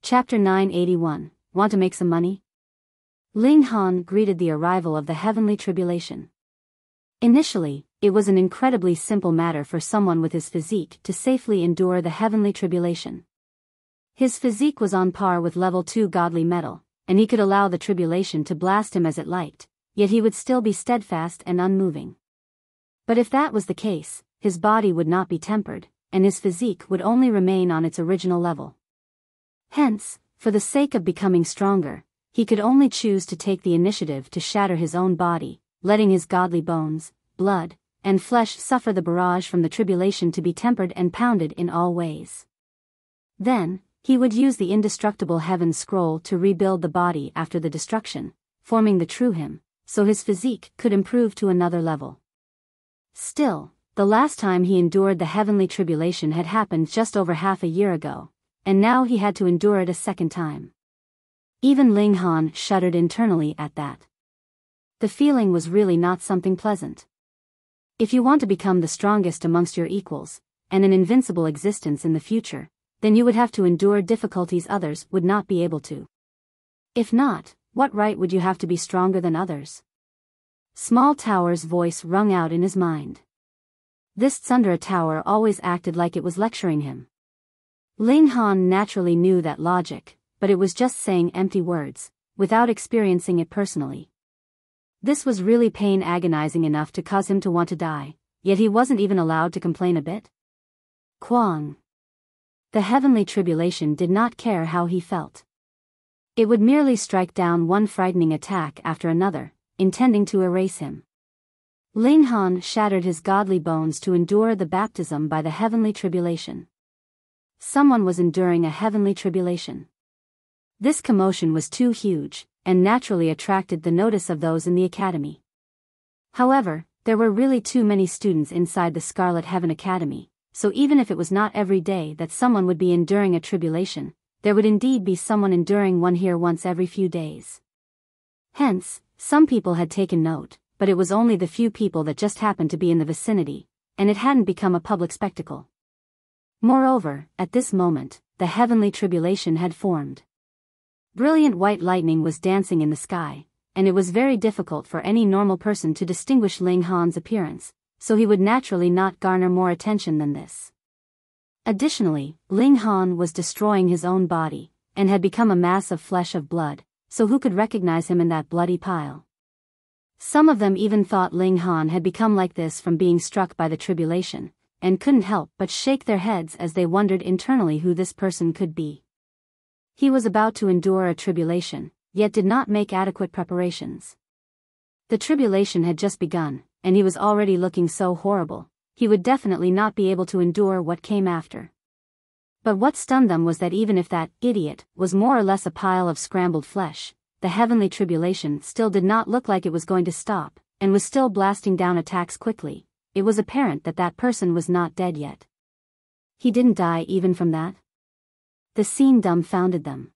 Chapter 981, Want to make some money? Ling Han greeted the arrival of the heavenly tribulation. Initially, it was an incredibly simple matter for someone with his physique to safely endure the heavenly tribulation. His physique was on par with level 2 godly metal, and he could allow the tribulation to blast him as it liked, yet he would still be steadfast and unmoving. But if that was the case, his body would not be tempered, and his physique would only remain on its original level. Hence, for the sake of becoming stronger, he could only choose to take the initiative to shatter his own body, letting his godly bones, blood, and flesh suffer the barrage from the tribulation to be tempered and pounded in all ways. Then, he would use the indestructible heaven scroll to rebuild the body after the destruction, forming the true him, so his physique could improve to another level. Still, the last time he endured the heavenly tribulation had happened just over half a year ago, and now he had to endure it a second time. Even Ling Han shuddered internally at that. The feeling was really not something pleasant. If you want to become the strongest amongst your equals, and an invincible existence in the future, then you would have to endure difficulties others would not be able to. If not, what right would you have to be stronger than others? Small Tower's voice rung out in his mind. This Tsundere Tower always acted like it was lecturing him. Ling Han naturally knew that logic, but it was just saying empty words, without experiencing it personally. This was really pain agonizing enough to cause him to want to die, yet he wasn't even allowed to complain a bit. Kwang. The heavenly tribulation did not care how he felt. It would merely strike down one frightening attack after another, intending to erase him. Ling Han shattered his godly bones to endure the baptism by the heavenly tribulation. Someone was enduring a heavenly tribulation. This commotion was too huge, and naturally attracted the notice of those in the academy. However, there were really too many students inside the Scarlet Heaven Academy, so even if it was not every day that someone would be enduring a tribulation, there would indeed be someone enduring one here once every few days. Hence, some people had taken note, but it was only the few people that just happened to be in the vicinity, and it hadn't become a public spectacle. Moreover, at this moment, the heavenly tribulation had formed. Brilliant white lightning was dancing in the sky, and it was very difficult for any normal person to distinguish Ling Han's appearance, so he would naturally not garner more attention than this. Additionally, Ling Han was destroying his own body, and had become a mass of flesh of blood, so who could recognize him in that bloody pile? Some of them even thought Ling Han had become like this from being struck by the tribulation, and couldn't help but shake their heads as they wondered internally who this person could be. He was about to endure a tribulation, yet did not make adequate preparations. The tribulation had just begun, and he was already looking so horrible, he would definitely not be able to endure what came after. But what stunned them was that even if that idiot was more or less a pile of scrambled flesh, the heavenly tribulation still did not look like it was going to stop, and was still blasting down attacks quickly. It was apparent that that person was not dead yet. He didn't die even from that? The scene dumbfounded them.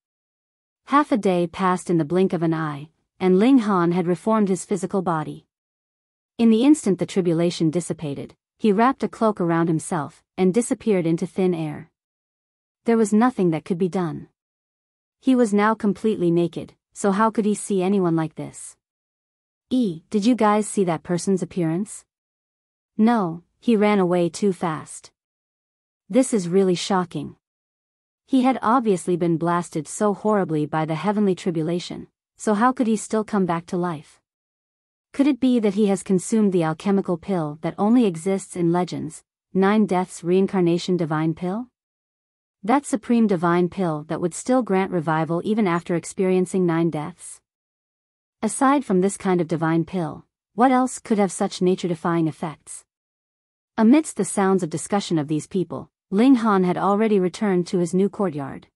Half a day passed in the blink of an eye, and Ling Han had reformed his physical body. In the instant the tribulation dissipated, he wrapped a cloak around himself, and disappeared into thin air. There was nothing that could be done. He was now completely naked, so how could he see anyone like this? Did you guys see that person's appearance? No, he ran away too fast. This is really shocking. He had obviously been blasted so horribly by the heavenly tribulation, so how could he still come back to life? Could it be that he has consumed the alchemical pill that only exists in legends, 9 Deaths Reincarnation Divine Pill? That supreme divine pill that would still grant revival even after experiencing 9 deaths? Aside from this kind of divine pill, what else could have such nature-defying effects? Amidst the sounds of discussion of these people, Ling Han had already returned to his new courtyard.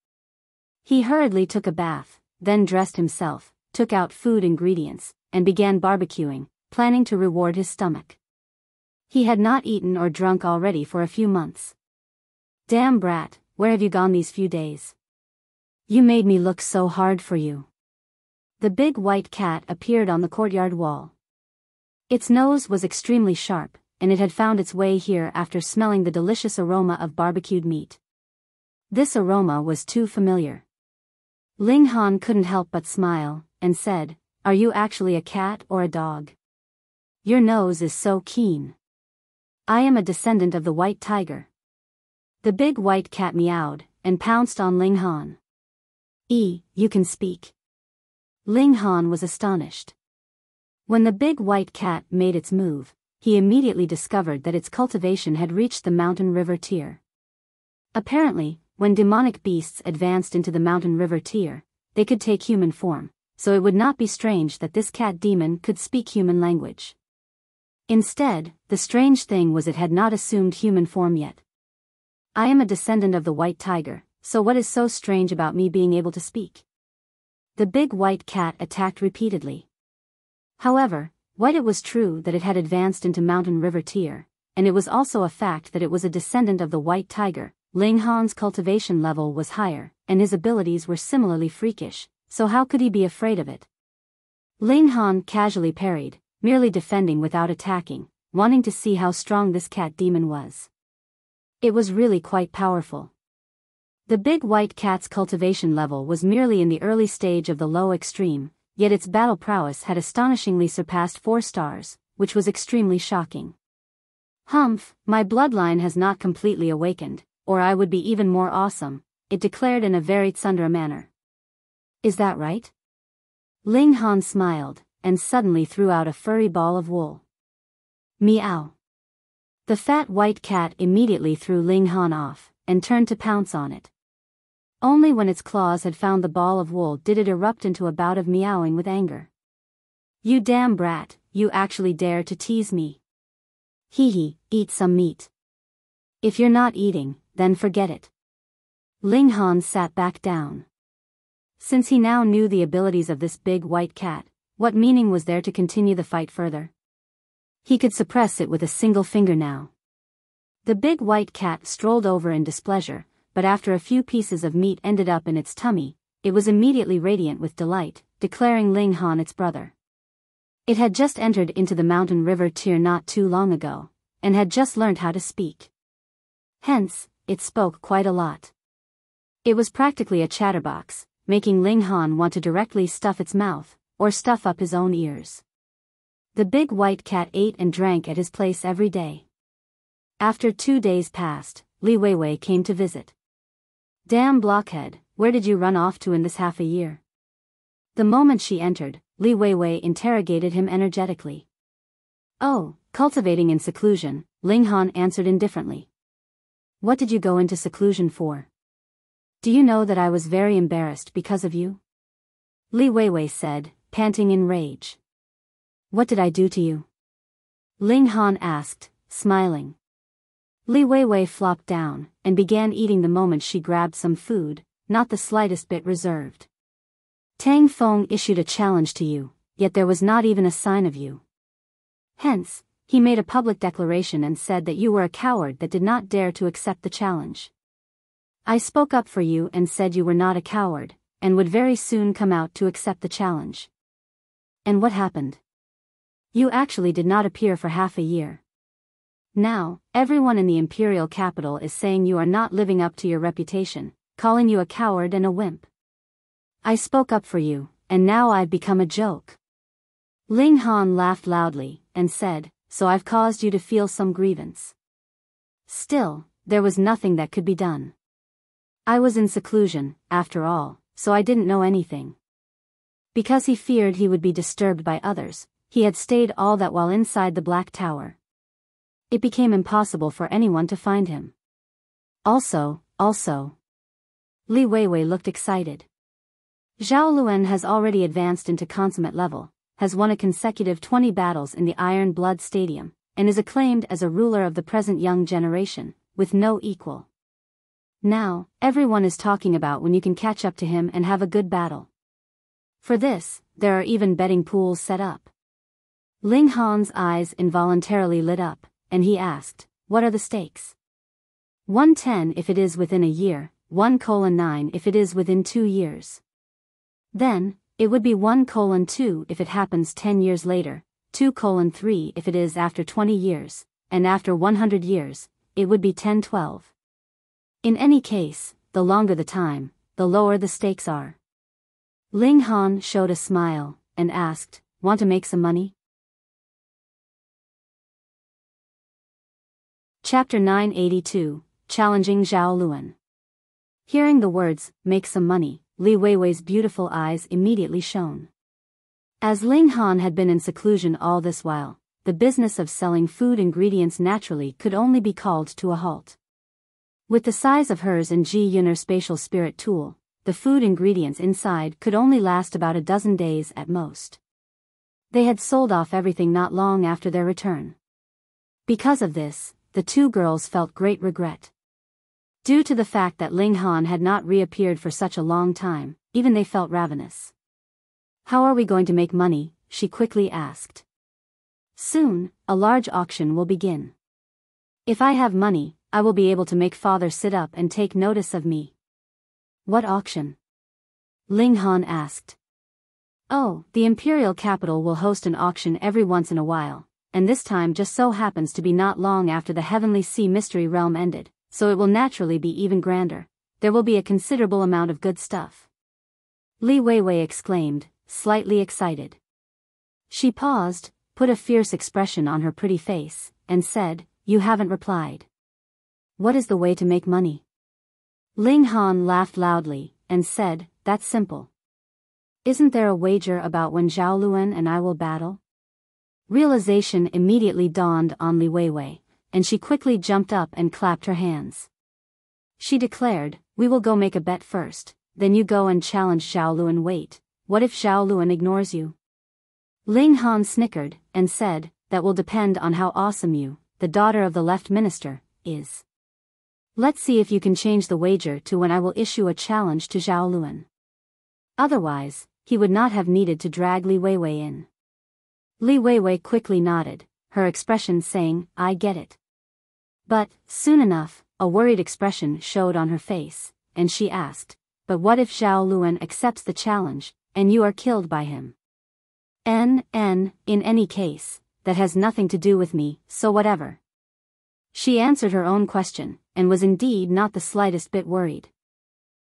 He hurriedly took a bath, then dressed himself, took out food ingredients, and began barbecuing, planning to reward his stomach. He had not eaten or drunk already for a few months. Damn brat, where have you gone these few days? You made me look so hard for you. The big white cat appeared on the courtyard wall. Its nose was extremely sharp, and it had found its way here after smelling the delicious aroma of barbecued meat. This aroma was too familiar. Ling Han couldn't help but smile, and said, "Are you actually a cat or a dog? Your nose is so keen." "I am a descendant of the white tiger." The big white cat meowed, and pounced on Ling Han. You can speak." Ling Han was astonished. When the big white cat made its move, he immediately discovered that its cultivation had reached the mountain river tier. Apparently, when demonic beasts advanced into the mountain river tier, they could take human form, so it would not be strange that this cat demon could speak human language. Instead, the strange thing was it had not assumed human form yet. "I am a descendant of the white tiger, so what is so strange about me being able to speak?" The big white cat attacked repeatedly. However, while it was true that it had advanced into mountain river tier, and it was also a fact that it was a descendant of the white tiger, Ling Han's cultivation level was higher, and his abilities were similarly freakish, so how could he be afraid of it? Ling Han casually parried, merely defending without attacking, wanting to see how strong this cat demon was. It was really quite powerful. The big white cat's cultivation level was merely in the early stage of the low extreme, yet its battle prowess had astonishingly surpassed 4 stars, which was extremely shocking. "Humph, my bloodline has not completely awakened, or I would be even more awesome," it declared in a very tsundere manner. "Is that right?" Ling Han smiled, and suddenly threw out a furry ball of wool. Meow. The fat white cat immediately threw Ling Han off, and turned to pounce on it. Only when its claws had found the ball of wool did it erupt into a bout of meowing with anger. "You damn brat, you actually dare to tease me. Hee, eat some meat. If you're not eating, then forget it." Ling Han sat back down. Since he now knew the abilities of this big white cat, what meaning was there to continue the fight further? He could suppress it with a single finger now. The big white cat strolled over in displeasure, but after a few pieces of meat ended up in its tummy, it was immediately radiant with delight, declaring Ling Han its brother. It had just entered into the mountain river tier not too long ago, and had just learned how to speak. Hence, it spoke quite a lot. It was practically a chatterbox, making Ling Han want to directly stuff its mouth, or stuff up his own ears. The big white cat ate and drank at his place every day. After 2 days passed, Li Weiwei came to visit. "Damn blockhead, where did you run off to in this half a year?" The moment she entered, Li Weiwei interrogated him energetically. "Oh, cultivating in seclusion," Ling Han answered indifferently. "What did you go into seclusion for? Do you know that I was very embarrassed because of you?" Li Weiwei said, panting in rage. "What did I do to you?" Ling Han asked, smiling. Li Weiwei flopped down, and began eating the moment she grabbed some food, not the slightest bit reserved. "Tang Feng issued a challenge to you, yet there was not even a sign of you. Hence, he made a public declaration and said that you were a coward that did not dare to accept the challenge. I spoke up for you and said you were not a coward, and would very soon come out to accept the challenge. And what happened? You actually did not appear for half a year. Now, everyone in the imperial capital is saying you are not living up to your reputation, calling you a coward and a wimp. I spoke up for you, and now I've become a joke." Ling Han laughed loudly, and said, "So I've caused you to feel some grievance." Still, there was nothing that could be done. I was in seclusion, after all, so I didn't know anything. Because he feared he would be disturbed by others, he had stayed all that while inside the Black Tower. It became impossible for anyone to find him. Also. Li Weiwei looked excited. Zhao Luan has already advanced into consummate level, has won a consecutive 20 battles in the Iron Blood Stadium, and is acclaimed as a ruler of the present young generation, with no equal. Now, everyone is talking about when you can catch up to him and have a good battle. For this, there are even betting pools set up. Ling Han's eyes involuntarily lit up, and he asked, "What are the stakes?" 110 if it is within a year, 1:9 if it is within 2 years. Then, it would be 1:2 if it happens 10 years later, 2:3 if it is after 20 years, and after 100 years, it would be 10-12. In any case, the longer the time, the lower the stakes are. Ling Han showed a smile, and asked, "Want to make some money?" Chapter 982, Challenging Zhao Luan. Hearing the words, "make some money," Li Weiwei's beautiful eyes immediately shone. As Ling Han had been in seclusion all this while, the business of selling food ingredients naturally could only be called to a halt. With the size of hers and Ji Yun'er spatial spirit tool, the food ingredients inside could only last about a dozen days at most. They had sold off everything not long after their return. Because of this, the two girls felt great regret. Due to the fact that Ling Han had not reappeared for such a long time, even they felt ravenous. "How are we going to make money?" she quickly asked. "Soon, a large auction will begin. If I have money, I will be able to make father sit up and take notice of me." "What auction?" Ling Han asked. "Oh, the imperial capital will host an auction every once in a while, and this time just so happens to be not long after the Heavenly Sea Mystery Realm ended, so it will naturally be even grander. There will be a considerable amount of good stuff." Li Weiwei exclaimed, slightly excited. She paused, put a fierce expression on her pretty face, and said, "You haven't replied. What is the way to make money?" Ling Han laughed loudly, and said, "That's simple. Isn't there a wager about when Zhao Luan and I will battle?" Realization immediately dawned on Li Weiwei, and she quickly jumped up and clapped her hands. She declared, "We will go make a bet first, then you go and challenge Zhao Luan. Wait, what if Zhao Luan ignores you?" Ling Han snickered, and said, "That will depend on how awesome you, the daughter of the left minister, is. Let's see if you can change the wager to when I will issue a challenge to Zhao Luan." Otherwise, he would not have needed to drag Li Weiwei in. Li Weiwei quickly nodded, her expression saying, "I get it." But, soon enough, a worried expression showed on her face, and she asked, "But what if Zhao Luan accepts the challenge, and you are killed by him?" In any case, that has nothing to do with me, so whatever." She answered her own question, and was indeed not the slightest bit worried.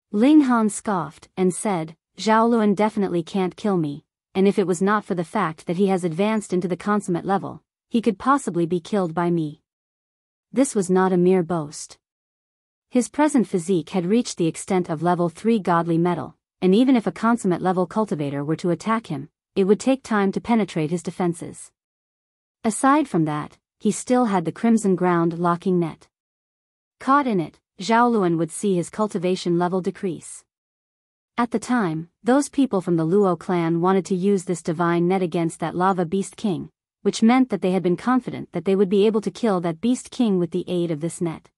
Ling Han scoffed, and said, "Zhao Luan definitely can't kill me, and if it was not for the fact that he has advanced into the consummate level, he could possibly be killed by me." This was not a mere boast. His present physique had reached the extent of level 3 godly metal, and even if a consummate level cultivator were to attack him, it would take time to penetrate his defenses. Aside from that, he still had the crimson ground locking net. Caught in it, Zhao Luan would see his cultivation level decrease. At the time, those people from the Luo clan wanted to use this divine net against that lava beast king, which meant that they had been confident that they would be able to kill that beast king with the aid of this net.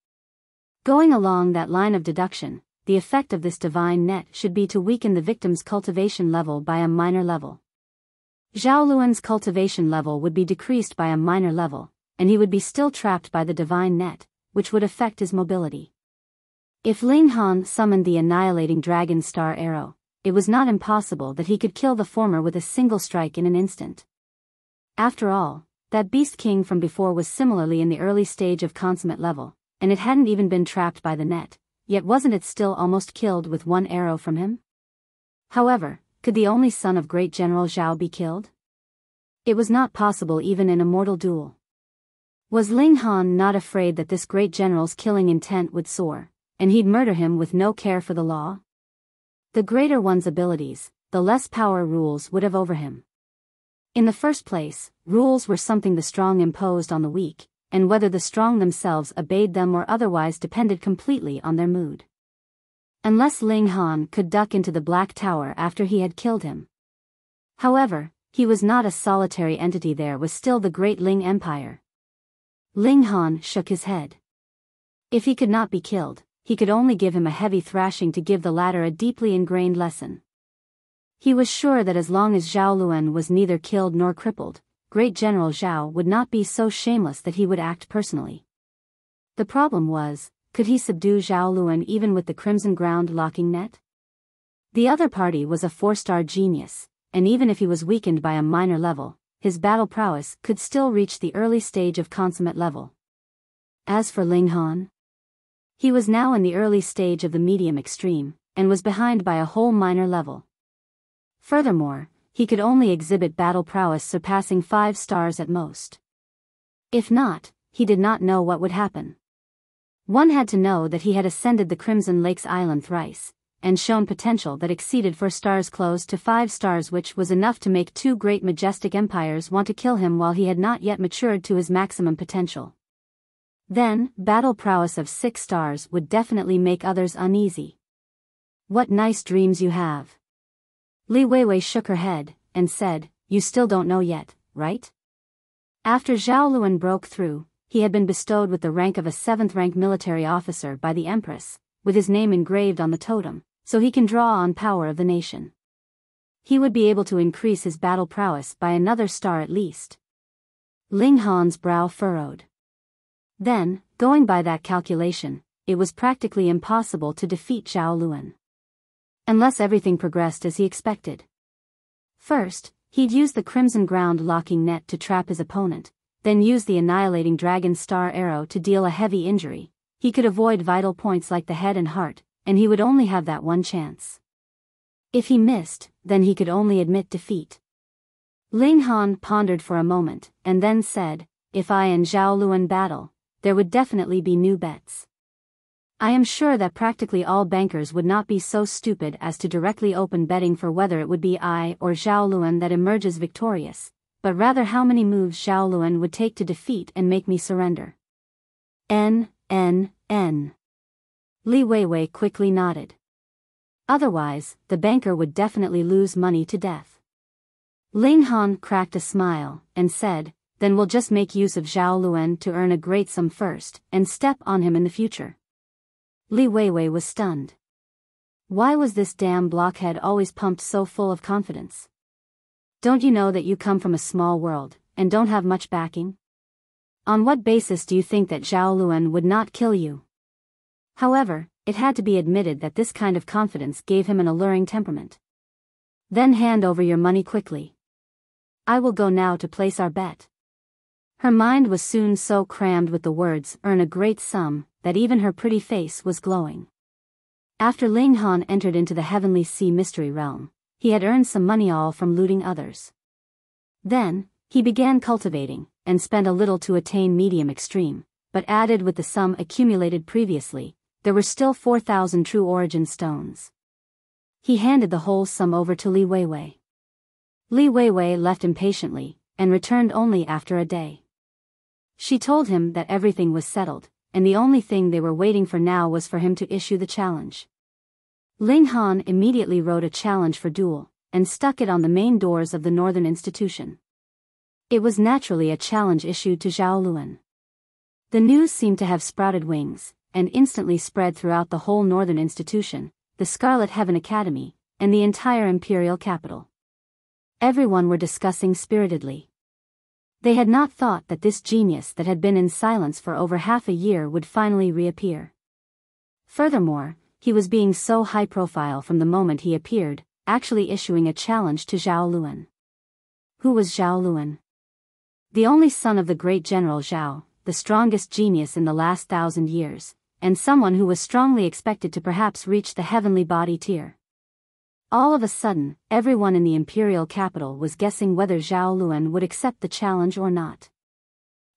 Going along that line of deduction, the effect of this divine net should be to weaken the victim's cultivation level by a minor level. Zhao Luan's cultivation level would be decreased by a minor level, and he would be still trapped by the divine net, which would affect his mobility. If Ling Han summoned the annihilating dragon star arrow, it was not impossible that he could kill the former with a single strike in an instant. After all, that beast king from before was similarly in the early stage of consummate level, and it hadn't even been trapped by the net, yet wasn't it still almost killed with one arrow from him? However, could the only son of great General Zhao be killed? It was not possible even in a mortal duel. Was Ling Han not afraid that this great general's killing intent would soar, and he'd murder him with no care for the law? The greater one's abilities, the less power rules would have over him. In the first place, rules were something the strong imposed on the weak, and whether the strong themselves obeyed them or otherwise depended completely on their mood. Unless Ling Han could duck into the Black Tower after he had killed him. However, he was not a solitary entity, there was still the great Ling Empire. Ling Han shook his head. If he could not be killed, he could only give him a heavy thrashing to give the latter a deeply ingrained lesson. He was sure that as long as Zhao Luan was neither killed nor crippled, Great General Zhao would not be so shameless that he would act personally. The problem was, could he subdue Zhao Luan even with the crimson ground locking net? The other party was a 4-star genius, and even if he was weakened by a minor level, his battle prowess could still reach the early stage of consummate level. As for Ling Han, he was now in the early stage of the medium extreme, and was behind by a whole minor level. Furthermore, he could only exhibit battle prowess surpassing 5 stars at most. If not, he did not know what would happen. One had to know that he had ascended the Crimson Lakes Island thrice, and shown potential that exceeded 4 stars close to 5 stars, which was enough to make 2 great majestic empires want to kill him while he had not yet matured to his maximum potential. Then, battle prowess of 6 stars would definitely make others uneasy. What nice dreams you have. Li Weiwei shook her head, and said, you still don't know yet, right? After Zhao Luan broke through, he had been bestowed with the rank of a 7th-rank military officer by the Empress, with his name engraved on the totem, so he can draw on power of the nation. He would be able to increase his battle prowess by another star at least. Ling Han's brow furrowed. Then, going by that calculation, it was practically impossible to defeat Zhao Luan. Unless everything progressed as he expected. First, he'd use the Crimson Ground locking net to trap his opponent, then use the Annihilating Dragon Star Arrow to deal a heavy injury. He could avoid vital points like the head and heart, and he would only have that one chance. If he missed, then he could only admit defeat. Ling Han pondered for a moment, and then said, if I and Zhao Luan battle, there would definitely be new bets. I am sure that practically all bankers would not be so stupid as to directly open betting for whether it would be I or Zhao Luan that emerges victorious, but rather how many moves Zhao Luan would take to defeat and make me surrender. N. Li Weiwei quickly nodded. Otherwise, the banker would definitely lose money to death. Ling Han cracked a smile, and said, then we'll just make use of Zhao Luan to earn a great sum first, and step on him in the future. Li Weiwei was stunned. Why was this damn blockhead always pumped so full of confidence? Don't you know that you come from a small world, and don't have much backing? On what basis do you think that Zhao Luan would not kill you? However, it had to be admitted that this kind of confidence gave him an alluring temperament. Then hand over your money quickly. I will go now to place our bet. Her mind was soon so crammed with the words earn a great sum, that even her pretty face was glowing. After Ling Han entered into the Heavenly Sea Mystery Realm, he had earned some money all from looting others. Then, he began cultivating, and spent a little to attain medium extreme, but added with the sum accumulated previously, there were still 4,000 true origin stones. He handed the whole sum over to Li Weiwei. Li Weiwei left impatiently, and returned only after a day. She told him that everything was settled, and the only thing they were waiting for now was for him to issue the challenge. Ling Han immediately wrote a challenge for duel, and stuck it on the main doors of the Northern Institution. It was naturally a challenge issued to Zhao Luan. The news seemed to have sprouted wings, and instantly spread throughout the whole Northern Institution, the Scarlet Heaven Academy, and the entire imperial capital. Everyone were discussing spiritedly. They had not thought that this genius that had been in silence for over half a year would finally reappear. Furthermore, he was being so high profile from the moment he appeared, actually issuing a challenge to Zhao Luan. Who was Zhao Luan? The only son of the great General Zhao, the strongest genius in the last 1,000 years, and someone who was strongly expected to perhaps reach the heavenly body tier. All of a sudden, everyone in the imperial capital was guessing whether Zhao Luan would accept the challenge or not.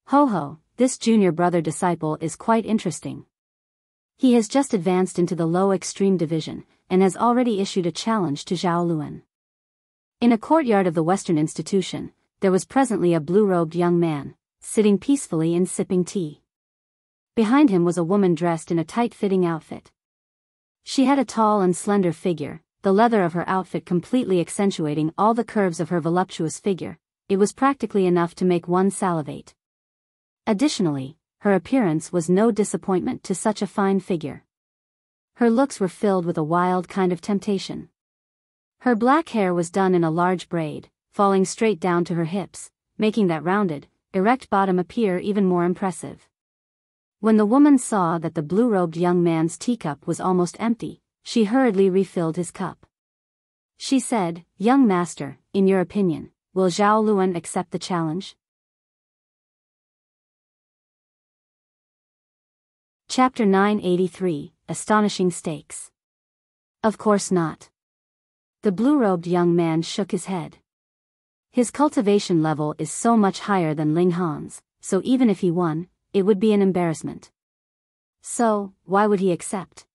Ho, this junior brother disciple is quite interesting. He has just advanced into the low extreme division, and has already issued a challenge to Zhao Luan. In a courtyard of the Western Institution, there was presently a blue-robed young man, sitting peacefully and sipping tea. Behind him was a woman dressed in a tight-fitting outfit. She had a tall and slender figure, the leather of her outfit completely accentuating all the curves of her voluptuous figure. It was practically enough to make one salivate. Additionally, her appearance was no disappointment to such a fine figure. Her looks were filled with a wild kind of temptation. Her black hair was done in a large braid, falling straight down to her hips, making that rounded, erect bottom appear even more impressive. When the woman saw that the blue-robed young man's teacup was almost empty, she hurriedly refilled his cup. She said, "Young master, in your opinion, will Zhao Luan accept the challenge?" Chapter 983, Astonishing Stakes. Of course not. The blue-robed young man shook his head. His cultivation level is so much higher than Ling Han's, so even if he won, it would be an embarrassment. So, why would he accept?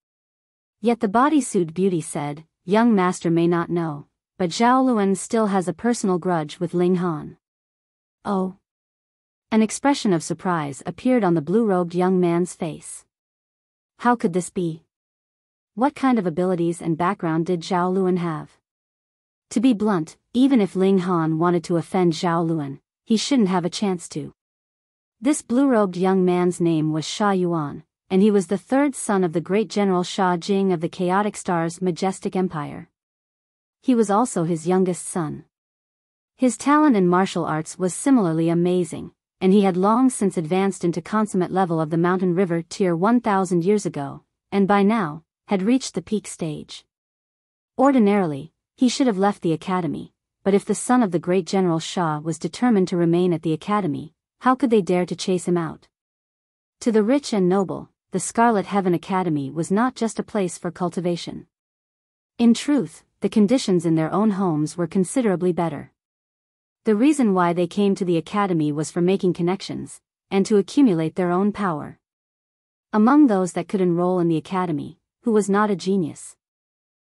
Yet the bodysuit beauty said, young master may not know, but Zhao Luan still has a personal grudge with Ling Han. Oh. An expression of surprise appeared on the blue-robed young man's face. How could this be? What kind of abilities and background did Zhao Luan have? To be blunt, even if Ling Han wanted to offend Zhao Luan, he shouldn't have a chance to. This blue-robed young man's name was Sha Yuan, and he was the third son of the great General Sha Jing of the Chaotic Star's majestic empire. He was also his youngest son. His talent in martial arts was similarly amazing, and he had long since advanced into consummate level of the Mountain River tier 1,000 years ago, and by now, had reached the peak stage. Ordinarily, he should have left the academy, but if the son of the great General Sha was determined to remain at the academy, how could they dare to chase him out? To the rich and noble, the Scarlet Heaven Academy was not just a place for cultivation. In truth, the conditions in their own homes were considerably better. The reason why they came to the academy was for making connections, and to accumulate their own power. Among those that could enroll in the academy, who was not a genius?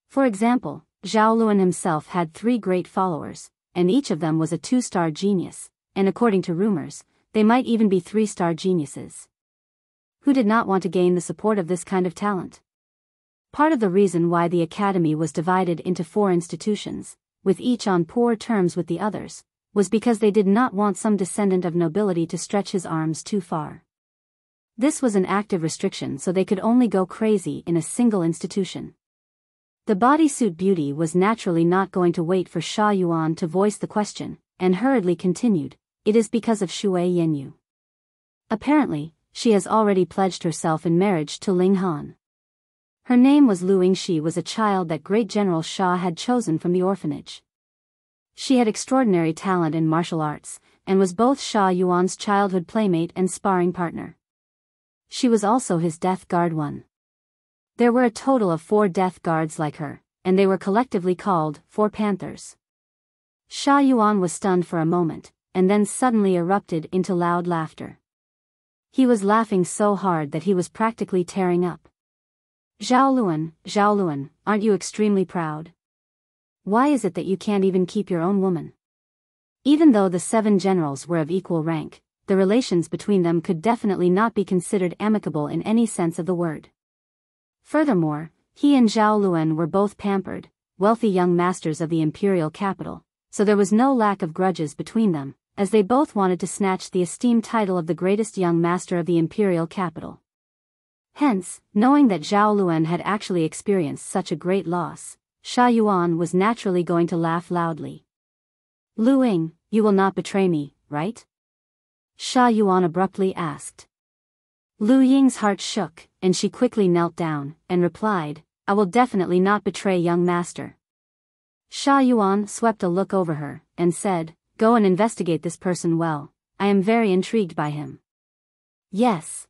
For example, Zhao Luan himself had 3 great followers, and each of them was a 2-star genius, and according to rumors, they might even be 3-star geniuses. Who did not want to gain the support of this kind of talent? Part of the reason why the academy was divided into 4 institutions, with each on poor terms with the others, was because they did not want some descendant of nobility to stretch his arms too far. This was an active restriction, so they could only go crazy in a single institution. The bodysuit beauty was naturally not going to wait for Sha Yuan to voice the question, and hurriedly continued, it is because of Shui Yenyu. Apparently, she has already pledged herself in marriage to Ling Han. Her name was Lu Ying. She was a child that great General Sha had chosen from the orphanage. She had extraordinary talent in martial arts, and was both Sha Yuan's childhood playmate and sparring partner. She was also his death guard one. There were a total of 4 death guards like her, and they were collectively called 4 Panthers. Sha Yuan was stunned for a moment, and then suddenly erupted into loud laughter. He was laughing so hard that he was practically tearing up. Zhao Luan, aren't you extremely proud? Why is it that you can't even keep your own woman? Even though the 7 generals were of equal rank, the relations between them could definitely not be considered amicable in any sense of the word. Furthermore, he and Zhao Luan were both pampered, wealthy young masters of the imperial capital, so there was no lack of grudges between them, as they both wanted to snatch the esteemed title of the greatest young master of the imperial capital. Hence, knowing that Zhao Luan had actually experienced such a great loss, Sha Yuan was naturally going to laugh loudly. Lu Ying, you will not betray me, right? Sha Yuan abruptly asked. Lu Ying's heart shook, and she quickly knelt down, and replied, I will definitely not betray young master. Sha Yuan swept a look over her, and said, go and investigate this person well, I am very intrigued by him. Yes.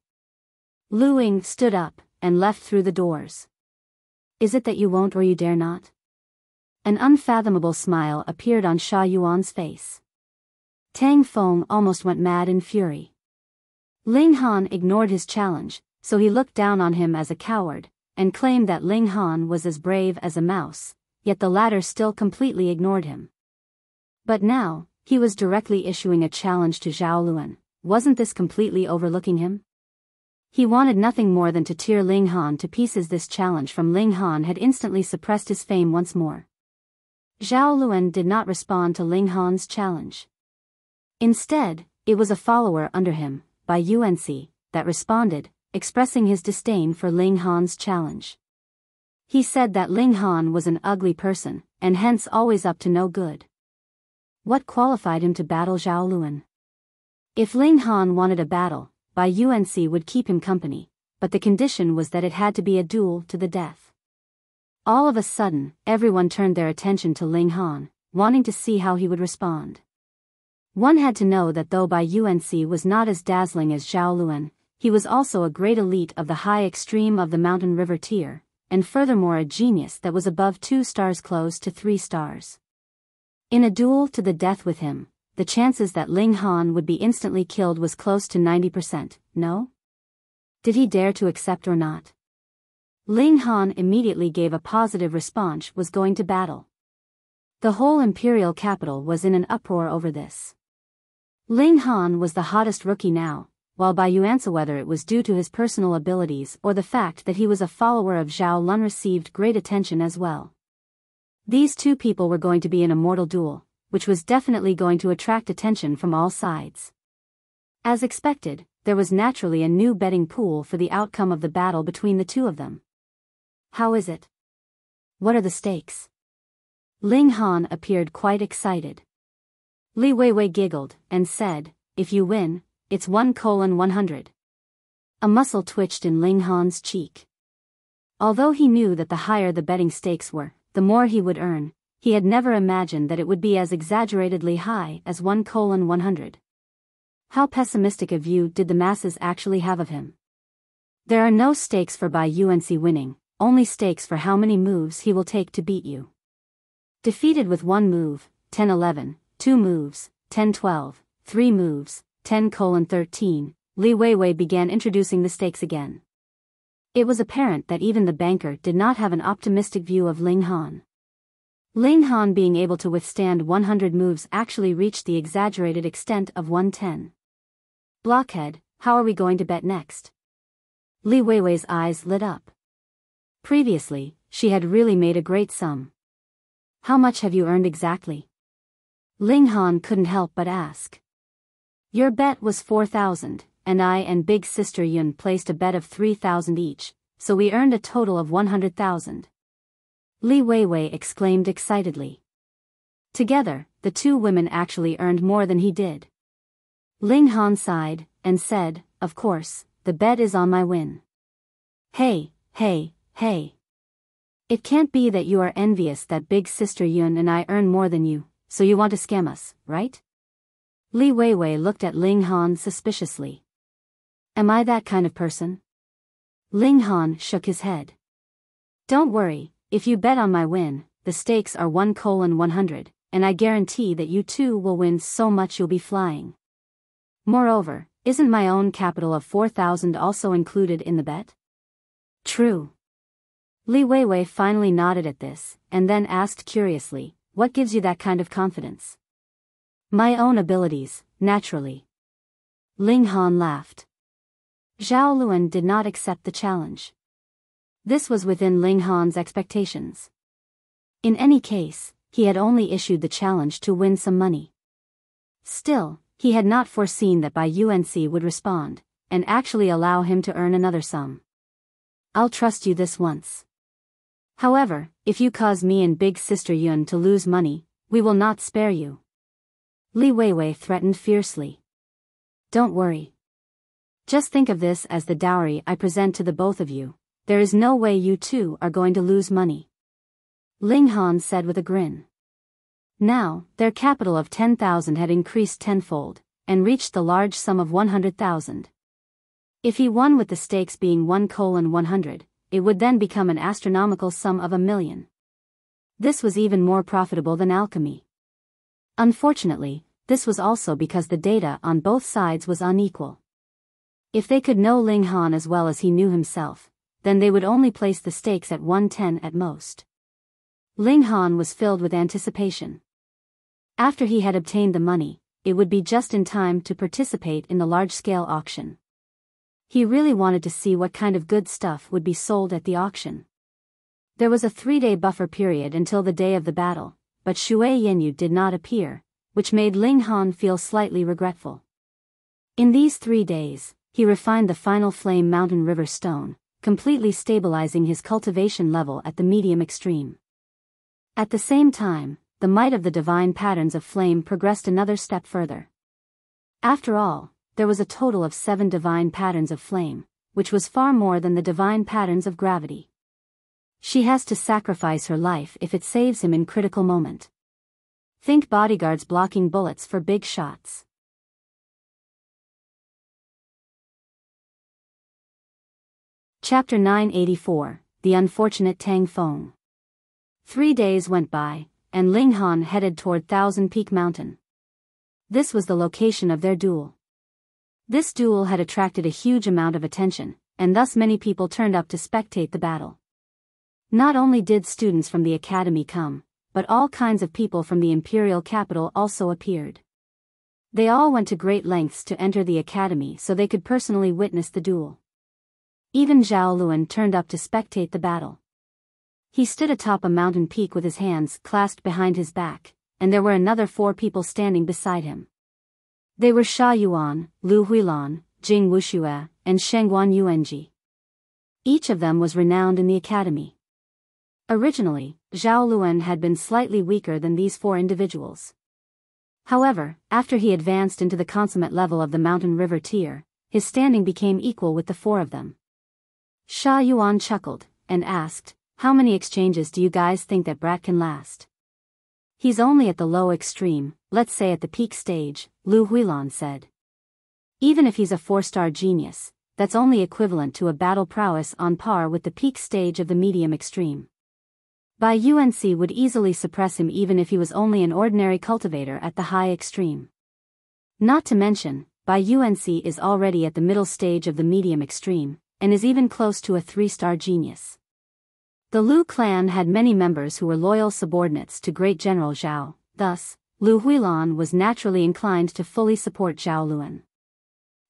Lu Ying stood up, and left through the doors. Is it that you won't or you dare not? An unfathomable smile appeared on Sha Yuan's face. Tang Feng almost went mad in fury. Ling Han ignored his challenge, so he looked down on him as a coward, and claimed that Ling Han was as brave as a mouse, yet the latter still completely ignored him. But now, he was directly issuing a challenge to Zhao Luan. Wasn't this completely overlooking him? He wanted nothing more than to tear Ling Han to pieces. This challenge from Ling Han had instantly suppressed his fame once more. Zhao Luan did not respond to Ling Han's challenge. Instead, it was a follower under him, by Yuansi, that responded, expressing his disdain for Ling Han's challenge. He said that Ling Han was an ugly person, and hence always up to no good. What qualified him to battle Zhao Luan? If Ling Han wanted a battle, Bai Yuansi would keep him company, but the condition was that it had to be a duel to the death. All of a sudden, everyone turned their attention to Ling Han, wanting to see how he would respond. One had to know that though Bai Yuansi was not as dazzling as Zhao Luan, he was also a great elite of the high extreme of the Mountain River tier, and furthermore a genius that was above 2 stars close to 3 stars. In a duel to the death with him, the chances that Ling Han would be instantly killed was close to 90%, no? Did he dare to accept or not? Ling Han immediately gave a positive response, was going to battle. The whole imperial capital was in an uproar over this. Ling Han was the hottest rookie now, while by Yuansi whether it was due to his personal abilities or the fact that he was a follower of Zhao Lun received great attention as well. These two people were going to be in a mortal duel, which was definitely going to attract attention from all sides. As expected, there was naturally a new betting pool for the outcome of the battle between the two of them. How is it? What are the stakes? Ling Han appeared quite excited. Li Weiwei giggled and said, if you win, it's 1:100. A muscle twitched in Ling Han's cheek. Although he knew that the higher the betting stakes were, the more he would earn, he had never imagined that it would be as exaggeratedly high as 1:100. How pessimistic a view did the masses actually have of him? There are no stakes for by Yuansi winning, only stakes for how many moves he will take to beat you. Defeated with 1 move, 10-11, 2 moves, 10-12, 3 moves, 10:13, Li Weiwei began introducing the stakes again. It was apparent that even the banker did not have an optimistic view of Ling Han. Ling Han being able to withstand 100 moves actually reached the exaggerated extent of 110. Blockhead, how are we going to bet next? Li Weiwei's eyes lit up. Previously, she had really made a great sum. How much have you earned exactly? Ling Han couldn't help but ask. Your bet was 4,000, and I and big sister Yuan placed a bet of 3,000 each, so we earned a total of 100,000. Li Weiwei exclaimed excitedly. Together, the two women actually earned more than he did. Ling Han sighed, and said, of course, the bet is on my win. Hey. It can't be that you are envious that big sister Yuan and I earn more than you, so you want to scam us, right? Li Weiwei looked at Ling Han suspiciously. Am I that kind of person? Ling Han shook his head. Don't worry, if you bet on my win, the stakes are 1:100, and I guarantee that you two will win so much you'll be flying. Moreover, isn't my own capital of 4,000 also included in the bet? True. Li Weiwei finally nodded at this, and then asked curiously, what gives you that kind of confidence? My own abilities, naturally. Ling Han laughed. Zhao Luan did not accept the challenge. This was within Ling Han's expectations. In any case, he had only issued the challenge to win some money. Still, he had not foreseen that by Yuansi would respond, and actually allow him to earn another sum. I'll trust you this once. However, if you cause me and big sister Yuan to lose money, we will not spare you. Li Weiwei threatened fiercely. Don't worry. Just think of this as the dowry I present to the both of you. There is no way you two are going to lose money. Ling Han said with a grin. Now, their capital of 10,000 had increased tenfold, and reached the large sum of 100,000. If he won with the stakes being 1:100, it would then become an astronomical sum of 1,000,000. This was even more profitable than alchemy. Unfortunately, this was also because the data on both sides was unequal. If they could know Ling Han as well as he knew himself, then they would only place the stakes at 110 at most. Ling Han was filled with anticipation. After he had obtained the money, it would be just in time to participate in the large-scale auction. He really wanted to see what kind of good stuff would be sold at the auction. There was a 3-day buffer period until the day of the battle, but Shui Yanyu did not appear, which made Ling Han feel slightly regretful. In these 3 days, he refined the final Flame Mountain River stone, completely stabilizing his cultivation level at the medium extreme. At the same time, the might of the divine patterns of flame progressed another step further. After all, there was a total of 7 divine patterns of flame, which was far more than the divine patterns of gravity. She has to sacrifice her life if it saves him in critical moment. Think bodyguards blocking bullets for big shots. Chapter 984, the unfortunate Tang Feng. 3 days went by, and Ling Han headed toward Thousand Peak Mountain. This was the location of their duel. This duel had attracted a huge amount of attention, and thus many people turned up to spectate the battle. Not only did students from the academy come, but all kinds of people from the imperial capital also appeared. They all went to great lengths to enter the academy so they could personally witness the duel. Even Zhao Luan turned up to spectate the battle. He stood atop a mountain peak with his hands clasped behind his back, and there were another 4 people standing beside him. They were Sha Yuan, Lu Huilan, Jing Wuxia, and Shengguan Yuanji. Each of them was renowned in the academy. Originally, Zhao Luan had been slightly weaker than these 4 individuals. However, after he advanced into the consummate level of the mountain river tier, his standing became equal with the 4 of them. Sha Yuan chuckled, and asked, "How many exchanges do you guys think that brat can last?" "He's only at the low extreme, let's say at the peak stage," Lu Huilan said. "Even if he's a 4-star genius, that's only equivalent to a battle prowess on par with the peak stage of the medium extreme. Yuansi would easily suppress him even if he was only an ordinary cultivator at the high extreme. Not to mention, Yuansi is already at the middle stage of the medium extreme, and is even close to a 3-star genius." The Lu clan had many members who were loyal subordinates to Great General Zhao, thus, Lu Huilan was naturally inclined to fully support Zhao Luan.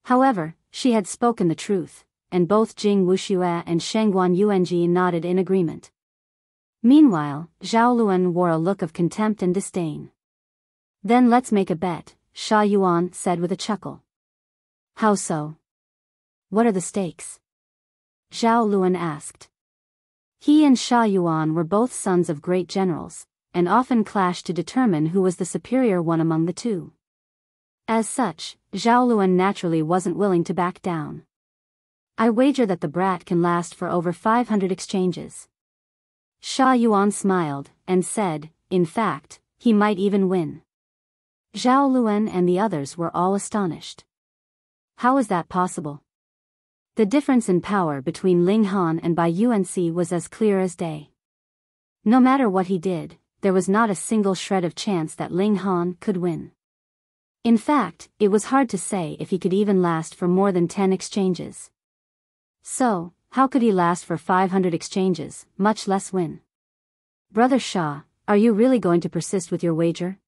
However, she had spoken the truth, and both Jing Wuxia and Shengguan Yuanji nodded in agreement. Meanwhile, Zhao Luan wore a look of contempt and disdain. "Then let's make a bet," Sha Yuan said with a chuckle. "How so?" "What are the stakes?" Zhao Luan asked. He and Sha Yuan were both sons of great generals, and often clashed to determine who was the superior one among the 2. As such, Zhao Luan naturally wasn't willing to back down. "I wager that the brat can last for over 500 exchanges." Sha Yuan smiled, and said, "In fact, he might even win." Zhao Luan and the others were all astonished. How is that possible? The difference in power between Ling Han and Yuansi was as clear as day. No matter what he did, there was not a single shred of chance that Ling Han could win. In fact, it was hard to say if he could even last for more than 10 exchanges. So, how could he last for 500 exchanges, much less win? "Brother Sha, are you really going to persist with your wager?"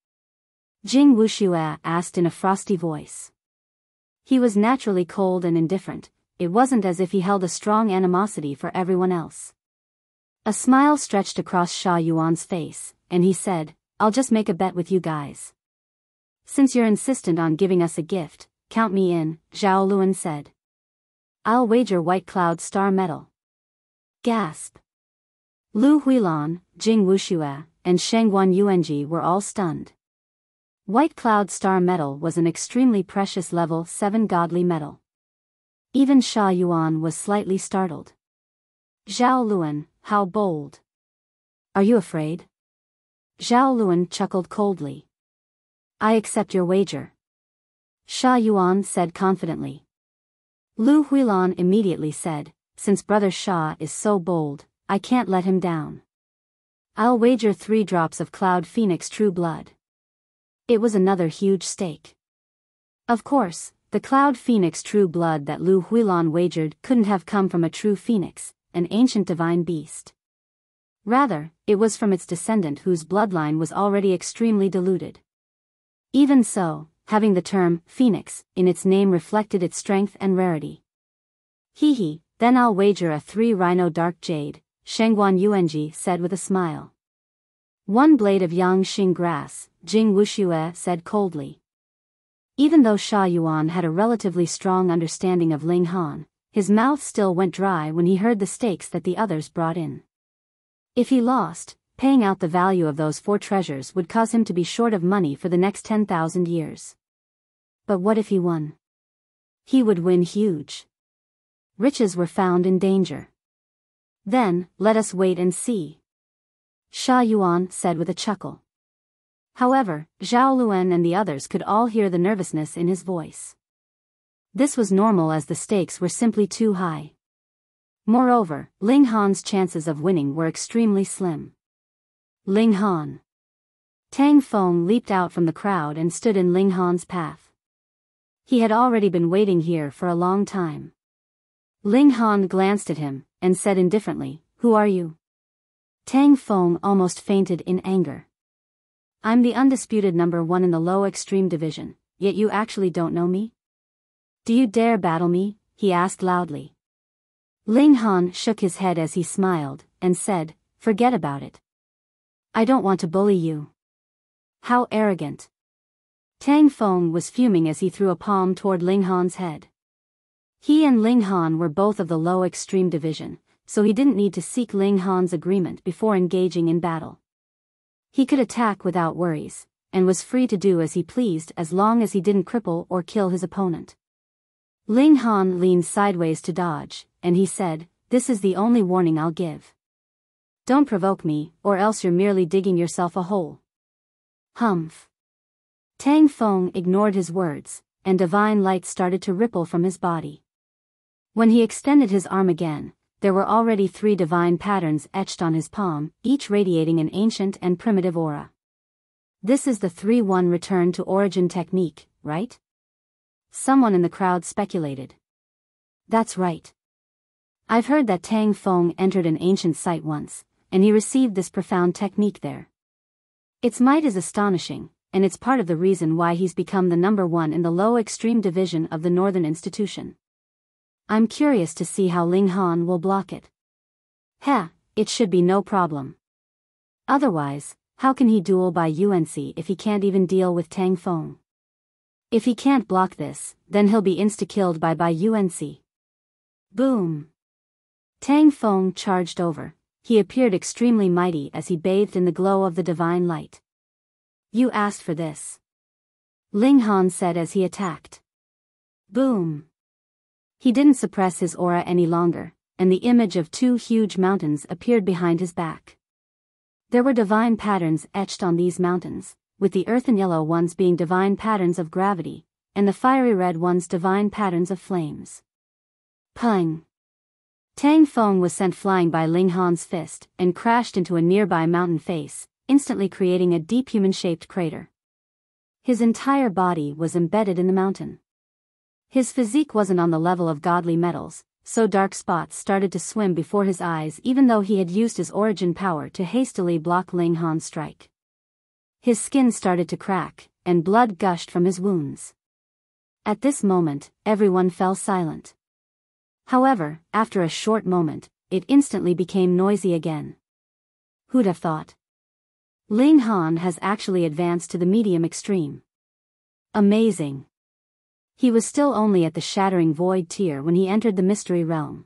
Jing Wuxia asked in a frosty voice. He was naturally cold and indifferent. It wasn't as if he held a strong animosity for everyone else. A smile stretched across Sha Yuan's face, and he said, "I'll just make a bet with you guys." "Since you're insistent on giving us a gift, count me in," Zhao Luan said. "I'll wager White Cloud Star Medal." Gasp. Lu Huilan, Jing Wuxia, and Shengguan Yuanji were all stunned. White Cloud Star Medal was an extremely precious level 7 godly medal. Even Sha Yuan was slightly startled. "Zhao Luan, how bold. Are you afraid?" Zhao Luan chuckled coldly. "I accept your wager," Sha Yuan said confidently. Lu Huilan immediately said, "Since Brother Sha is so bold, I can't let him down. I'll wager 3 drops of Cloud Phoenix True Blood." It was another huge stake. Of course, the Cloud Phoenix True Blood that Lu Huilan wagered couldn't have come from a true phoenix, an ancient divine beast. Rather, it was from its descendant whose bloodline was already extremely diluted. Even so, having the term phoenix in its name reflected its strength and rarity. "Hee, then I'll wager a 3 Rhino Dark Jade," Shengguan Yuanji said with a smile. "1 blade of Yangxing grass," Jing Wuxia said coldly. Even though Sha Yuan had a relatively strong understanding of Ling Han, his mouth still went dry when he heard the stakes that the others brought in. If he lost, paying out the value of those 4 treasures would cause him to be short of money for the next 10,000 years. But what if he won? He would win huge. Riches were found in danger. "Then, let us wait and see," Sha Yuan said with a chuckle. However, Zhao Luan and the others could all hear the nervousness in his voice. This was normal as the stakes were simply too high. Moreover, Ling Han's chances of winning were extremely slim. Ling Han. Tang Feng leaped out from the crowd and stood in Ling Han's path. He had already been waiting here for a long time. Ling Han glanced at him, and said indifferently, "Who are you?" Tang Feng almost fainted in anger. "I'm the undisputed number 1 in the low extreme division, yet you actually don't know me? Do you dare battle me?" he asked loudly. Ling Han shook his head as he smiled, and said, "Forget about it. I don't want to bully you." How arrogant. Tang Feng was fuming as he threw a palm toward Ling Han's head. He and Ling Han were both of the low extreme division, so he didn't need to seek Ling Han's agreement before engaging in battle. He could attack without worries, and was free to do as he pleased as long as he didn't cripple or kill his opponent. Ling Han leaned sideways to dodge, and he said, "This is the only warning I'll give. Don't provoke me, or else you're merely digging yourself a hole." Humph. Tang Feng ignored his words, and divine light started to ripple from his body. When he extended his arm again, there were already 3 divine patterns etched on his palm, each radiating an ancient and primitive aura. This is the 3-1 return to origin technique, right? Someone in the crowd speculated. That's right. I've heard that Tang Feng entered an ancient site once, and he received this profound technique there. Its might is astonishing, and it's part of the reason why he's become the number 1 in the low extreme division of the Northern Institution. I'm curious to see how Ling Han will block it. It should be no problem. Otherwise, how can he duel by Yuansi if he can't even deal with Tang Feng? If he can't block this, then he'll be insta-killed by Yuansi. Boom! Tang Feng charged over. He appeared extremely mighty as he bathed in the glow of the divine light. "You asked for this," Ling Han said as he attacked. Boom! He didn't suppress his aura any longer, and the image of 2 huge mountains appeared behind his back. There were divine patterns etched on these mountains, with the earthen yellow ones being divine patterns of gravity, and the fiery red ones divine patterns of flames. Peng! Tang Feng was sent flying by Ling Han's fist, and crashed into a nearby mountain face, instantly creating a deep human-shaped crater. His entire body was embedded in the mountain. His physique wasn't on the level of godly metals, so dark spots started to swim before his eyes even though he had used his origin power to hastily block Ling Han's strike. His skin started to crack, and blood gushed from his wounds. At this moment, everyone fell silent. However, after a short moment, it instantly became noisy again. Who'd have thought? Ling Han has actually advanced to the medium extreme. Amazing. He was still only at the shattering void tier when he entered the mystery realm.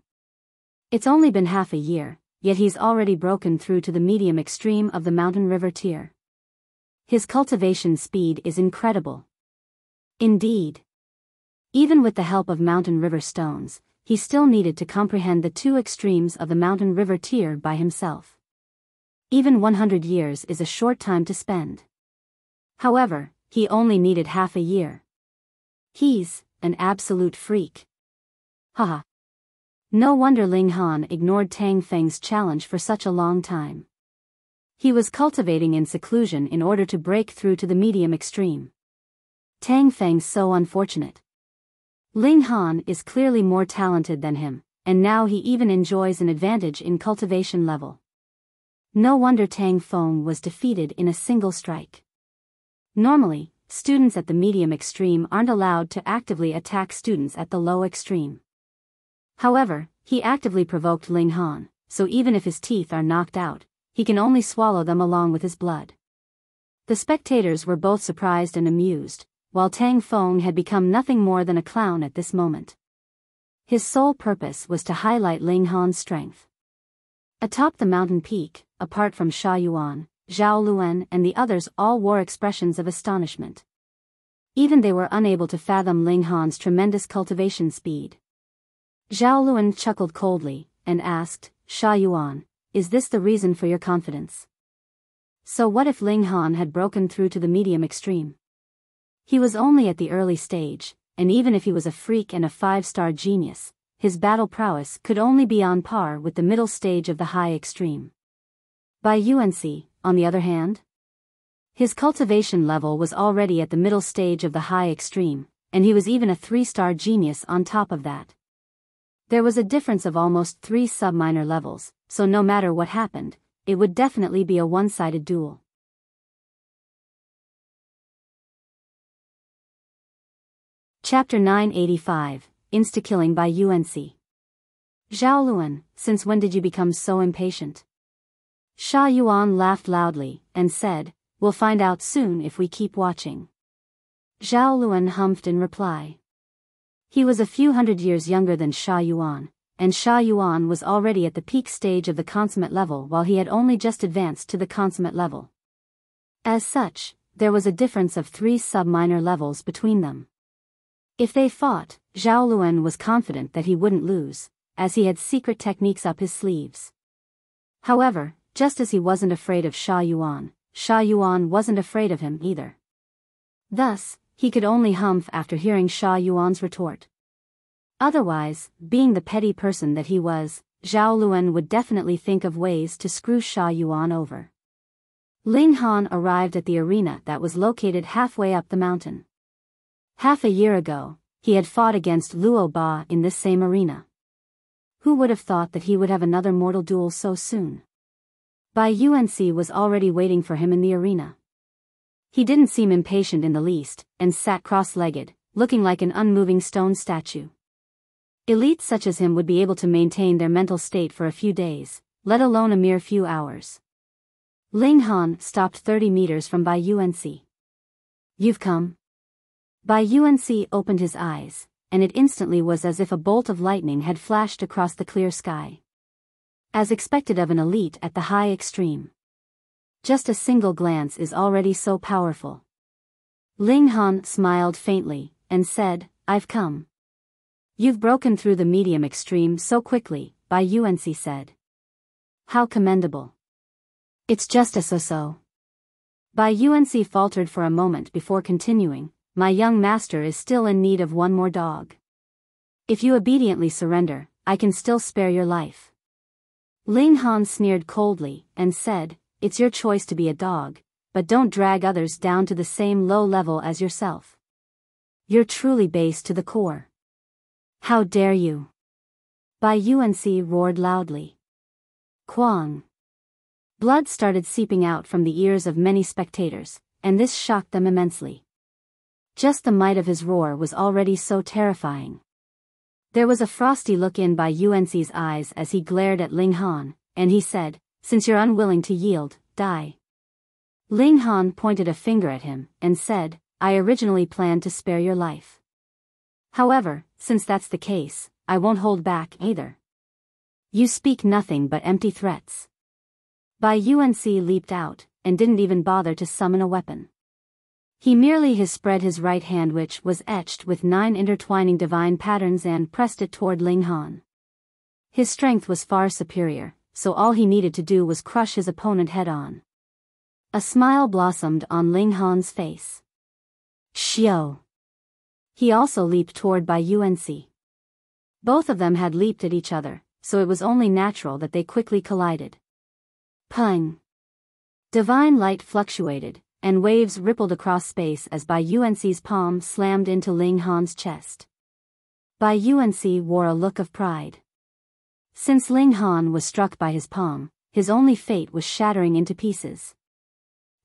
It's only been half a year, yet he's already broken through to the medium extreme of the mountain river tier. His cultivation speed is incredible. Indeed. Even with the help of mountain river stones, he still needed to comprehend the 2 extremes of the mountain river tier by himself. Even 100 years is a short time to spend. However, he only needed half a year. He's an absolute freak. Haha. No wonder Ling Han ignored Tang Feng's challenge for such a long time. He was cultivating in seclusion in order to break through to the medium extreme. Tang Feng's so unfortunate. Ling Han is clearly more talented than him, and now he even enjoys an advantage in cultivation level. No wonder Tang Feng was defeated in a single strike. Normally, students at the medium extreme aren't allowed to actively attack students at the low extreme. However, he actively provoked Ling Han, so even if his teeth are knocked out, he can only swallow them along with his blood. The spectators were both surprised and amused, while Tang Feng had become nothing more than a clown at this moment. His sole purpose was to highlight Ling Han's strength. Atop the mountain peak, apart from Yuan, Zhao and the others all wore expressions of astonishment. Even they were unable to fathom Ling Han's tremendous cultivation speed. Zhao chuckled coldly, and asked, Yuan, is this the reason for your confidence? So what if Ling Han had broken through to the medium extreme? He was only at the early stage, and even if he was a freak and a 5-star genius, his battle prowess could only be on par with the middle stage of the high extreme. By Yuansi, on the other hand, his cultivation level was already at the middle stage of the high extreme, and he was even a 3-star genius on top of that. There was a difference of almost 3 sub-minor levels, so no matter what happened, it would definitely be a one-sided duel. Chapter 985, Insta-killing by Yuansi. Zhao Luan, since when did you become so impatient? Yuan laughed loudly, and said, we'll find out soon if we keep watching. Zhao Luan humphed in reply. He was a few hundred years younger than Yuan, and Yuan was already at the peak stage of the consummate level while he had only just advanced to the consummate level. As such, there was a difference of 3 sub-minor levels between them. If they fought, Zhao Luan was confident that he wouldn't lose, as he had secret techniques up his sleeves. However, just as he wasn't afraid of Yuan wasn't afraid of him either. Thus, he could only humph after hearing Yuan's retort. Otherwise, being the petty person that he was, Zhao Luan would definitely think of ways to screw Yuan over. Ling Han arrived at the arena that was located halfway up the mountain. Half a year ago, he had fought against Luo Ba in this same arena. Who would have thought that he would have another mortal duel so soon? Bai Yuansi was already waiting for him in the arena. He didn't seem impatient in the least, and sat cross-legged, looking like an unmoving stone statue. Elites such as him would be able to maintain their mental state for a few days, let alone a mere few hours. Ling Han stopped 30 meters from Bai Yuansi. You've come? Bai Yuansi opened his eyes, and it instantly was as if a bolt of lightning had flashed across the clear sky. As expected of an elite at the high extreme. Just a single glance is already so powerful. Ling Han smiled faintly, and said, I've come. You've broken through the medium extreme so quickly, Bai Yuansi said. How commendable. It's just a so-so. Bai Yuansi faltered for a moment before continuing, my young master is still in need of one more dog. If you obediently surrender, I can still spare your life. Ling Han sneered coldly, and said, it's your choice to be a dog, but don't drag others down to the same low level as yourself. You're truly base to the core. How dare you? Bai Yuansi roared loudly. Quang. Blood started seeping out from the ears of many spectators, and this shocked them immensely. Just the might of his roar was already so terrifying. There was a frosty look in Bai Yuansi's eyes as he glared at Ling Han, and he said, since you're unwilling to yield, die. Ling Han pointed a finger at him, and said, I originally planned to spare your life. However, since that's the case, I won't hold back either. You speak nothing but empty threats. Bai Yuansi leaped out, and didn't even bother to summon a weapon. He merely spread his right hand which was etched with 9 intertwining divine patterns and pressed it toward Ling Han. His strength was far superior, so all he needed to do was crush his opponent head-on. A smile blossomed on Ling Han's face. Xiao. He also leaped toward Bai Yuansi. Both of them had leaped at each other, so it was only natural that they quickly collided. Peng. Divine light fluctuated, and waves rippled across space as Bai Yuansi's palm slammed into Ling Han's chest. Bai Yuansi wore a look of pride. Since Ling Han was struck by his palm, his only fate was shattering into pieces.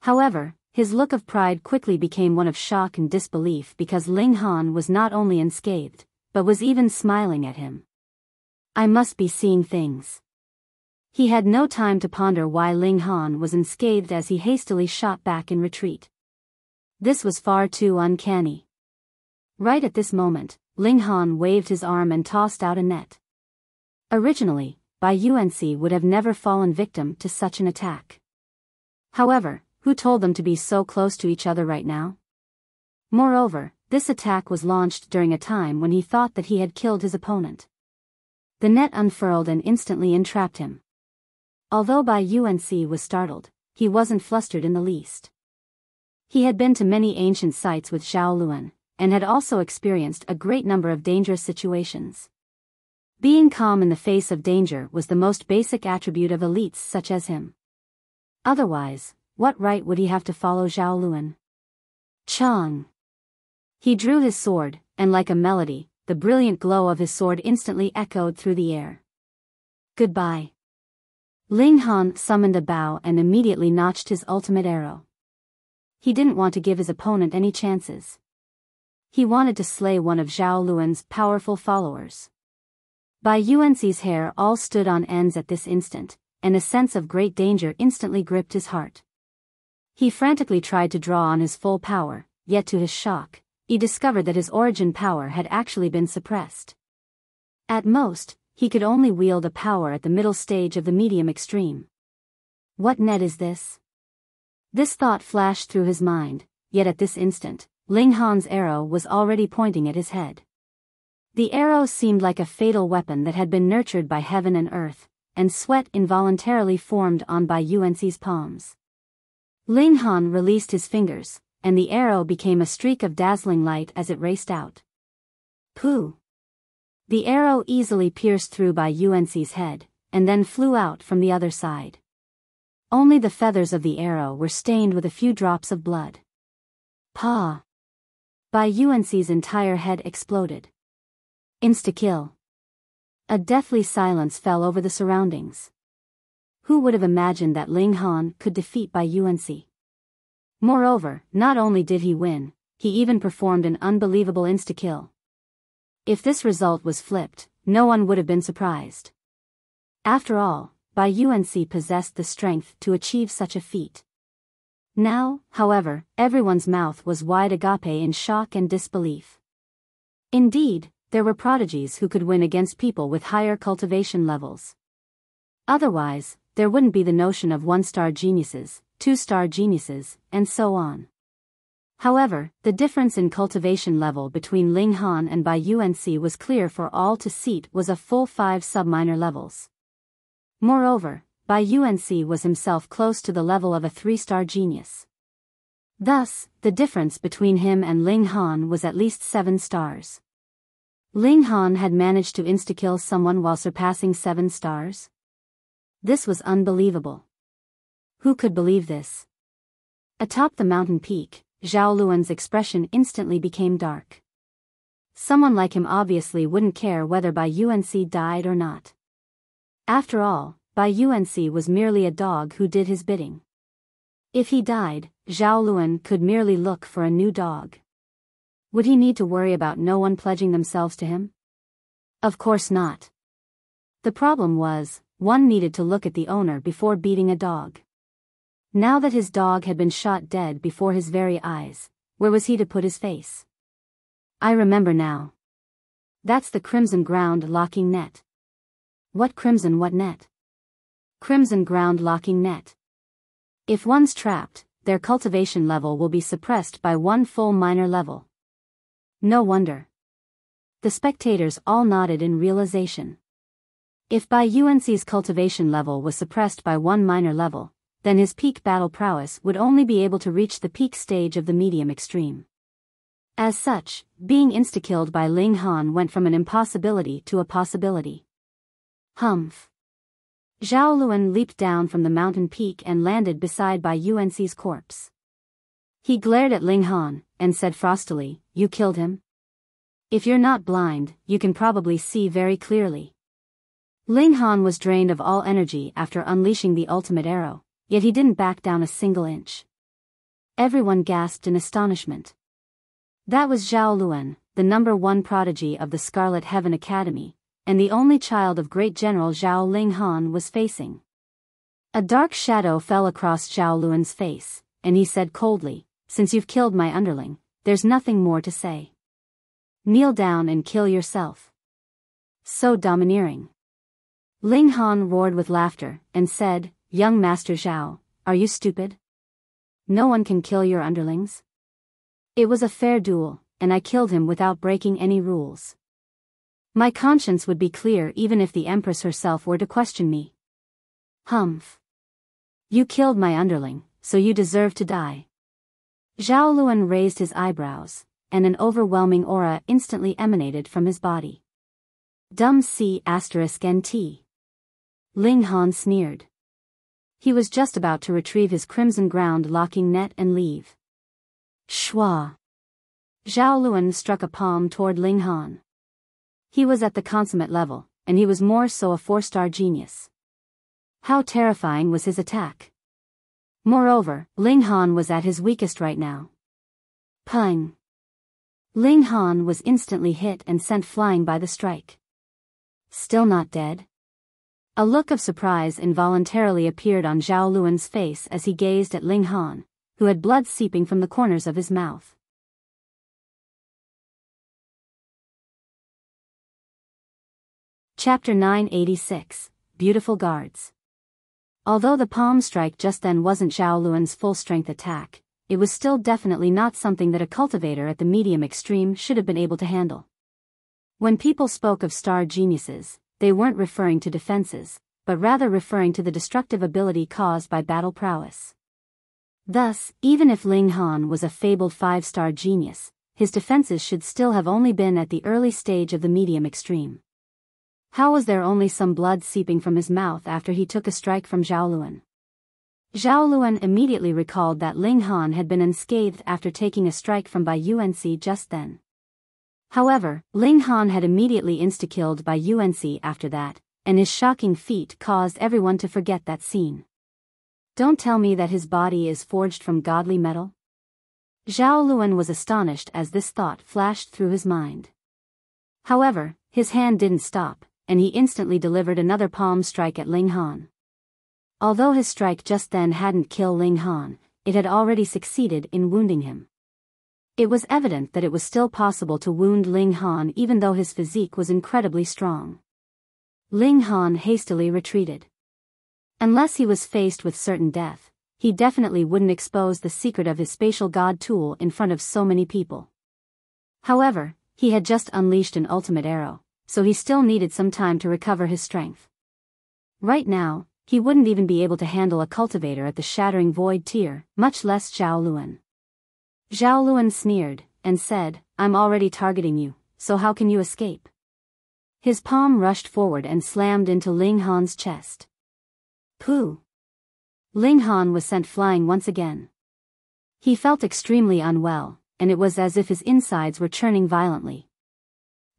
However, his look of pride quickly became one of shock and disbelief because Ling Han was not only unscathed, but was even smiling at him. I must be seeing things. He had no time to ponder why Ling Han was unscathed as he hastily shot back in retreat. This was far too uncanny. Right at this moment, Ling Han waved his arm and tossed out a net. Originally, Bai Yuansi would have never fallen victim to such an attack. However, who told them to be so close to each other right now? Moreover, this attack was launched during a time when he thought that he had killed his opponent. The net unfurled and instantly entrapped him. Although Bai Yuansi was startled, he wasn't flustered in the least. He had been to many ancient sites with Zhao Luan, and had also experienced a great number of dangerous situations. Being calm in the face of danger was the most basic attribute of elites such as him. Otherwise, what right would he have to follow Zhao Luan? Chang. He drew his sword, and like a melody, the brilliant glow of his sword instantly echoed through the air. Goodbye. Ling Han summoned a bow and immediately notched his ultimate arrow. He didn't want to give his opponent any chances. He wanted to slay one of Zhao Luan's powerful followers. Bai Yuansi's hair all stood on ends at this instant, and a sense of great danger instantly gripped his heart. He frantically tried to draw on his full power, yet to his shock, he discovered that his origin power had actually been suppressed. At most, he could only wield a power at the middle stage of the medium extreme. What net is this? This thought flashed through his mind, yet at this instant, Ling Han's arrow was already pointing at his head. The arrow seemed like a fatal weapon that had been nurtured by heaven and earth, and sweat involuntarily formed on Bai Yuansi's palms. Ling Han released his fingers, and the arrow became a streak of dazzling light as it raced out. Pooh! The arrow easily pierced through Bai Yuansi's head, and then flew out from the other side. Only the feathers of the arrow were stained with a few drops of blood. Pa! Bai Yuansi's entire head exploded. Insta-kill. A deathly silence fell over the surroundings. Who would have imagined that Ling Han could defeat Bai Yuansi? Moreover, not only did he win, he even performed an unbelievable insta-kill. If this result was flipped, no one would have been surprised. After all, Bai Yuansi possessed the strength to achieve such a feat. Now, however, everyone's mouth was wide agape in shock and disbelief. Indeed, there were prodigies who could win against people with higher cultivation levels. Otherwise, there wouldn't be the notion of 1-star geniuses, 2-star geniuses, and so on. However, the difference in cultivation level between Ling Han and Bai Yuansi was clear for all to see. It was a full 5 sub-minor levels. Moreover, Bai Yuansi was himself close to the level of a 3-star genius. Thus, the difference between him and Ling Han was at least 7 stars. Ling Han had managed to insta-kill someone while surpassing 7 stars? This was unbelievable. Who could believe this? Atop the mountain peak, Zhao Luan's expression instantly became dark. Someone like him obviously wouldn't care whether Bai Yuansi died or not. After all, Bai Yuansi was merely a dog who did his bidding. If he died, Zhao Luan could merely look for a new dog. Would he need to worry about no one pledging themselves to him? Of course not. The problem was, one needed to look at the owner before beating a dog. Now that his dog had been shot dead before his very eyes, where was he to put his face? I remember now. That's the crimson ground locking net. What crimson what net? Crimson ground locking net. If one's trapped, their cultivation level will be suppressed by 1 full minor level. No wonder. The spectators all nodded in realization. If Bai Yuansi's cultivation level was suppressed by 1 minor level, then his peak battle prowess would only be able to reach the peak stage of the medium extreme. As such, being insta-killed by Ling Han went from an impossibility to a possibility. Humph. Zhao Luan leaped down from the mountain peak and landed beside Bai Yuansi's corpse. He glared at Ling Han, and said frostily, "You killed him? If you're not blind, you can probably see very clearly." Ling Han was drained of all energy after unleashing the ultimate arrow, yet he didn't back down a single inch. Everyone gasped in astonishment. That was Zhao Luan, the #1 prodigy of the Scarlet Heaven Academy, and the only child of great General Zhao Ling Han was facing. A dark shadow fell across Zhao Luan's face, and he said coldly, "Since you've killed my underling, there's nothing more to say. Kneel down and kill yourself." So domineering. Ling Han roared with laughter, and said, "Young Master Zhao, are you stupid? No one can kill your underlings. It was a fair duel, and I killed him without breaking any rules. My conscience would be clear even if the Empress herself were to question me." Humph. You killed my underling, so you deserve to die. Zhao Luan raised his eyebrows, and an overwhelming aura instantly emanated from his body. Dumb C*NT. Ling Han sneered. He was just about to retrieve his crimson ground locking net and leave. Shwa. Zhao Luan struck a palm toward Ling Han. He was at the consummate level, and he was more so a 4-star genius. How terrifying was his attack. Moreover, Ling Han was at his weakest right now. Pung. Ling Han was instantly hit and sent flying by the strike. Still not dead? A look of surprise involuntarily appeared on Zhao Luan's face as he gazed at Ling Han, who had blood seeping from the corners of his mouth. Chapter 986, Beautiful Guards. Although the palm strike just then wasn't Zhao Luan's full-strength attack, it was still definitely not something that a cultivator at the medium extreme should have been able to handle. When people spoke of star geniuses, they weren't referring to defenses, but rather referring to the destructive ability caused by battle prowess. Thus, even if Ling Han was a fabled 5-star genius, his defenses should still have only been at the early stage of the medium extreme. How was there only some blood seeping from his mouth after he took a strike from Zhao Luan? Zhao Luan immediately recalled that Ling Han had been unscathed after taking a strike from Yuansi just then. However, Ling Han had immediately insta-killed Yuansi after that, and his shocking feat caused everyone to forget that scene. Don't tell me that his body is forged from godly metal? Zhao Luan was astonished as this thought flashed through his mind. However, his hand didn't stop, and he instantly delivered another palm strike at Ling Han. Although his strike just then hadn't killed Ling Han, it had already succeeded in wounding him. It was evident that it was still possible to wound Ling Han even though his physique was incredibly strong. Ling Han hastily retreated. Unless he was faced with certain death, he definitely wouldn't expose the secret of his spatial god tool in front of so many people. However, he had just unleashed an ultimate arrow, so he still needed some time to recover his strength. Right now, he wouldn't even be able to handle a cultivator at the Shattering Void tier, much less Zhao Luan. Zhao Luan sneered, and said, "I'm already targeting you, so how can you escape?" His palm rushed forward and slammed into Ling Han's chest. Pooh! Ling Han was sent flying once again. He felt extremely unwell, and it was as if his insides were churning violently.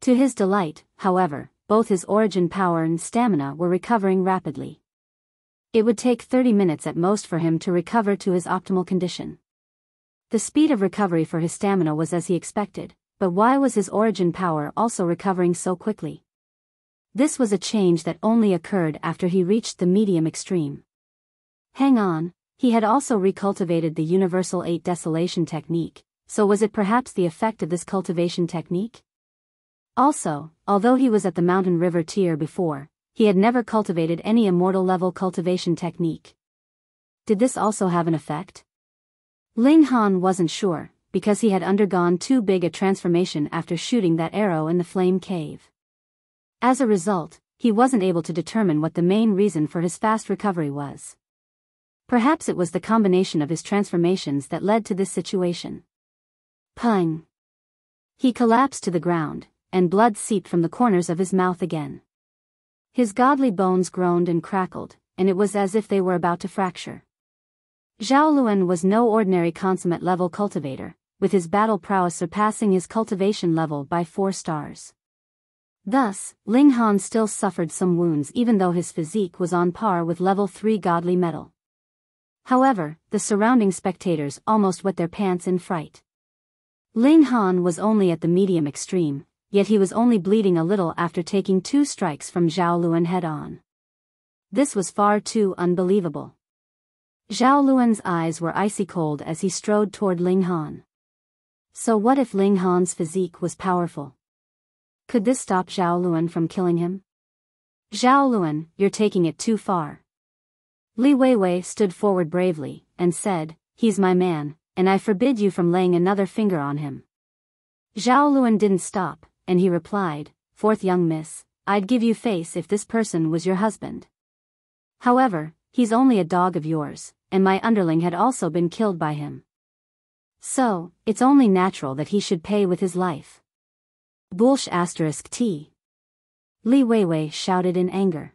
To his delight, however, both his origin power and stamina were recovering rapidly. It would take 30 minutes at most for him to recover to his optimal condition. The speed of recovery for his stamina was as he expected, but why was his origin power also recovering so quickly? This was a change that only occurred after he reached the medium extreme. Hang on, he had also recultivated the Universal 8 Desolation technique, so was it perhaps the effect of this cultivation technique? Also, although he was at the Mountain River tier before, he had never cultivated any immortal level cultivation technique. Did this also have an effect? Ling Han wasn't sure, because he had undergone too big a transformation after shooting that arrow in the flame cave. As a result, he wasn't able to determine what the main reason for his fast recovery was. Perhaps it was the combination of his transformations that led to this situation. Pung! He collapsed to the ground, and blood seeped from the corners of his mouth again. His godly bones groaned and crackled, and it was as if they were about to fracture. Zhao Luan was no ordinary consummate level cultivator, with his battle prowess surpassing his cultivation level by 4 stars. Thus, Ling Han still suffered some wounds even though his physique was on par with level 3 godly metal. However, the surrounding spectators almost wet their pants in fright. Ling Han was only at the medium extreme, yet he was only bleeding a little after taking 2 strikes from Zhao Luan head-on. This was far too unbelievable. Zhao Luan's eyes were icy cold as he strode toward Ling Han. So what if Ling Han's physique was powerful? Could this stop Zhao Luan from killing him? Zhao Luan, you're taking it too far. Li Weiwei stood forward bravely, and said, "He's my man, and I forbid you from laying another finger on him." Zhao Luan didn't stop, and he replied, "Fourth young miss, I'd give you face if this person was your husband. However, he's only a dog of yours, and my underling had also been killed by him. So, it's only natural that he should pay with his life." Bullsh*t. Li Weiwei shouted in anger.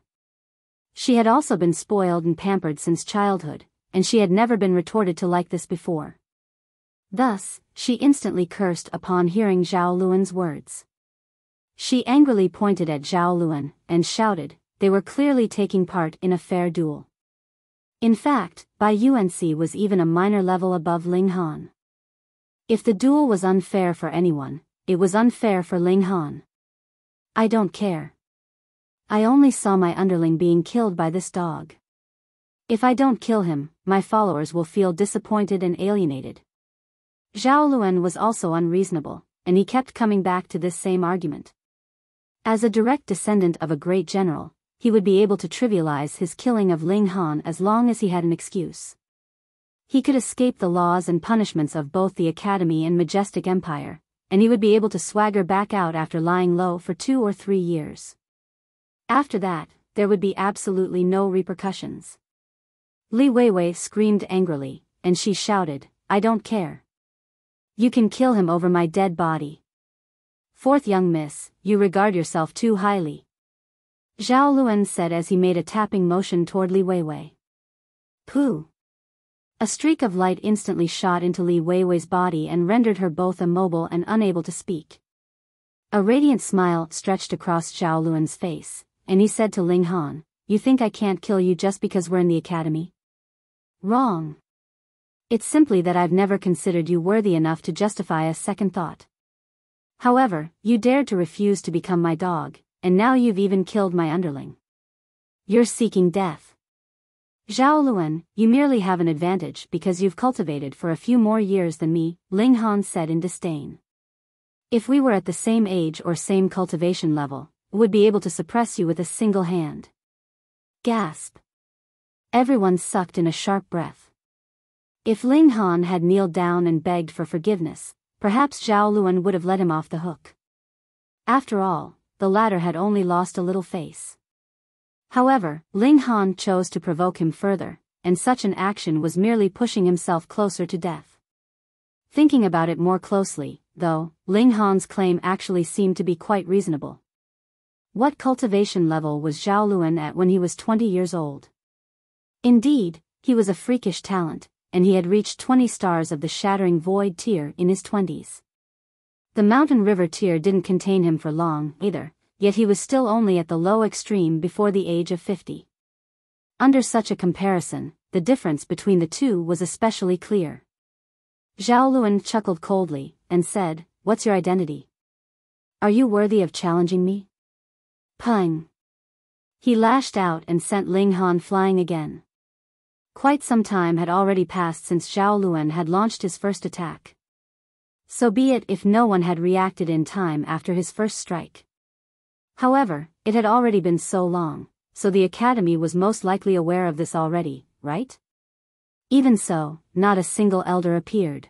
She had also been spoiled and pampered since childhood, and she had never been retorted to like this before. Thus, she instantly cursed upon hearing Zhao Luan's words. She angrily pointed at Zhao Luan and shouted, they were clearly taking part in a fair duel. In fact, Yuansi was even a minor level above Ling Han. If the duel was unfair for anyone, it was unfair for Ling Han. I don't care. I only saw my underling being killed by this dog. If I don't kill him, my followers will feel disappointed and alienated. Zhao Luan was also unreasonable, and he kept coming back to this same argument. As a direct descendant of a great general, he would be able to trivialize his killing of Ling Han as long as he had an excuse. He could escape the laws and punishments of both the Academy and Majestic Empire, and he would be able to swagger back out after lying low for 2 or 3 years. After that, there would be absolutely no repercussions. Li Weiwei screamed angrily, and she shouted, I don't care. You can kill him over my dead body. Fourth young miss, you regard yourself too highly. Zhao Luan said as he made a tapping motion toward Li Weiwei. Pooh! A streak of light instantly shot into Li Weiwei's body and rendered her both immobile and unable to speak. A radiant smile stretched across Zhao Luan's face, and he said to Ling Han, you think I can't kill you just because we're in the academy? Wrong. It's simply that I've never considered you worthy enough to justify a second thought. However, you dared to refuse to become my dog, and now you've even killed my underling. You're seeking death. Zhao Luan, you merely have an advantage because you've cultivated for a few more years than me, Ling Han said in disdain. If we were at the same age or same cultivation level, would be able to suppress you with a single hand. Gasp. Everyone sucked in a sharp breath. If Ling Han had kneeled down and begged for forgiveness, perhaps Zhao Luan would have let him off the hook. After all, the latter had only lost a little face. However, Ling Han chose to provoke him further, and such an action was merely pushing himself closer to death. Thinking about it more closely, though, Ling Han's claim actually seemed to be quite reasonable. What cultivation level was Zhao Luan at when he was 20 years old? Indeed, he was a freakish talent, and he had reached 20 stars of the Shattering Void tier in his 20s. The Mountain River tier didn't contain him for long, either, yet he was still only at the low extreme before the age of 50. Under such a comparison, the difference between the two was especially clear. Zhao Luan chuckled coldly, and said, what's your identity? Are you worthy of challenging me? Peng. He lashed out and sent Ling Han flying again. Quite some time had already passed since Zhao Luan had launched his first attack. So be it if no one had reacted in time after his first strike. However, it had already been so long, so the Academy was most likely aware of this already, right? Even so, not a single elder appeared.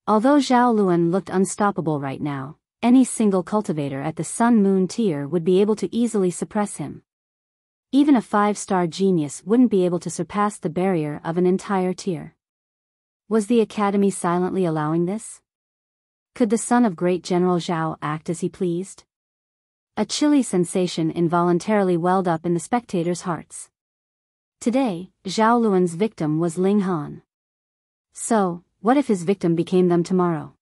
Although Zhao Luan looked unstoppable right now, any single cultivator at the Sun-Moon tier would be able to easily suppress him. Even a 5-star genius wouldn't be able to surpass the barrier of an entire tier. Was the Academy silently allowing this? Could the son of great General Zhao act as he pleased? A chilly sensation involuntarily welled up in the spectators' hearts. Today, Zhao Luan's victim was Ling Han. So, what if his victim became them tomorrow?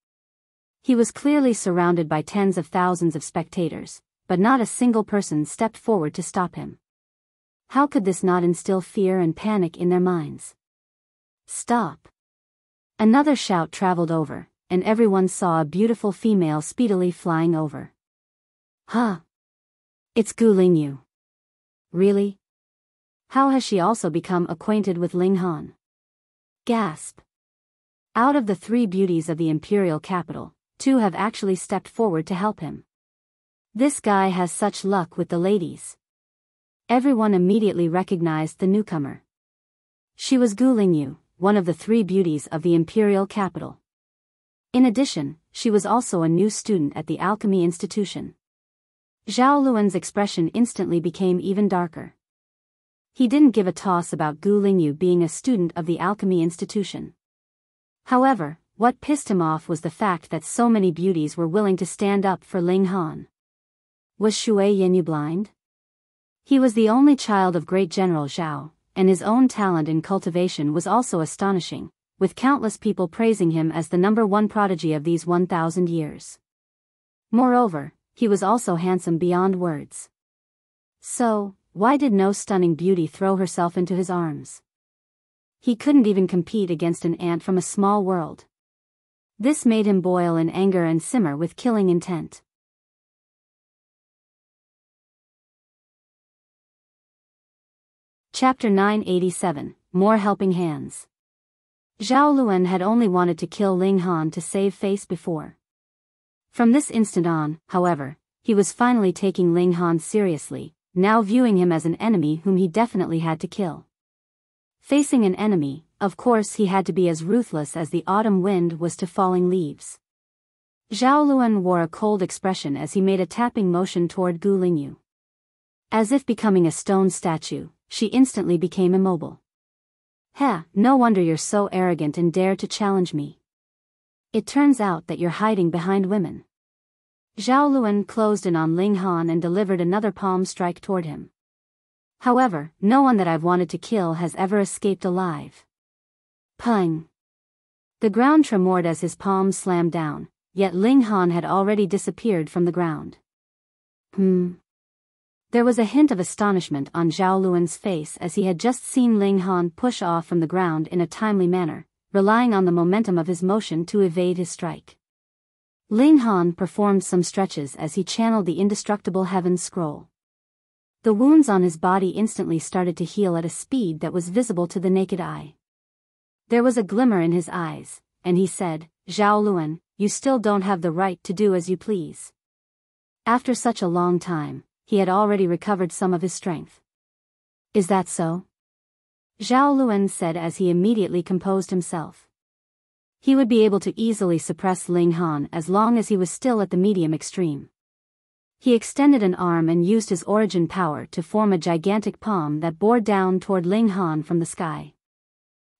He was clearly surrounded by tens of thousands of spectators, but not a single person stepped forward to stop him. How could this not instill fear and panic in their minds? Stop! Another shout traveled over, and everyone saw a beautiful female speedily flying over. Huh! It's Gu Lingyu. Really? How has she also become acquainted with Ling Han? Gasp! Out of the 3 beauties of the imperial capital, 2 have actually stepped forward to help him. This guy has such luck with the ladies. Everyone immediately recognized the newcomer. She was Gu Lingyu, one of the 3 beauties of the imperial capital. In addition, she was also a new student at the Alchemy institution. Zhao Luan's expression instantly became even darker. He didn't give a toss about Gu Lingyu being a student of the Alchemy institution. However, what pissed him off was the fact that so many beauties were willing to stand up for Ling Han. Was Shui Yanyu blind? He was the only child of great General Zhao, and his own talent in cultivation was also astonishing, with countless people praising him as the #1 prodigy of these 1,000 years. Moreover, he was also handsome beyond words. So, why did no stunning beauty throw herself into his arms? He couldn't even compete against an ant from a small world. This made him boil in anger and simmer with killing intent. Chapter 987, More Helping Hands. Zhao Luan had only wanted to kill Ling Han to save face before. From this instant on, however, he was finally taking Ling Han seriously, now viewing him as an enemy whom he definitely had to kill. Facing an enemy, of course he had to be as ruthless as the autumn wind was to falling leaves. Zhao Luan wore a cold expression as he made a tapping motion toward Gu Lingyu. As if becoming a stone statue, she instantly became immobile. "Heh, no wonder you're so arrogant and dare to challenge me. It turns out that you're hiding behind women." Zhao Luan closed in on Ling Han and delivered another palm strike toward him. "However, no one that I've wanted to kill has ever escaped alive." Pung! The ground tremored as his palm slammed down, yet Ling Han had already disappeared from the ground. There was a hint of astonishment on Zhao Luan's face as he had just seen Ling Han push off from the ground in a timely manner, relying on the momentum of his motion to evade his strike. Ling Han performed some stretches as he channeled the indestructible heaven scroll. The wounds on his body instantly started to heal at a speed that was visible to the naked eye. There was a glimmer in his eyes, and he said, "Zhao Luan, you still don't have the right to do as you please." After such a long time, he had already recovered some of his strength. "Is that so?" Zhao Luan said as he immediately composed himself. He would be able to easily suppress Ling Han as long as he was still at the medium extreme. He extended an arm and used his origin power to form a gigantic palm that bore down toward Ling Han from the sky.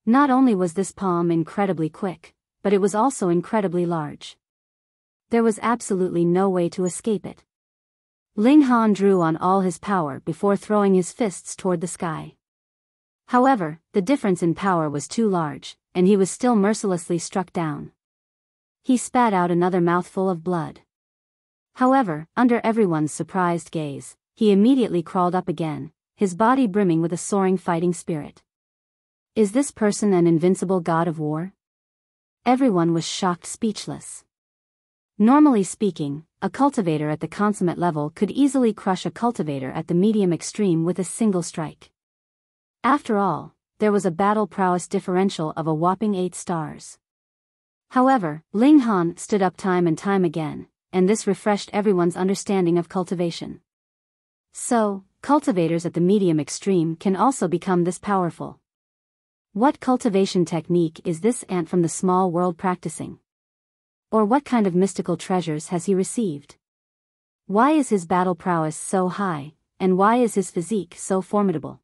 Not only was this palm incredibly quick, but it was also incredibly large. There was absolutely no way to escape it. Ling Han drew on all his power before throwing his fists toward the sky. However, the difference in power was too large, and he was still mercilessly struck down. He spat out another mouthful of blood. However, under everyone's surprised gaze, he immediately crawled up again, his body brimming with a soaring fighting spirit. Is this person an invincible god of war? Everyone was shocked speechless. Normally speaking, a cultivator at the consummate level could easily crush a cultivator at the medium extreme with a single strike. After all, there was a battle prowess differential of a whopping 8 stars. However, Ling Han stood up time and time again, and this refreshed everyone's understanding of cultivation. So, cultivators at the medium extreme can also become this powerful. What cultivation technique is this ant from the small world practicing? Or what kind of mystical treasures has he received? Why is his battle prowess so high, and why is his physique so formidable?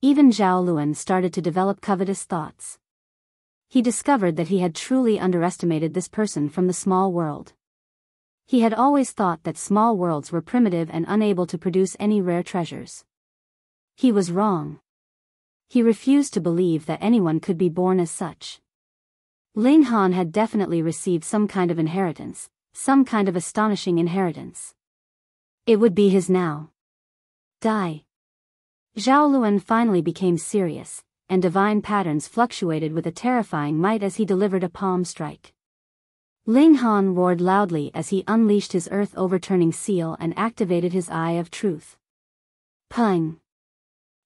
Even Zhao Luan started to develop covetous thoughts. He discovered that he had truly underestimated this person from the small world. He had always thought that small worlds were primitive and unable to produce any rare treasures. He was wrong. He refused to believe that anyone could be born as such. Ling Han had definitely received some kind of inheritance, some kind of astonishing inheritance. It would be his now. Die. Zhao Luan finally became serious, and divine patterns fluctuated with a terrifying might as he delivered a palm strike. Ling Han roared loudly as he unleashed his earth-overturning seal and activated his Eye of Truth. Pung!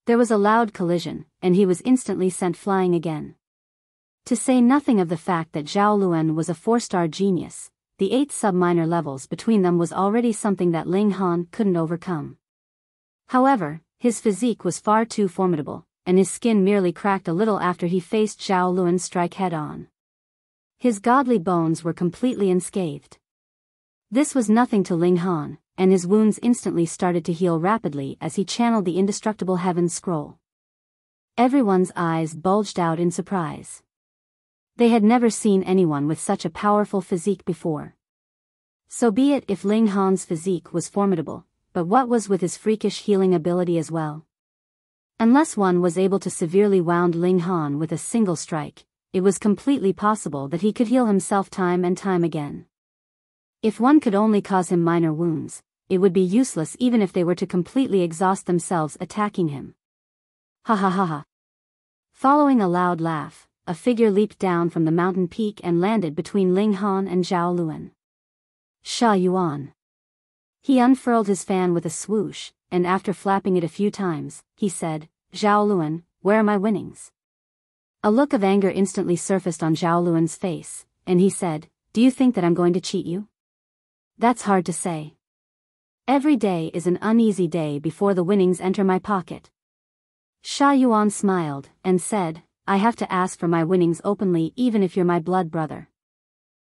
There was a loud collision, and he was instantly sent flying again. To say nothing of the fact that Zhao Luan was a 4-star genius, the 8 sub-minor levels between them was already something that Ling Han couldn't overcome. However, his physique was far too formidable, and his skin merely cracked a little after he faced Zhao Luan's strike head-on. His godly bones were completely unscathed. This was nothing to Ling Han, and his wounds instantly started to heal rapidly as he channeled the indestructible heaven scroll. Everyone's eyes bulged out in surprise. They had never seen anyone with such a powerful physique before. So be it if Ling Han's physique was formidable, but what was with his freakish healing ability as well? Unless one was able to severely wound Ling Han with a single strike, it was completely possible that he could heal himself time and time again. If one could only cause him minor wounds, it would be useless even if they were to completely exhaust themselves attacking him. Ha ha ha ha. Following a loud laugh, a figure leaped down from the mountain peak and landed between Ling Han and Zhao Luan. Yuan. He unfurled his fan with a swoosh, and after flapping it a few times, he said, Zhao Luan, where are my winnings? A look of anger instantly surfaced on Zhao Luan's face, and he said, do you think that I'm going to cheat you? That's hard to say. Every day is an uneasy day before the winnings enter my pocket. Yuan smiled, and said, I have to ask for my winnings openly even if you're my blood brother.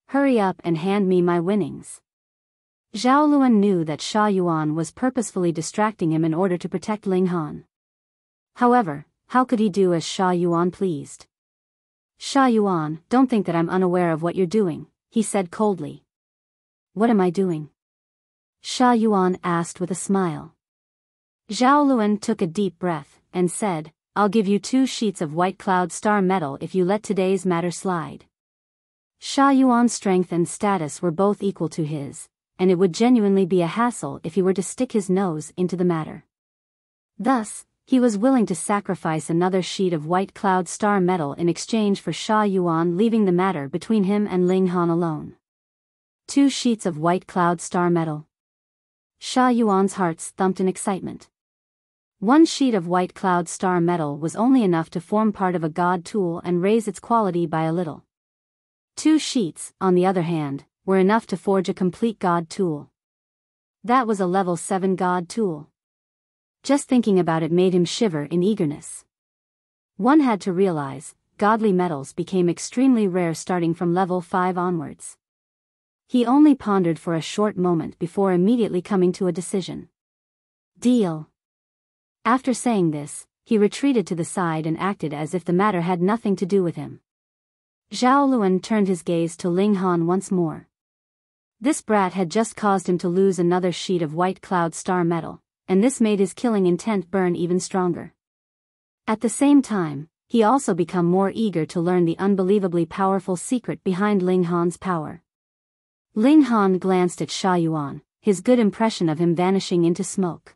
Hurry up and hand me my winnings. Zhao Luan knew that Yuan was purposefully distracting him in order to protect Ling Han. However, how could he do as Yuan pleased? Yuan, don't think that I'm unaware of what you're doing, he said coldly. What am I doing? Yuan asked with a smile. Zhao Luan took a deep breath, and said, I'll give you 2 sheets of white cloud star metal if you let today's matter slide. Yuan's strength and status were both equal to his, and it would genuinely be a hassle if he were to stick his nose into the matter. Thus, he was willing to sacrifice another sheet of white cloud star metal in exchange for Yuan leaving the matter between him and Ling Han alone. 2 sheets of white cloud star metal. Yuan's hearts thumped in excitement. 1 sheet of white cloud star metal was only enough to form part of a god tool and raise its quality by a little. 2 sheets, on the other hand, were enough to forge a complete god tool. That was a level 7 god tool. Just thinking about it made him shiver in eagerness. One had to realize, godly metals became extremely rare starting from level 5 onwards. He only pondered for a short moment before immediately coming to a decision. Deal. After saying this, he retreated to the side and acted as if the matter had nothing to do with him. Zhao Luan turned his gaze to Ling Han once more. This brat had just caused him to lose another sheet of white cloud star metal, and this made his killing intent burn even stronger. At the same time, he also became more eager to learn the unbelievably powerful secret behind Ling Han's power. Ling Han glanced at Yuan, his good impression of him vanishing into smoke.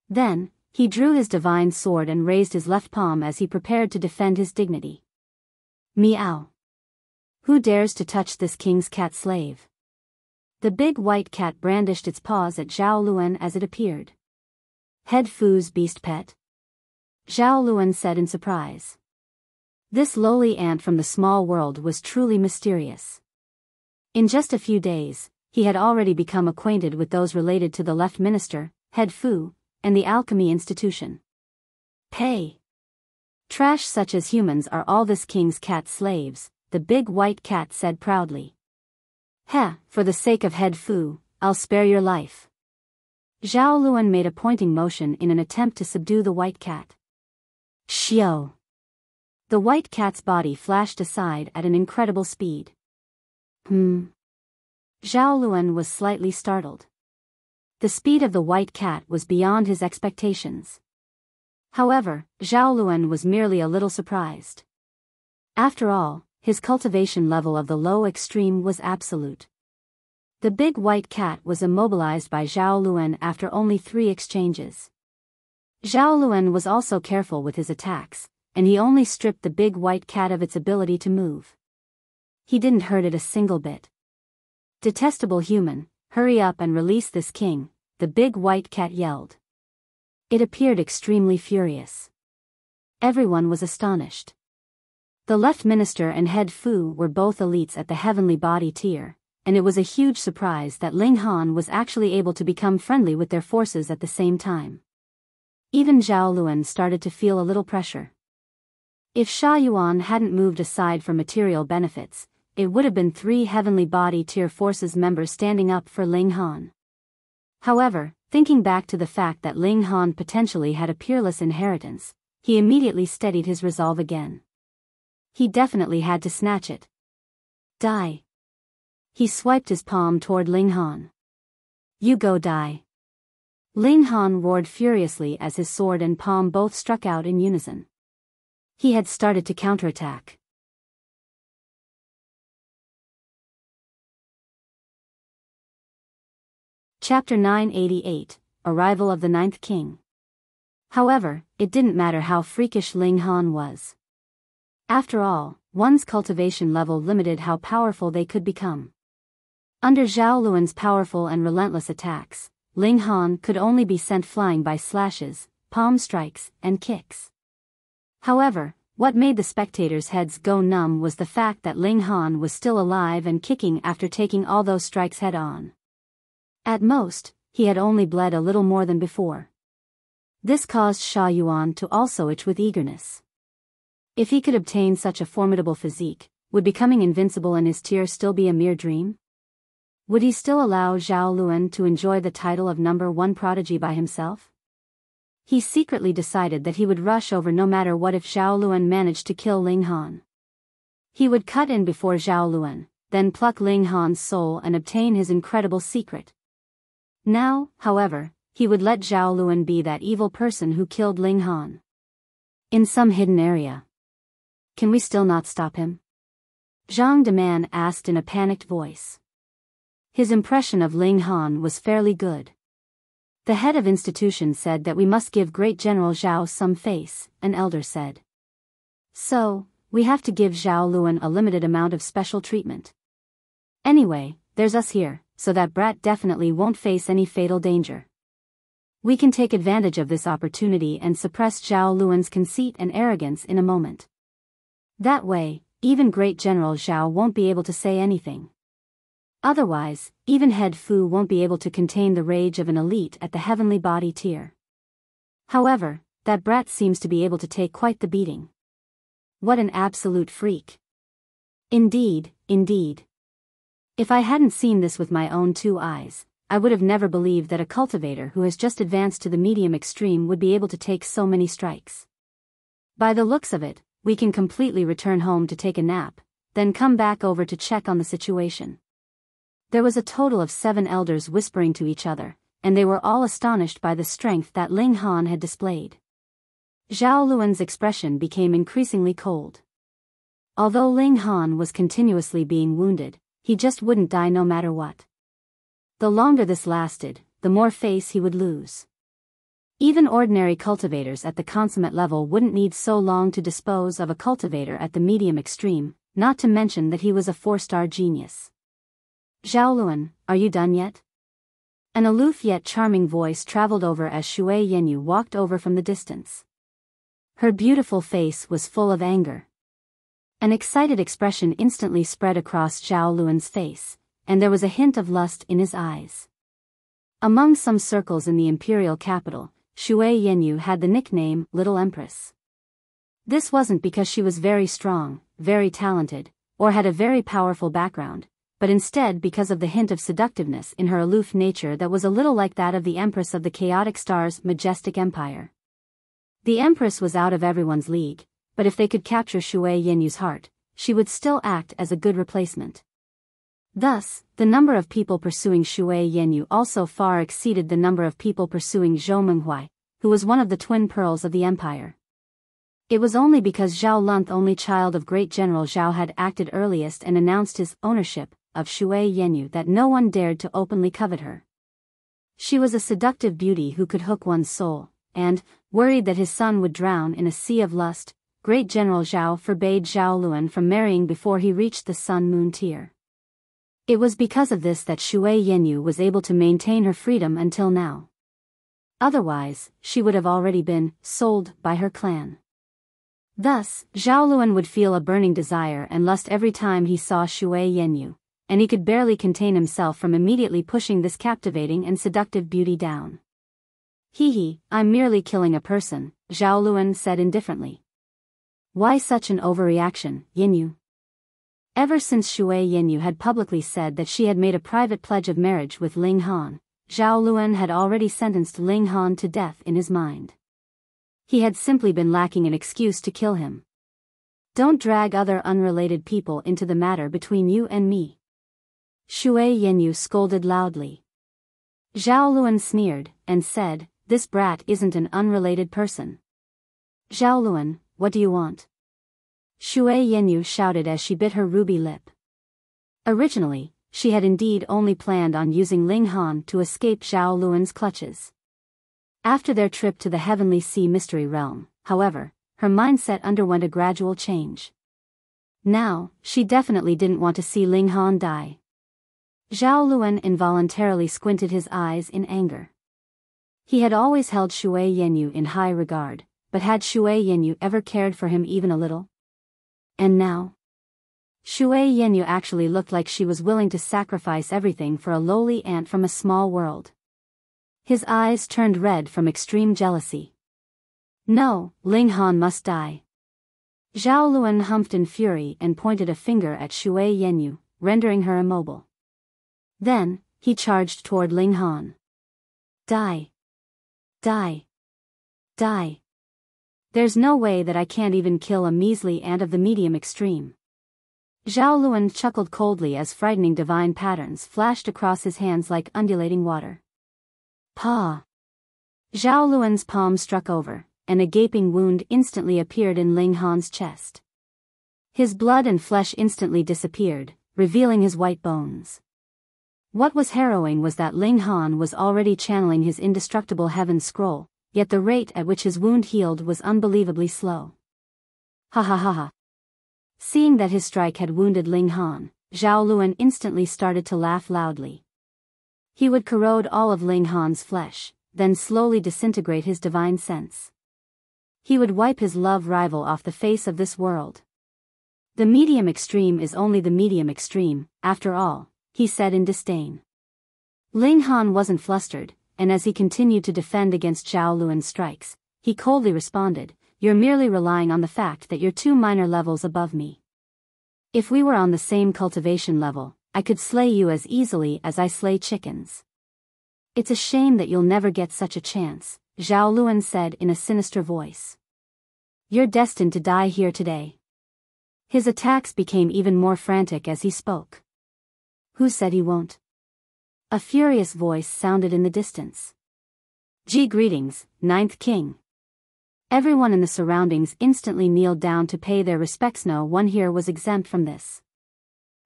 Then, he drew his divine sword and raised his left palm as he prepared to defend his dignity. Meow. Who dares to touch this king's cat slave? The big white cat brandished its paws at Zhao Luan as it appeared. Head Fu's beast pet? Zhao Luan said in surprise. This lowly ant from the small world was truly mysterious. In just a few days, he had already become acquainted with those related to the left minister, Head Fu, and the Alchemy institution. Pay. Trash such as humans are all this king's cat slaves, the big white cat said proudly. Heh, for the sake of Head Fu, I'll spare your life. Zhao Luan made a pointing motion in an attempt to subdue the white cat. Xiao. The white cat's body flashed aside at an incredible speed. Zhao Luan was slightly startled. The speed of the white cat was beyond his expectations. However, Zhao Luan was merely a little surprised. After all, his cultivation level of the low extreme was absolute. The big white cat was immobilized by Zhao Luan after only 3 exchanges. Zhao Luan was also careful with his attacks, and he only stripped the big white cat of its ability to move. He didn't hurt it a single bit. Detestable human, hurry up and release this king, the big white cat yelled. It appeared extremely furious. Everyone was astonished. The left minister and Head Fu were both elites at the heavenly body tier, and it was a huge surprise that Ling Han was actually able to become friendly with their forces at the same time. Even Zhao Luan started to feel a little pressure. If Yuan hadn't moved aside for material benefits, it would have been 3 heavenly body tier forces members standing up for Ling Han. However, thinking back to the fact that Ling Han potentially had a peerless inheritance, he immediately steadied his resolve again. He definitely had to snatch it. Die. He swiped his palm toward Ling Han. You go die. Ling Han roared furiously as his sword and palm both struck out in unison. He had started to counterattack. Chapter 988, Arrival of the Ninth King. However, it didn't matter how freakish Ling Han was. After all, one's cultivation level limited how powerful they could become. Under Zhao Luan's powerful and relentless attacks, Ling Han could only be sent flying by slashes, palm strikes, and kicks. However, what made the spectators' heads go numb was the fact that Ling Han was still alive and kicking after taking all those strikes head-on. At most, he had only bled a little more than before. This caused Yuan to also itch with eagerness. If he could obtain such a formidable physique, would becoming invincible in his tier still be a mere dream? Would he still allow Zhao Luan to enjoy the title of #1 prodigy by himself? He secretly decided that he would rush over no matter what if Zhao Luan managed to kill Ling Han. He would cut in before Zhao Luan, then pluck Ling Han's soul and obtain his incredible secret. Now, however, he would let Zhao Luan be that evil person who killed Ling Han. In some hidden area. Can we still not stop him? Zhang Deman asked in a panicked voice. His impression of Ling Han was fairly good. The head of institution said that we must give Great General Zhao some face, an elder said. So, we have to give Zhao Luan a limited amount of special treatment. Anyway, there's us here, so that brat definitely won't face any fatal danger. We can take advantage of this opportunity and suppress Zhao Luan's conceit and arrogance in a moment. That way, even Great General Zhao won't be able to say anything. Otherwise, even Head Fu won't be able to contain the rage of an elite at the heavenly body tier. However, that brat seems to be able to take quite the beating. What an absolute freak. Indeed, indeed. If I hadn't seen this with my own 2 eyes, I would have never believed that a cultivator who has just advanced to the medium extreme would be able to take so many strikes. By the looks of it, we can completely return home to take a nap, then come back over to check on the situation. There was a total of 7 elders whispering to each other, and they were all astonished by the strength that Ling Han had displayed. Zhao Luan's expression became increasingly cold. Although Ling Han was continuously being wounded, he just wouldn't die no matter what. The longer this lasted, the more face he would lose. Even ordinary cultivators at the consummate level wouldn't need so long to dispose of a cultivator at the medium extreme, not to mention that he was a 4-star genius. Zhao Luan, are you done yet? An aloof yet charming voice traveled over as Shui Yenyu walked over from the distance. Her beautiful face was full of anger. An excited expression instantly spread across Zhao Luan's face, and there was a hint of lust in his eyes. Among some circles in the imperial capital, Shui Yenyu had the nickname Little Empress. This wasn't because she was very strong, very talented, or had a very powerful background, but instead because of the hint of seductiveness in her aloof nature that was a little like that of the Empress of the Chaotic Star's majestic empire. The Empress was out of everyone's league, but if they could capture Shui Yenyu's heart, she would still act as a good replacement. Thus, the number of people pursuing Shui Yenyu also far exceeded the number of people pursuing Zhou Menghuai, who was one of the twin pearls of the empire. It was only because Zhao Lun, only child of Great General Zhao, had acted earliest and announced his ownership of Shui Yenyu that no one dared to openly covet her. She was a seductive beauty who could hook one's soul, and, worried that his son would drown in a sea of lust, Great General Zhao forbade Zhao Luan from marrying before he reached the Sun-Moon tier. It was because of this that Shui Yenyu was able to maintain her freedom until now. Otherwise, she would have already been sold by her clan. Thus, Zhao Luan would feel a burning desire and lust every time he saw Shui Yenyu, and he could barely contain himself from immediately pushing this captivating and seductive beauty down. Hee, I'm merely killing a person, Zhao Luan said indifferently. Why such an overreaction, Yenyu? Ever since Shui Yenyu had publicly said that she had made a private pledge of marriage with Ling Han, Zhao Luan had already sentenced Ling Han to death in his mind. He had simply been lacking an excuse to kill him. Don't drag other unrelated people into the matter between you and me. Shui Yanyu scolded loudly. Zhao Luan sneered, and said, "This brat isn't an unrelated person." "Zhao Luan, what do you want?" Shui Yanyu shouted as she bit her ruby lip. Originally, she had indeed only planned on using Ling Han to escape Zhao Luan's clutches. After their trip to the Heavenly Sea Mystery Realm, however, her mindset underwent a gradual change. Now, she definitely didn't want to see Ling Han die. Zhao Luan involuntarily squinted his eyes in anger. He had always held Shui Yanyu in high regard, but had Shui Yanyu ever cared for him even a little? And now? Shui Yanyu actually looked like she was willing to sacrifice everything for a lowly ant from a small world. His eyes turned red from extreme jealousy. "No, Ling Han must die." Zhao Luan humphed in fury and pointed a finger at Shui Yanyu, rendering her immobile. Then, he charged toward Ling Han. "Die. Die. Die. There's no way that I can't even kill a measly ant of the medium extreme." Zhao Luan chuckled coldly as frightening divine patterns flashed across his hands like undulating water. "Paw." Zhao Luan's palm struck over, and a gaping wound instantly appeared in Ling Han's chest. His blood and flesh instantly disappeared, revealing his white bones. What was harrowing was that Ling Han was already channeling his indestructible heaven scroll, yet the rate at which his wound healed was unbelievably slow. Ha ha ha ha. Seeing that his strike had wounded Ling Han, Zhao Luan instantly started to laugh loudly. He would corrode all of Ling Han's flesh, then slowly disintegrate his divine sense. He would wipe his love rival off the face of this world. "The medium extreme is only the medium extreme, after all," he said in disdain. Ling Han wasn't flustered, and as he continued to defend against Zhao Luan's strikes, he coldly responded, "You're merely relying on the fact that you're 2 minor levels above me. If we were on the same cultivation level, I could slay you as easily as I slay chickens." "It's a shame that you'll never get such a chance," Zhao Luan said in a sinister voice. "You're destined to die here today." His attacks became even more frantic as he spoke. "Who said he won't?" A furious voice sounded in the distance. "Greetings, Ninth King." Everyone in the surroundings instantly kneeled down to pay their respects. No one here was exempt from this.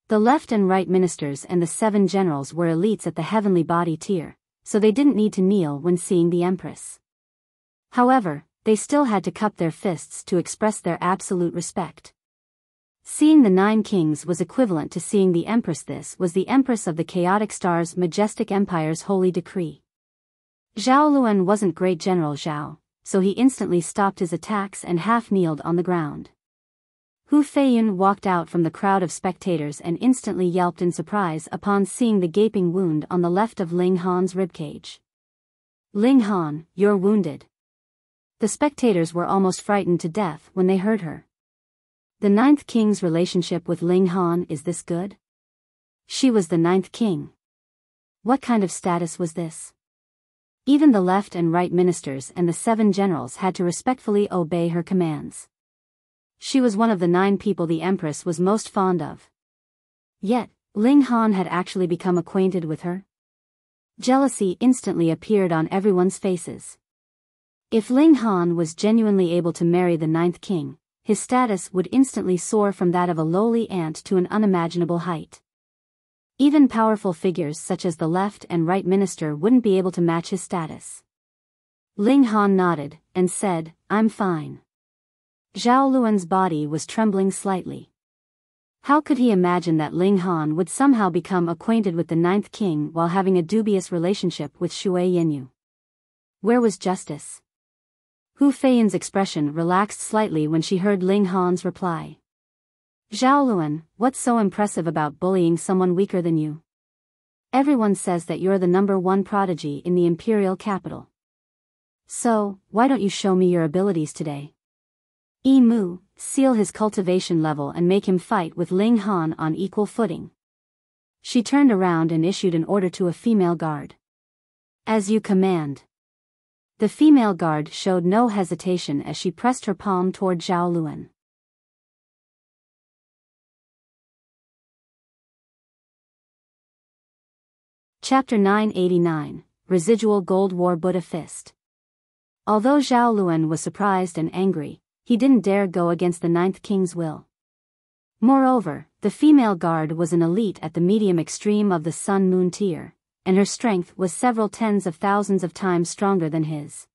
The left and right ministers and the 7 generals were elites at the heavenly body tier, so they didn't need to kneel when seeing the Empress. However, they still had to cup their fists to express their absolute respect. Seeing the 9 kings was equivalent to seeing the Empress. This was the Empress of the Chaotic Star's majestic empire's holy decree. Zhao Luan wasn't Great General Zhao, so he instantly stopped his attacks and half-kneeled on the ground. Hu Feiyun walked out from the crowd of spectators and instantly yelped in surprise upon seeing the gaping wound on the left of Ling Han's ribcage. "Ling Han, you're wounded." The spectators were almost frightened to death when they heard her. The 9th King's relationship with Ling Han, is this good? She was the 9th King. What kind of status was this? Even the left and right ministers and the 7 generals had to respectfully obey her commands. She was one of the 9 people the Empress was most fond of. Yet, Ling Han had actually become acquainted with her? Jealousy instantly appeared on everyone's faces. If Ling Han was genuinely able to marry the 9th King, his status would instantly soar from that of a lowly ant to an unimaginable height. Even powerful figures such as the left and right minister wouldn't be able to match his status. Ling Han nodded, and said, "I'm fine." Zhao Luan's body was trembling slightly. How could he imagine that Ling Han would somehow become acquainted with the 9th King while having a dubious relationship with Shui Yanyu? Where was justice? Hu Feiyun's expression relaxed slightly when she heard Ling Han's reply. "Zhao Luan, what's so impressive about bullying someone weaker than you? Everyone says that you're the #1 prodigy in the imperial capital. So, why don't you show me your abilities today? Mu, seal his cultivation level and make him fight with Ling Han on equal footing." She turned around and issued an order to a female guard. "As you command." The female guard showed no hesitation as she pressed her palm toward Zhao Luan. Chapter 989, Residual Gold War Buddha Fist. Although Zhao Luan was surprised and angry, he didn't dare go against the Ninth King's will. Moreover, the female guard was an elite at the medium extreme of the Sun-Moon tier, and her strength was several tens of thousands of times stronger than his.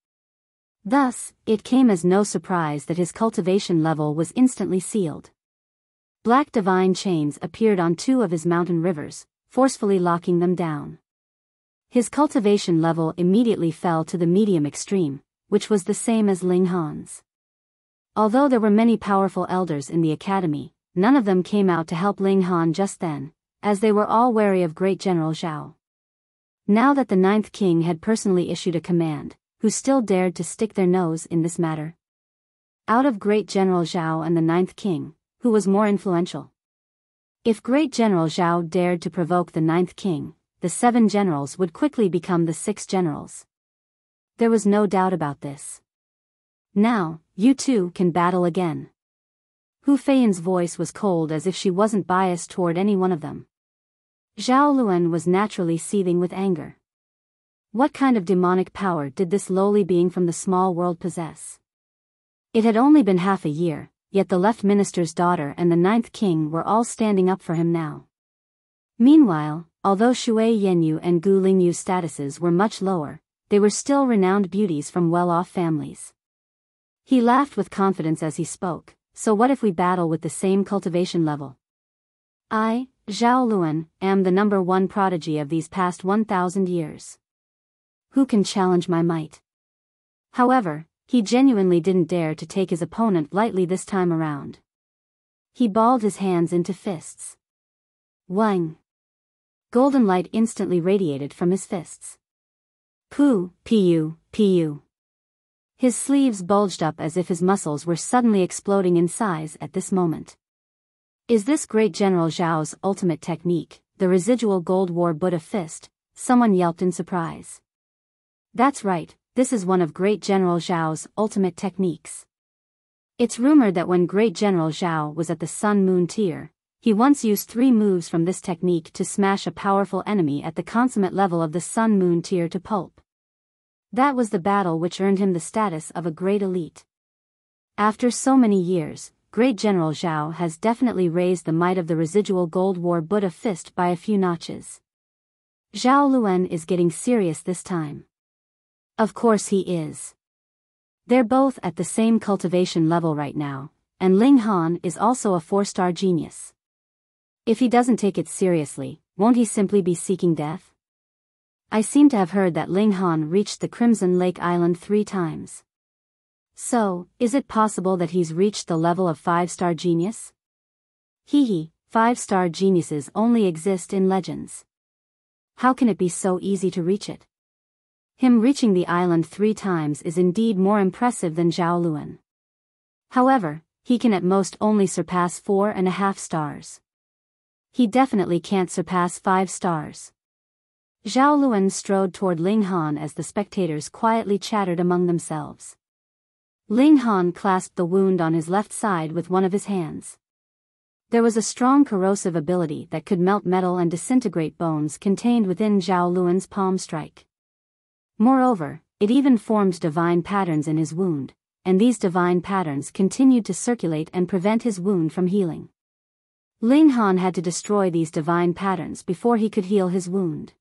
Thus, it came as no surprise that his cultivation level was instantly sealed. Black divine chains appeared on 2 of his mountain rivers, forcefully locking them down. His cultivation level immediately fell to the medium extreme, which was the same as Ling Han's. Although there were many powerful elders in the academy, none of them came out to help Ling Han just then, as they were all wary of Great General Zhao. Now that the Ninth King had personally issued a command, who still dared to stick their nose in this matter? Out of Great General Zhao and the Ninth King, who was more influential? If Great General Zhao dared to provoke the Ninth King, the 7 generals would quickly become the 6 generals. There was no doubt about this. Now, you two can battle again. Hu Feiyan's voice was cold as if she wasn't biased toward any one of them. Zhao Luan was naturally seething with anger. What kind of demonic power did this lowly being from the small world possess? It had only been half a year, yet the left minister's daughter and the Ninth King were all standing up for him now. Meanwhile, although Shui Yanyu and Gu Lingyu's statuses were much lower, they were still renowned beauties from well-off families. He laughed with confidence as he spoke, so what if we battle with the same cultivation level? I, Zhao Luan, am the #1 prodigy of these past 1,000 years. Who can challenge my might? However, he genuinely didn't dare to take his opponent lightly this time around. He balled his hands into fists. Wang! Golden light instantly radiated from his fists. Pu. His sleeves bulged up as if his muscles were suddenly exploding in size at this moment. Is this Great General Zhao's ultimate technique, the Residual Gold War Buddha Fist? Someone yelped in surprise. That's right. This is one of Great General Zhao's ultimate techniques. It's rumored that when Great General Zhao was at the Sun-Moon tier, he once used 3 moves from this technique to smash a powerful enemy at the consummate level of the Sun-Moon tier to pulp. That was the battle which earned him the status of a great elite. After so many years, Great General Zhao has definitely raised the might of the Residual Gold War Buddha Fist by a few notches. Zhao Luan is getting serious this time. Of course he is. They're both at the same cultivation level right now, and Ling Han is also a 4-star genius. If he doesn't take it seriously, won't he simply be seeking death? I seem to have heard that Ling Han reached the Crimson Lake Island 3 times. So, is it possible that he's reached the level of 5-star genius? 5-star geniuses only exist in legends. How can it be so easy to reach it? Him reaching the island 3 times is indeed more impressive than Zhao Luan. However, he can at most only surpass 4.5 stars. He definitely can't surpass 5 stars. Zhao Luan strode toward Ling Han as the spectators quietly chattered among themselves. Ling Han clasped the wound on his left side with one of his hands. There was a strong corrosive ability that could melt metal and disintegrate bones contained within Zhao Luan's palm strike. Moreover, it even formed divine patterns in his wound, and these divine patterns continued to circulate and prevent his wound from healing. Ling Han had to destroy these divine patterns before he could heal his wound.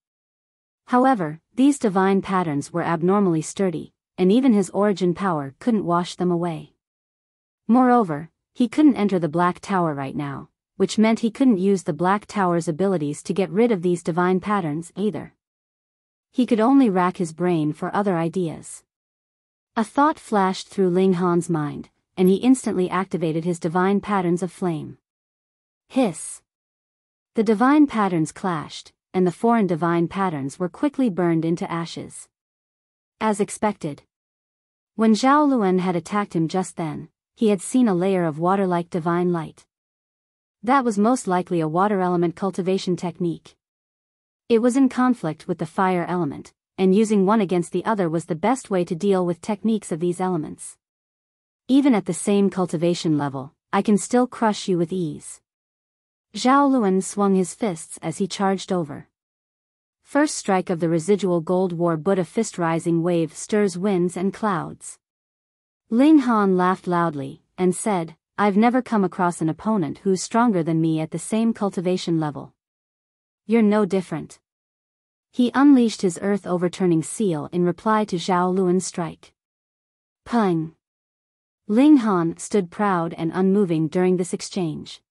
However, these divine patterns were abnormally sturdy, and even his origin power couldn't wash them away. Moreover, he couldn't enter the Black Tower right now, which meant he couldn't use the Black Tower's abilities to get rid of these divine patterns either. He could only rack his brain for other ideas. A thought flashed through Ling Han's mind, and he instantly activated his divine patterns of flame. Hiss! The divine patterns clashed, and the foreign divine patterns were quickly burned into ashes. As expected. When Zhao Luan had attacked him just then, he had seen a layer of water-like divine light. That was most likely a water element cultivation technique. It was in conflict with the fire element, and using one against the other was the best way to deal with techniques of these elements. Even at the same cultivation level, I can still crush you with ease. Zhao Luan swung his fists as he charged over. First strike of the residual gold war Buddha fist rising wave stirs winds and clouds. Ling Han laughed loudly, and said, I've never come across an opponent who's stronger than me at the same cultivation level. You're no different. He unleashed his earth-overturning seal in reply to Zhao Luan's strike. Peng. Ling Han stood proud and unmoving during this exchange.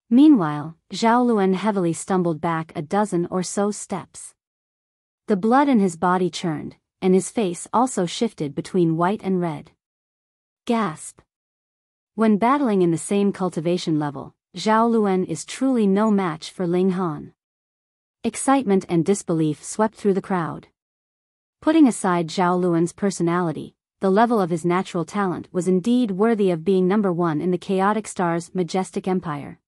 Meanwhile, Zhao Luan heavily stumbled back a dozen or so steps. The blood in his body churned, and his face also shifted between white and red. Gasp. When battling in the same cultivation level, Zhao Luan is truly no match for Ling Han. Excitement and disbelief swept through the crowd. Putting aside Zhao Luan's personality, the level of his natural talent was indeed worthy of being number one in the Chaotic Star's majestic empire.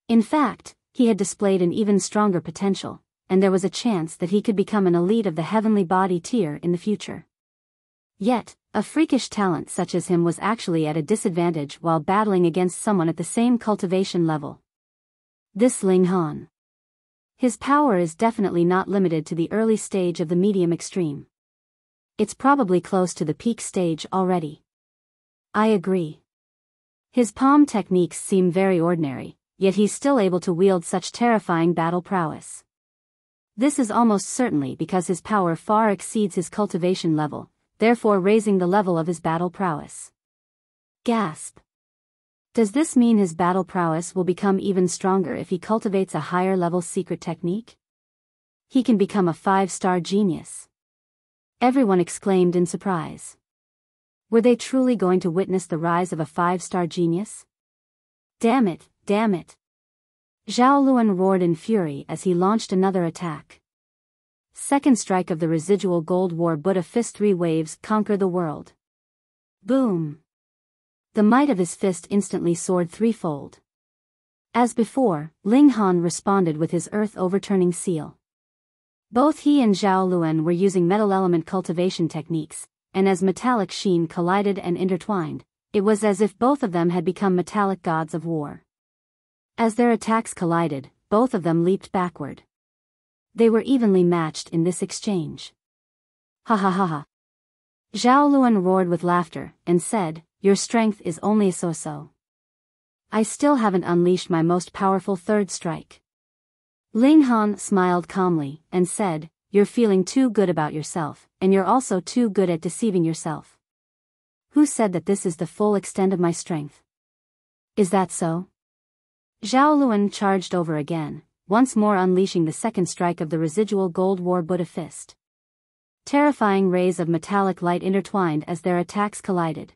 In fact, he had displayed an even stronger potential, and there was a chance that he could become an elite of the heavenly body tier in the future. Yet, a freakish talent such as him was actually at a disadvantage while battling against someone at the same cultivation level. This Ling Han. His power is definitely not limited to the early stage of the medium extreme. It's probably close to the peak stage already. I agree. His palm techniques seem very ordinary, yet he's still able to wield such terrifying battle prowess. This is almost certainly because his power far exceeds his cultivation level, therefore raising the level of his battle prowess. Gasp. Does this mean his battle prowess will become even stronger if he cultivates a higher level secret technique? He can become a 5-star genius. Everyone exclaimed in surprise. Were they truly going to witness the rise of a 5-star genius? Damn it, damn it. Zhao Luan roared in fury as he launched another attack. Second strike of the residual gold war Buddha fist 3 waves conquer the world. Boom. The might of his fist instantly soared threefold. As before, Ling Han responded with his earth-overturning seal. Both he and Zhao Luan were using metal element cultivation techniques, and as metallic sheen collided and intertwined, it was as if both of them had become metallic gods of war. As their attacks collided, both of them leaped backward. They were evenly matched in this exchange. Ha ha ha ha. Zhao Luan roared with laughter, and said, Your strength is only a so-so. I still haven't unleashed my most powerful third strike. Ling Han smiled calmly, and said, You're feeling too good about yourself, and you're also too good at deceiving yourself. Who said that this is the full extent of my strength? Is that so? Zhao Luan charged over again, once more unleashing the second strike of the residual gold war Buddha fist. Terrifying rays of metallic light intertwined as their attacks collided.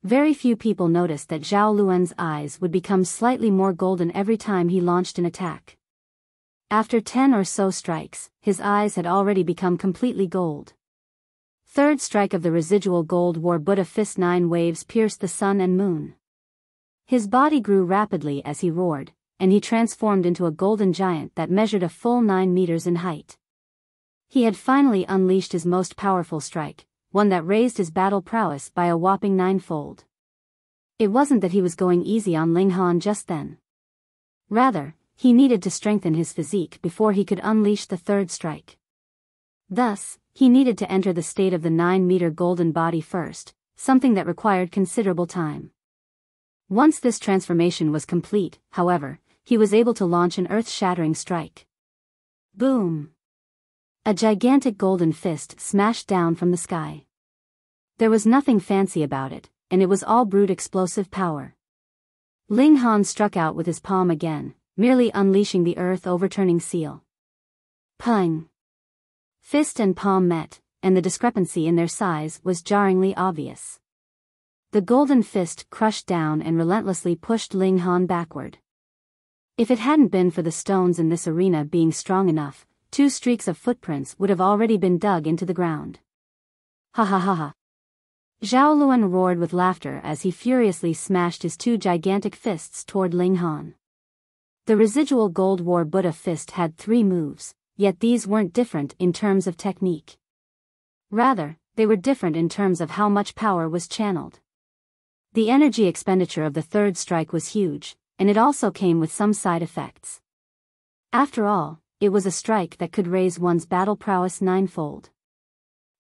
Very few people noticed that Zhao Luan's eyes would become slightly more golden every time he launched an attack. After 10 or so strikes, his eyes had already become completely gold. Third strike of the residual gold war Buddha fist 9 waves pierced the sun and moon. His body grew rapidly as he roared, and he transformed into a golden giant that measured a full 9 meters in height. He had finally unleashed his most powerful strike, one that raised his battle prowess by a whopping 9-fold. It wasn't that he was going easy on Ling Han just then. Rather, he needed to strengthen his physique before he could unleash the third strike. Thus, he needed to enter the state of the 9-meter golden body first, something that required considerable time. Once this transformation was complete, however, he was able to launch an earth-shattering strike. Boom! A gigantic golden fist smashed down from the sky. There was nothing fancy about it, and it was all brute explosive power. Ling Han struck out with his palm again, merely unleashing the earth-overturning seal. Peng! Fist and palm met, and the discrepancy in their size was jarringly obvious. The golden fist crushed down and relentlessly pushed Ling Han backward. If it hadn't been for the stones in this arena being strong enough, 2 streaks of footprints would have already been dug into the ground. Ha ha ha ha. Zhao Luan roared with laughter as he furiously smashed his 2 gigantic fists toward Ling Han. The residual gold war Buddha fist had 3 moves, yet these weren't different in terms of technique. Rather, they were different in terms of how much power was channeled. The energy expenditure of the third strike was huge, and it also came with some side effects. After all, it was a strike that could raise one's battle prowess ninefold.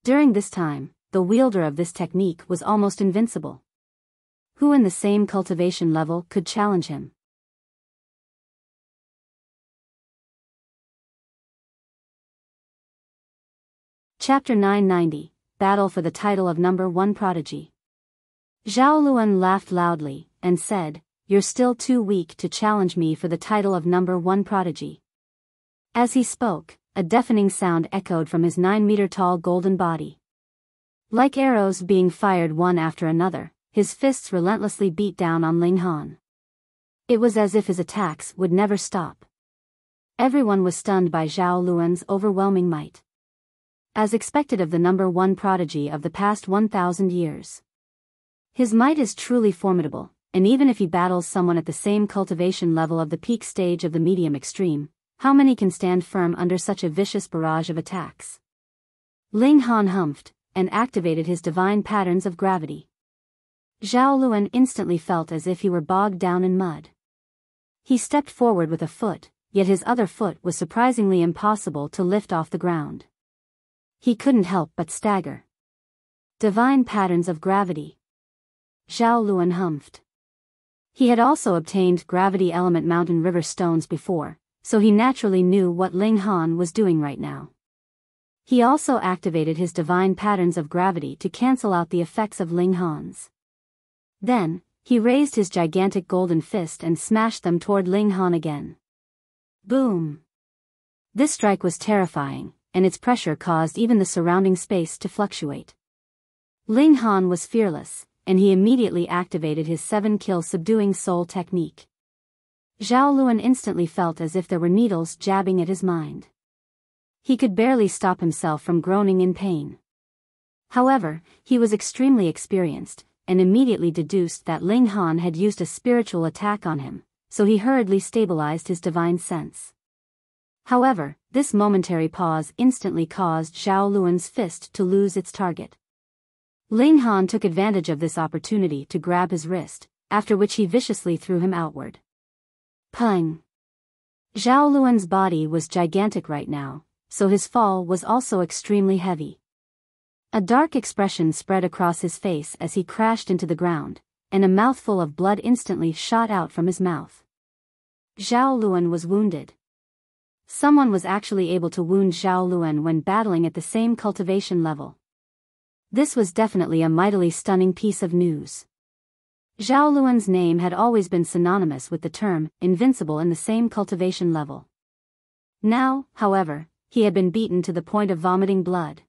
During this time, the wielder of this technique was almost invincible. Who in the same cultivation level could challenge him? Chapter 990, Battle for the Title of Number 1 Prodigy. Zhao Luan laughed loudly, and said, "You're still too weak to challenge me for the title of number 1 Prodigy." As he spoke, a deafening sound echoed from his 9-meter-tall golden body. Like arrows being fired one after another, his fists relentlessly beat down on Ling Han. It was as if his attacks would never stop. Everyone was stunned by Zhao Luan's overwhelming might. As expected of the number 1 prodigy of the past 1,000 years. His might is truly formidable, and even if he battles someone at the same cultivation level of the peak stage of the medium extreme, how many can stand firm under such a vicious barrage of attacks? Ling Han humphed, and activated his divine patterns of gravity. Zhao Luan instantly felt as if he were bogged down in mud. He stepped forward with a foot, yet his other foot was surprisingly impossible to lift off the ground. He couldn't help but stagger. Divine patterns of gravity. Zhao Luan humphed. He had also obtained gravity element mountain river stones before, so he naturally knew what Ling Han was doing right now. He also activated his divine patterns of gravity to cancel out the effects of Ling Han's. Then, he raised his gigantic golden fist and smashed them toward Ling Han again. Boom! This strike was terrifying, and its pressure caused even the surrounding space to fluctuate. Ling Han was fearless, and he immediately activated his 7-kill subduing soul technique. Zhao Luan instantly felt as if there were needles jabbing at his mind. He could barely stop himself from groaning in pain. However, he was extremely experienced, and immediately deduced that Ling Han had used a spiritual attack on him, so he hurriedly stabilized his divine sense. However, this momentary pause instantly caused Zhao Luan's fist to lose its target. Ling Han took advantage of this opportunity to grab his wrist, after which he viciously threw him outward. Peng! Zhao Luan's body was gigantic right now, so his fall was also extremely heavy. A dark expression spread across his face as he crashed into the ground, and a mouthful of blood instantly shot out from his mouth. Zhao Luan was wounded. Someone was actually able to wound Zhao Luan when battling at the same cultivation level. This was definitely a mightily stunning piece of news. Zhao Luan's name had always been synonymous with the term invincible in the same cultivation level. Now, however, he had been beaten to the point of vomiting blood.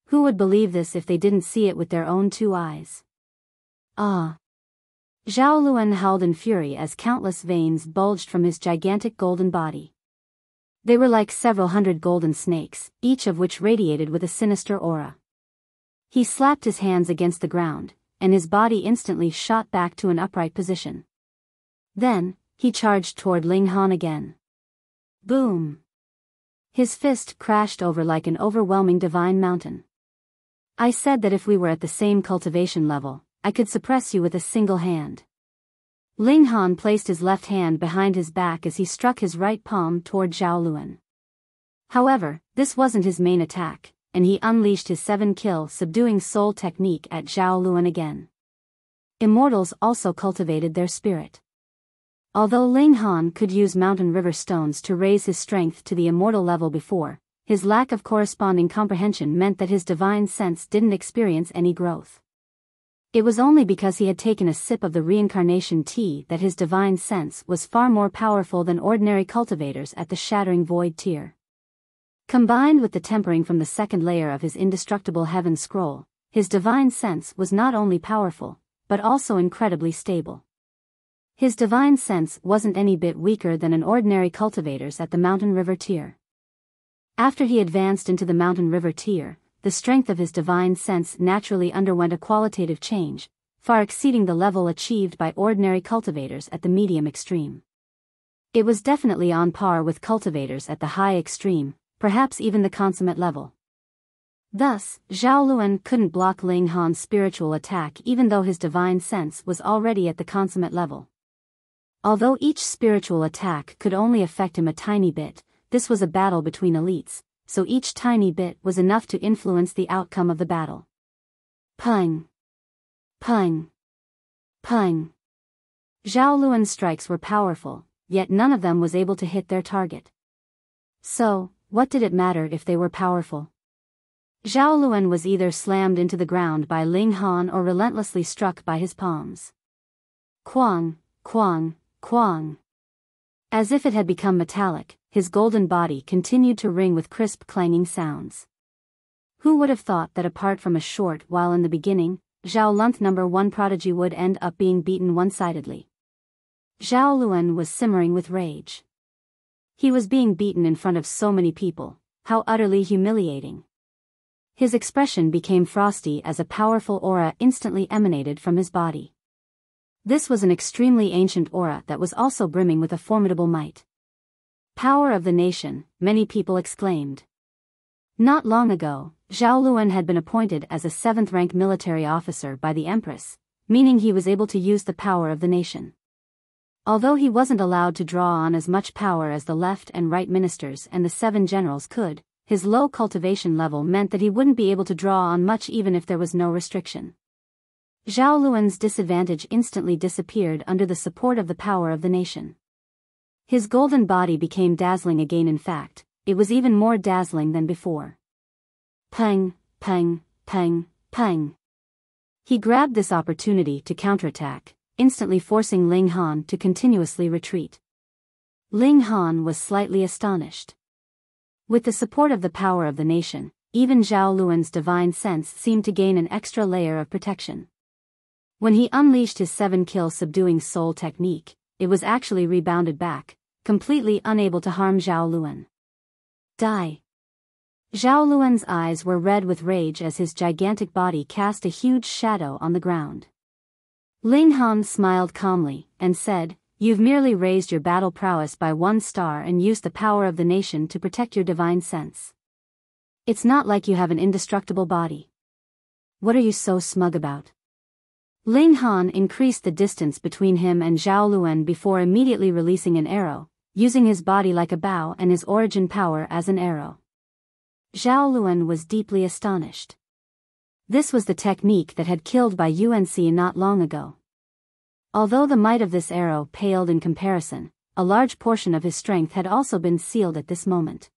Who would believe this if they didn't see it with their own 2 eyes? Ah! Zhao Luan howled in fury as countless veins bulged from his gigantic golden body. They were like several hundred golden snakes, each of which radiated with a sinister aura. He slapped his hands against the ground, and his body instantly shot back to an upright position. Then, he charged toward Ling Han again. Boom! His fist crashed over like an overwhelming divine mountain. I said that if we were at the same cultivation level, I could suppress you with a single hand. Ling Han placed his left hand behind his back as he struck his right palm toward Zhao Luan. However, this wasn't his main attack, and he unleashed his 7-kill subduing soul technique at Zhao Luan again. Immortals also cultivated their spirit. Although Ling Han could use mountain river stones to raise his strength to the immortal level before, his lack of corresponding comprehension meant that his divine sense didn't experience any growth. It was only because he had taken a sip of the Reincarnation tea that his divine sense was far more powerful than ordinary cultivators at the Shattering Void tier. Combined with the tempering from the second layer of his indestructible heaven scroll, his divine sense was not only powerful, but also incredibly stable. His divine sense wasn't any bit weaker than an ordinary cultivator's at the Mountain River tier. After he advanced into the Mountain River tier, the strength of his divine sense naturally underwent a qualitative change, far exceeding the level achieved by ordinary cultivators at the medium extreme. It was definitely on par with cultivators at the high extreme, perhaps even the consummate level. Thus, Zhao Luan couldn't block Ling Han's spiritual attack even though his divine sense was already at the consummate level. Although each spiritual attack could only affect him a tiny bit, this was a battle between elites, so each tiny bit was enough to influence the outcome of the battle. Peng! Peng! Peng! Zhao Luan's strikes were powerful, yet none of them was able to hit their target. So, what did it matter if they were powerful? Zhao Luan was either slammed into the ground by Ling Han or relentlessly struck by his palms. Quang, quang, quang. As if it had become metallic, his golden body continued to ring with crisp clanging sounds. Who would have thought that apart from a short while in the beginning, Zhao Lun's #1 Prodigy would end up being beaten one-sidedly? Zhao Luan was simmering with rage. He was being beaten in front of so many people, how utterly humiliating. His expression became frosty as a powerful aura instantly emanated from his body. This was an extremely ancient aura that was also brimming with a formidable might. Power of the nation, many people exclaimed. Not long ago, Zhao Luan had been appointed as a 7th-rank military officer by the Empress, meaning he was able to use the power of the nation. Although he wasn't allowed to draw on as much power as the left and right ministers and the 7 generals could, his low cultivation level meant that he wouldn't be able to draw on much even if there was no restriction. Zhao Luan's disadvantage instantly disappeared under the support of the power of the nation. His golden body became dazzling again. In fact, it was even more dazzling than before. Peng, peng, peng, peng. He grabbed this opportunity to counterattack, instantly forcing Ling Han to continuously retreat. Ling Han was slightly astonished. With the support of the power of the nation, even Zhao Luan's divine sense seemed to gain an extra layer of protection. When he unleashed his 7-kill subduing soul technique, it was actually rebounded back, completely unable to harm Zhao Luan. Die! Zhao Luan's eyes were red with rage as his gigantic body cast a huge shadow on the ground. Ling Han smiled calmly, and said, "You've merely raised your battle prowess by 1 star and used the power of the nation to protect your divine sense. It's not like you have an indestructible body. What are you so smug about?" Ling Han increased the distance between him and Zhao Luan before immediately releasing an arrow, using his body like a bow and his origin power as an arrow. Zhao Luan was deeply astonished. This was the technique that had killed by Yuansi not long ago. Although the might of this arrow paled in comparison, a large portion of his strength had also been sealed at this moment.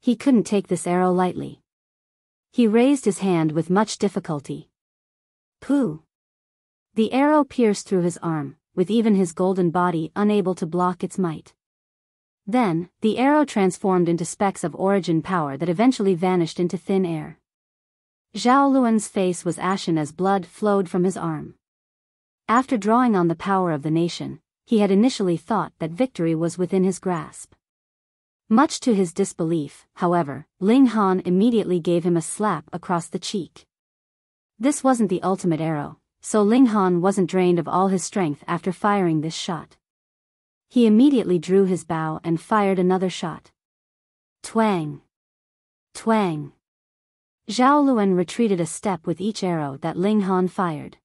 He couldn't take this arrow lightly. He raised his hand with much difficulty. Pooh! The arrow pierced through his arm, with even his golden body unable to block its might. Then, the arrow transformed into specks of origin power that eventually vanished into thin air. Zhao Luan's face was ashen as blood flowed from his arm. After drawing on the power of the nation, he had initially thought that victory was within his grasp. Much to his disbelief, however, Ling Han immediately gave him a slap across the cheek. This wasn't the ultimate arrow, so Ling Han wasn't drained of all his strength after firing this shot. He immediately drew his bow and fired another shot. Twang! Twang! Zhao Luan retreated a step with each arrow that Ling Han fired.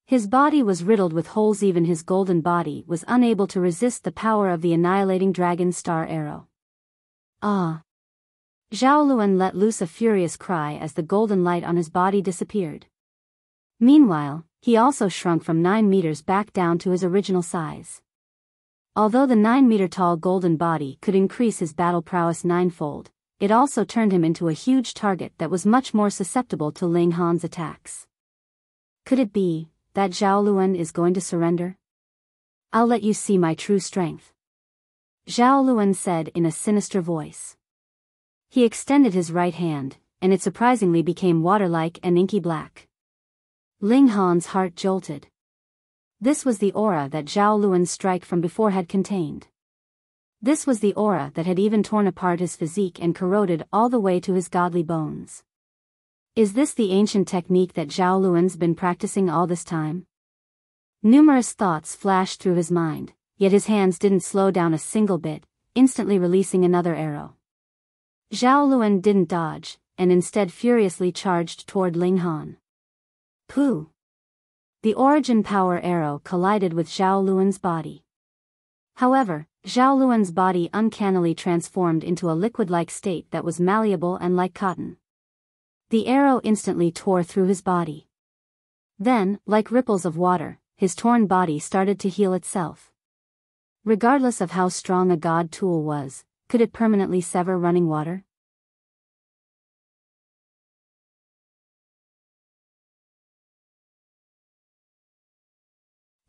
His body was riddled with holes. Even his golden body was unable to resist the power of the annihilating dragon star arrow. Ah! Zhao Luan let loose a furious cry as the golden light on his body disappeared. Meanwhile, he also shrunk from 9 meters back down to his original size. Although the 9-meter-tall golden body could increase his battle prowess 9-fold, it also turned him into a huge target that was much more susceptible to Ling Han's attacks. Could it be that Zhao Luan is going to surrender? "I'll let you see my true strength," Zhao Luan said in a sinister voice. He extended his right hand, and it surprisingly became water-like and inky black. Ling Han's heart jolted. This was the aura that Zhao Luan's strike from before had contained. This was the aura that had even torn apart his physique and corroded all the way to his godly bones. Is this the ancient technique that Zhao Luan's been practicing all this time? Numerous thoughts flashed through his mind, yet his hands didn't slow down a single bit, instantly releasing another arrow. Zhao Luan didn't dodge, and instead furiously charged toward Ling Han. Pooh! The origin power arrow collided with Zhao Luan's body. However, Zhao Luan's body uncannily transformed into a liquid-like state that was malleable and like cotton. The arrow instantly tore through his body. Then, like ripples of water, his torn body started to heal itself. Regardless of how strong a god tool was, could it permanently sever running water?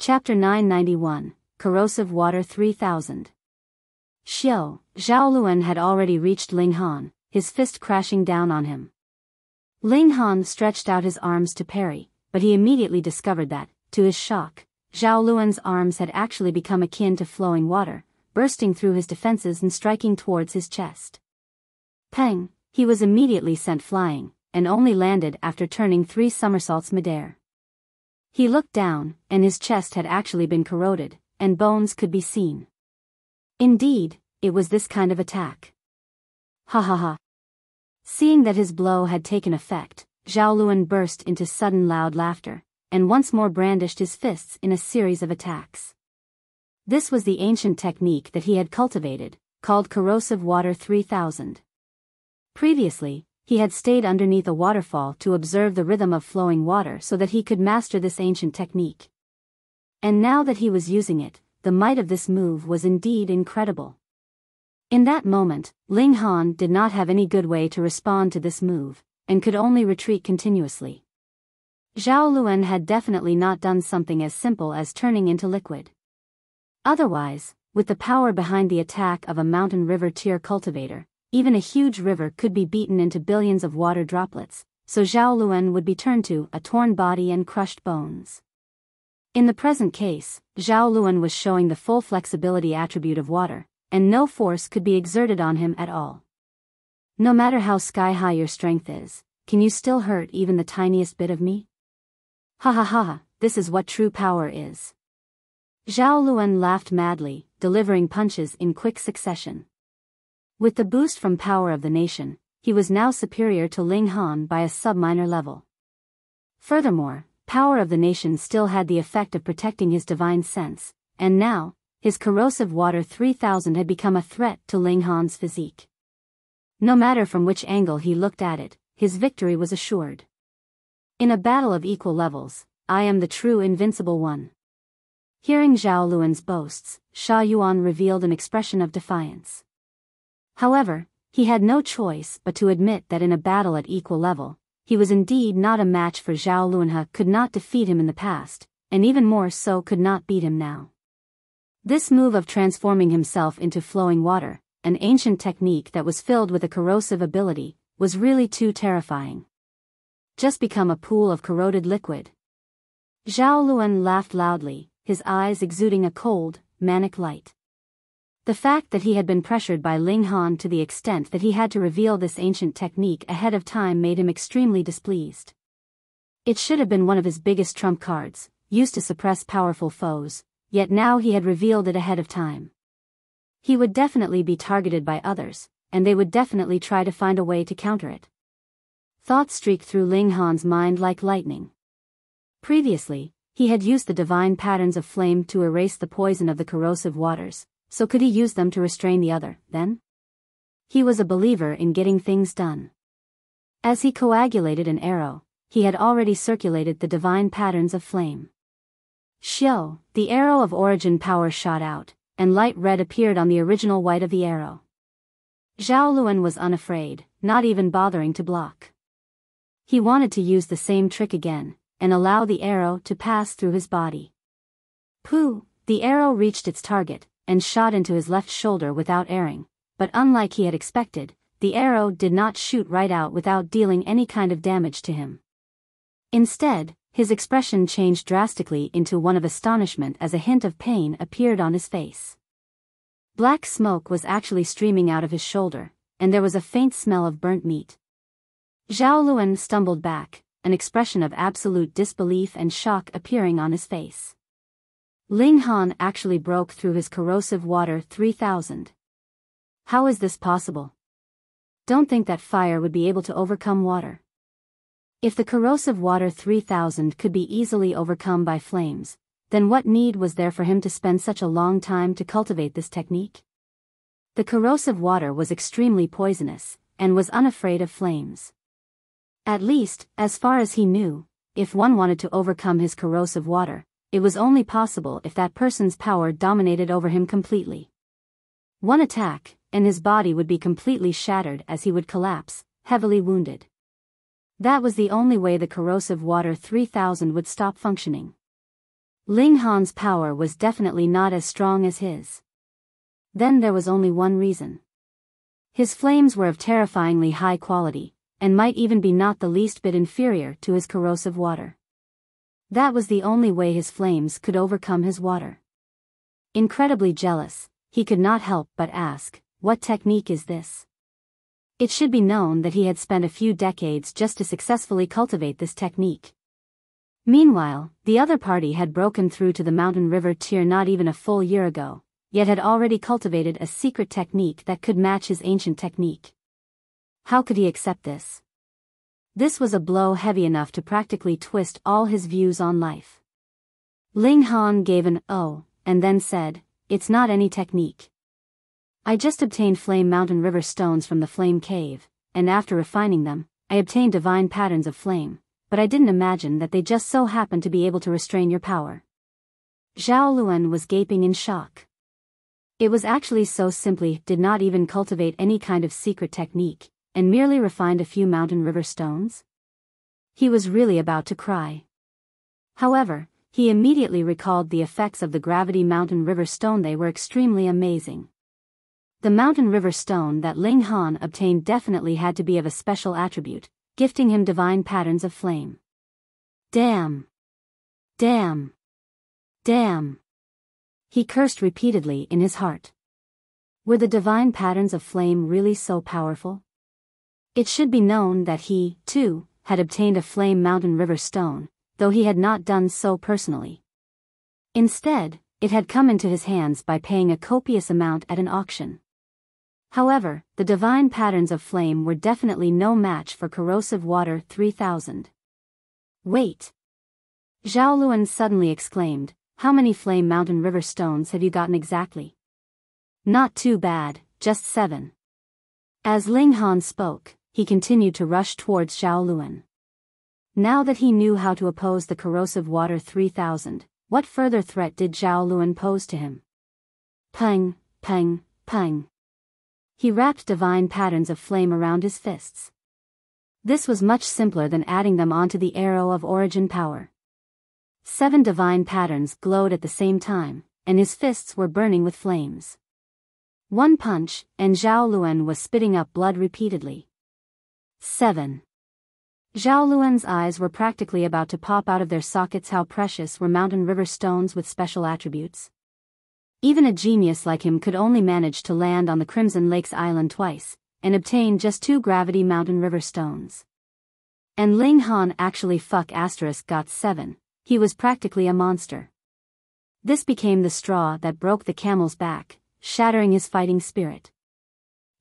Chapter 991, Corrosive Water 3000. Zhao Luan had already reached Ling Han, his fist crashing down on him. Ling Han stretched out his arms to parry, but he immediately discovered that, to his shock, Zhao Luan's arms had actually become akin to flowing water, bursting through his defenses and striking towards his chest. Peng, he was immediately sent flying, and only landed after turning 3 somersaults midair. He looked down, and his chest had actually been corroded, and bones could be seen. Indeed, it was this kind of attack. Ha ha ha. Seeing that his blow had taken effect, Zhao Luan burst into sudden loud laughter, and once more brandished his fists in a series of attacks. This was the ancient technique that he had cultivated, called Corrosive Water 3000. Previously, he had stayed underneath a waterfall to observe the rhythm of flowing water so that he could master this ancient technique. And now that he was using it, the might of this move was indeed incredible. In that moment, Ling Han did not have any good way to respond to this move, and could only retreat continuously. Zhao Luan had definitely not done something as simple as turning into liquid. Otherwise, with the power behind the attack of a mountain river tier cultivator, even a huge river could be beaten into billions of water droplets, so Zhao Luan would be turned to a torn body and crushed bones. In the present case, Zhao Luan was showing the full flexibility attribute of water, and no force could be exerted on him at all. No matter how sky-high your strength is, can you still hurt even the tiniest bit of me? Ha ha ha, this is what true power is. Zhao Luan laughed madly, delivering punches in quick succession. With the boost from Power of the Nation, he was now superior to Ling Han by a sub-minor level. Furthermore, Power of the Nation still had the effect of protecting his divine sense, and now, his Corrosive Water 3000 had become a threat to Ling Han's physique. No matter from which angle he looked at it, his victory was assured. In a battle of equal levels, I am the true invincible one. Hearing Zhao Luan's boasts, Yuan revealed an expression of defiance. However, he had no choice but to admit that in a battle at equal level, he was indeed not a match for Zhao Luan. He could not defeat him in the past, and even more so could not beat him now. This move of transforming himself into flowing water, an ancient technique that was filled with a corrosive ability, was really too terrifying. Just become a pool of corroded liquid. Zhao Luan laughed loudly, his eyes exuding a cold, manic light. The fact that he had been pressured by Ling Han to the extent that he had to reveal this ancient technique ahead of time made him extremely displeased. It should have been one of his biggest trump cards, used to suppress powerful foes, yet now he had revealed it ahead of time. He would definitely be targeted by others, and they would definitely try to find a way to counter it. Thoughts streaked through Ling Han's mind like lightning. Previously, he had used the divine patterns of flame to erase the poison of the corrosive waters. So could he use them to restrain the other, then? He was a believer in getting things done. As he coagulated an arrow, he had already circulated the divine patterns of flame. Zhao, the arrow of origin power shot out, and light red appeared on the original white of the arrow. Zhao Luan was unafraid, not even bothering to block. He wanted to use the same trick again, and allow the arrow to pass through his body. Pooh, the arrow reached its target, and shot into his left shoulder without erring, but unlike he had expected, the arrow did not shoot right out without dealing any kind of damage to him. Instead, his expression changed drastically into one of astonishment as a hint of pain appeared on his face. Black smoke was actually streaming out of his shoulder, and there was a faint smell of burnt meat. Zhao Luan stumbled back, an expression of absolute disbelief and shock appearing on his face. Ling Han actually broke through his Corrosive Water 3000. How is this possible? Don't think that fire would be able to overcome water. If the Corrosive Water 3000 could be easily overcome by flames, then what need was there for him to spend such a long time to cultivate this technique? The corrosive water was extremely poisonous, and was unafraid of flames. At least, as far as he knew, if one wanted to overcome his corrosive water, it was only possible if that person's power dominated over him completely. One attack, and his body would be completely shattered as he would collapse, heavily wounded. That was the only way the corrosive water 3000 would stop functioning. Ling Han's power was definitely not as strong as his. Then there was only one reason. His flames were of terrifyingly high quality, and might even be not the least bit inferior to his corrosive water. That was the only way his flames could overcome his water. Incredibly jealous, he could not help but ask, "What technique is this?" It should be known that he had spent a few decades just to successfully cultivate this technique. Meanwhile, the other party had broken through to the mountain river tier not even a full year ago, yet had already cultivated a secret technique that could match his ancient technique. How could he accept this? This was a blow heavy enough to practically twist all his views on life. Ling Han gave an "oh," and then said, "It's not any technique. I just obtained flame mountain river stones from the flame cave, and after refining them, I obtained divine patterns of flame, but I didn't imagine that they just so happened to be able to restrain your power." Zhao Luan was gaping in shock. It was actually so simply, did not even cultivate any kind of secret technique, and merely refined a few mountain river stones? He was really about to cry. However, he immediately recalled the effects of the gravity mountain river stone. They were extremely amazing. The mountain river stone that Ling Han obtained definitely had to be of a special attribute, gifting him divine patterns of flame. Damn! Damn! Damn! He cursed repeatedly in his heart. Were the divine patterns of flame really so powerful? It should be known that he, too, had obtained a flame mountain river stone, though he had not done so personally. Instead, it had come into his hands by paying a copious amount at an auction. However, the divine patterns of flame were definitely no match for corrosive water 3000. Wait! Zhao Luan suddenly exclaimed, "How many flame mountain river stones have you gotten exactly?" "Not too bad, just 7. As Ling Han spoke, he continued to rush towards Zhao Luan. Now that he knew how to oppose the corrosive water 3000, what further threat did Zhao Luan pose to him? Peng, peng, peng. He wrapped divine patterns of flame around his fists. This was much simpler than adding them onto the arrow of origin power. 7 divine patterns glowed at the same time, and his fists were burning with flames. One punch, and Zhao Luan was spitting up blood repeatedly. 7. Zhao Luan's eyes were practically about to pop out of their sockets. How precious were mountain river stones with special attributes? Even a genius like him could only manage to land on the Crimson Lakes Island twice, and obtain just 2 gravity mountain river stones. And Ling Han actually got 7, he was practically a monster. This became the straw that broke the camel's back, shattering his fighting spirit.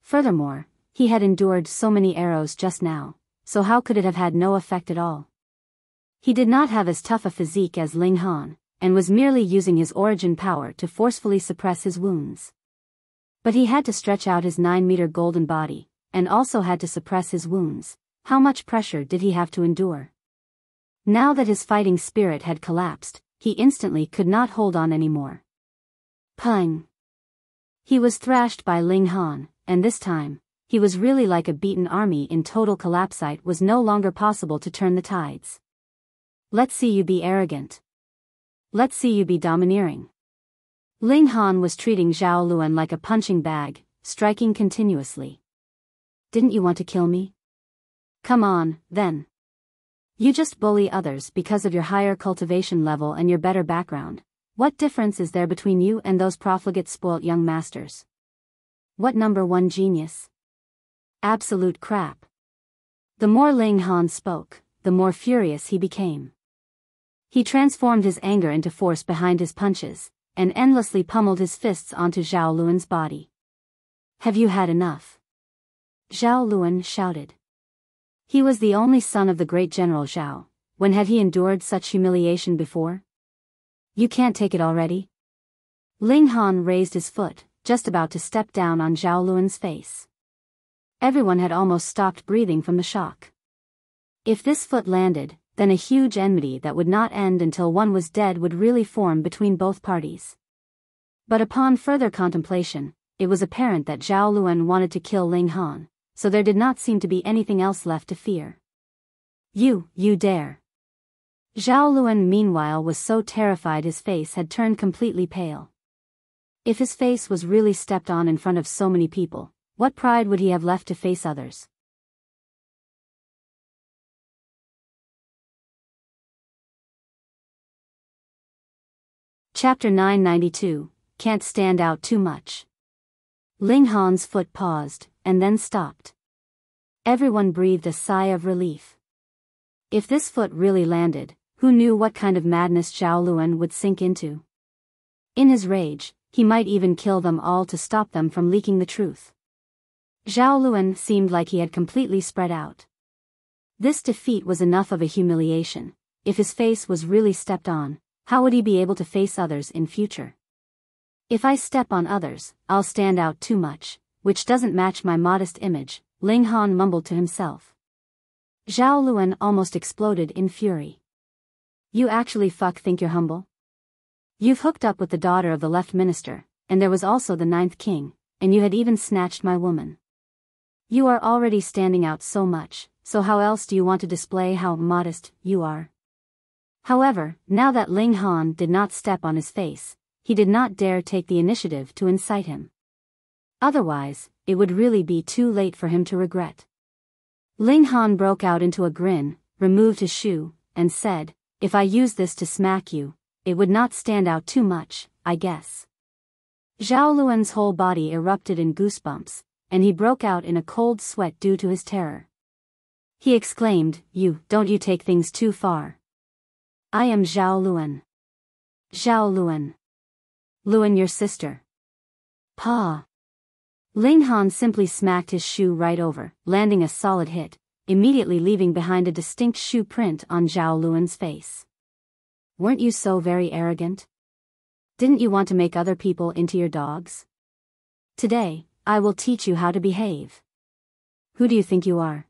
Furthermore, he had endured so many arrows just now, so how could it have had no effect at all? He did not have as tough a physique as Ling Han, and was merely using his origin power to forcefully suppress his wounds. But he had to stretch out his 9-meter golden body, and also had to suppress his wounds. How much pressure did he have to endure? Now that his fighting spirit had collapsed, he instantly could not hold on anymore. Peng! He was thrashed by Ling Han, and this time, he was really like a beaten army in total collapse. It was no longer possible to turn the tides. Let's see you be arrogant. Let's see you be domineering. Ling Han was treating Zhao Luan like a punching bag, striking continuously. Didn't you want to kill me? Come on, then. You just bully others because of your higher cultivation level and your better background. What difference is there between you and those profligate spoilt young masters? What number 1 genius? Absolute crap. The more Ling Han spoke, the more furious he became. He transformed his anger into force behind his punches, and endlessly pummeled his fists onto Zhao Luan's body. Have you had enough? Zhao Luan shouted. He was the only son of the great General Zhao. When had he endured such humiliation before? You can't take it already? Ling Han raised his foot, just about to step down on Zhao Luan's face. Everyone had almost stopped breathing from the shock. If this foot landed, then a huge enmity that would not end until one was dead would really form between both parties. But upon further contemplation, it was apparent that Zhao Luan wanted to kill Ling Han, so there did not seem to be anything else left to fear. You dare. Zhao Luan meanwhile was so terrified his face had turned completely pale. If his face was really stepped on in front of so many people, what pride would he have left to face others? Chapter 992, Can't Stand Out Too Much. Ling Han's foot paused, and then stopped. Everyone breathed a sigh of relief. If this foot really landed, who knew what kind of madness Zhao Luan would sink into? In his rage, he might even kill them all to stop them from leaking the truth. Zhao Luan seemed like he had completely spread out. This defeat was enough of a humiliation. If his face was really stepped on, how would he be able to face others in future? If I step on others, I'll stand out too much, which doesn't match my modest image, Ling Han mumbled to himself. Zhao Luan almost exploded in fury. You actually think you're humble? You've hooked up with the daughter of the left minister, and there was also the 9th king, and you had even snatched my woman. You are already standing out so much, so how else do you want to display how modest you are? However, now that Ling Han did not step on his face, he did not dare take the initiative to incite him. Otherwise, it would really be too late for him to regret. Ling Han broke out into a grin, removed his shoe, and said, If I use this to smack you, it would not stand out too much, I guess. Zhao Luan's whole body erupted in goosebumps, and he broke out in a cold sweat due to his terror. He exclaimed, Don't you take things too far. I am Zhao Luan. Zhao Luan. Luan your sister. Pa. Ling Han simply smacked his shoe right over, landing a solid hit, immediately leaving behind a distinct shoe print on Zhao Luan's face. Weren't you so very arrogant? Didn't you want to make other people into your dogs? Today, I will teach you how to behave. Who do you think you are?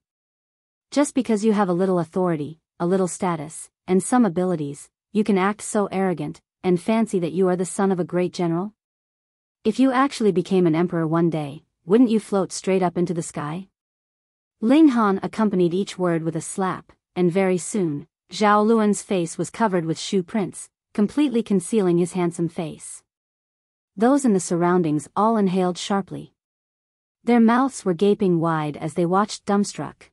Just because you have a little authority, a little status, and some abilities, you can act so arrogant, and fancy that you are the son of a great general? If you actually became an emperor one day, wouldn't you float straight up into the sky? Ling Han accompanied each word with a slap, and very soon, Zhao Luan's face was covered with shoe prints, completely concealing his handsome face. Those in the surroundings all inhaled sharply. Their mouths were gaping wide as they watched dumbstruck.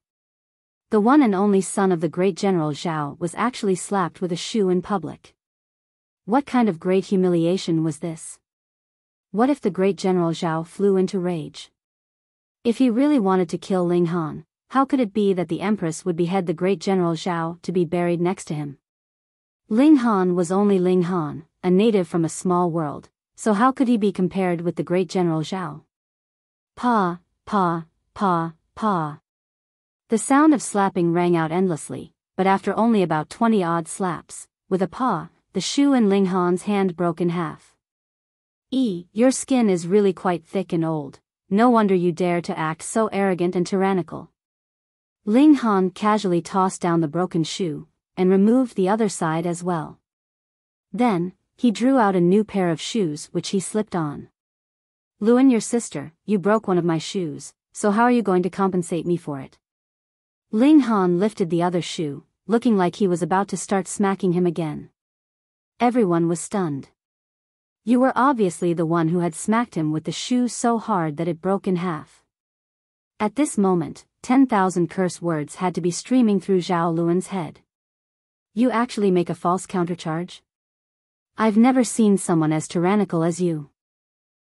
The one and only son of the great general Zhao was actually slapped with a shoe in public. What kind of great humiliation was this? What if the great general Zhao flew into rage? If he really wanted to kill Ling Han, how could it be that the empress would behead the great general Zhao to be buried next to him? Ling Han was only Ling Han, a native from a small world, so how could he be compared with the great general Zhao? Pa, pa, pa, pa. The sound of slapping rang out endlessly, but after only about 20-odd slaps, with a paw, the shoe in Ling Han's hand broke in half. Your skin is really quite thick and old. No wonder you dare to act so arrogant and tyrannical. Ling Han casually tossed down the broken shoe, and removed the other side as well. Then, he drew out a new pair of shoes which he slipped on. Luan your sister, you broke one of my shoes, so how are you going to compensate me for it? Ling Han lifted the other shoe, looking like he was about to start smacking him again. Everyone was stunned. You were obviously the one who had smacked him with the shoe so hard that it broke in half. At this moment, 10,000 curse words had to be streaming through Zhao Luan's head. You actually make a false countercharge? I've never seen someone as tyrannical as you.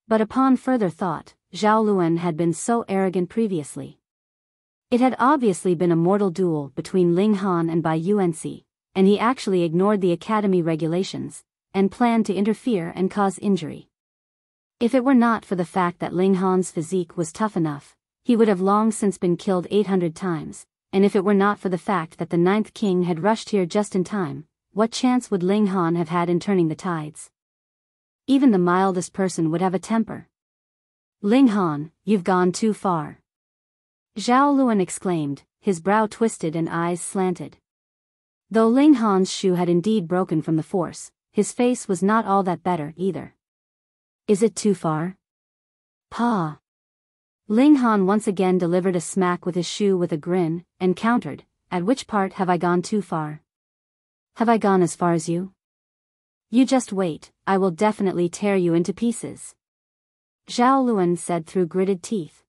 But upon further thought, Zhao Luan had been so arrogant previously. It had obviously been a mortal duel between Ling Han and Yuansi, and he actually ignored the academy regulations, and planned to interfere and cause injury. If it were not for the fact that Ling Han's physique was tough enough, he would have long since been killed 800 times, and if it were not for the fact that the 9th king had rushed here just in time, what chance would Ling Han have had in turning the tides? Even the mildest person would have a temper. Ling Han, you've gone too far. Zhao Luan exclaimed, his brow twisted and eyes slanted. Though Ling Han's shoe had indeed broken from the force, his face was not all that better either. Is it too far? Pa. Ling Han once again delivered a smack with his shoe with a grin, and countered, at which part have I gone too far? Have I gone as far as you? You just wait, I will definitely tear you into pieces. Zhao Luan said through gritted teeth.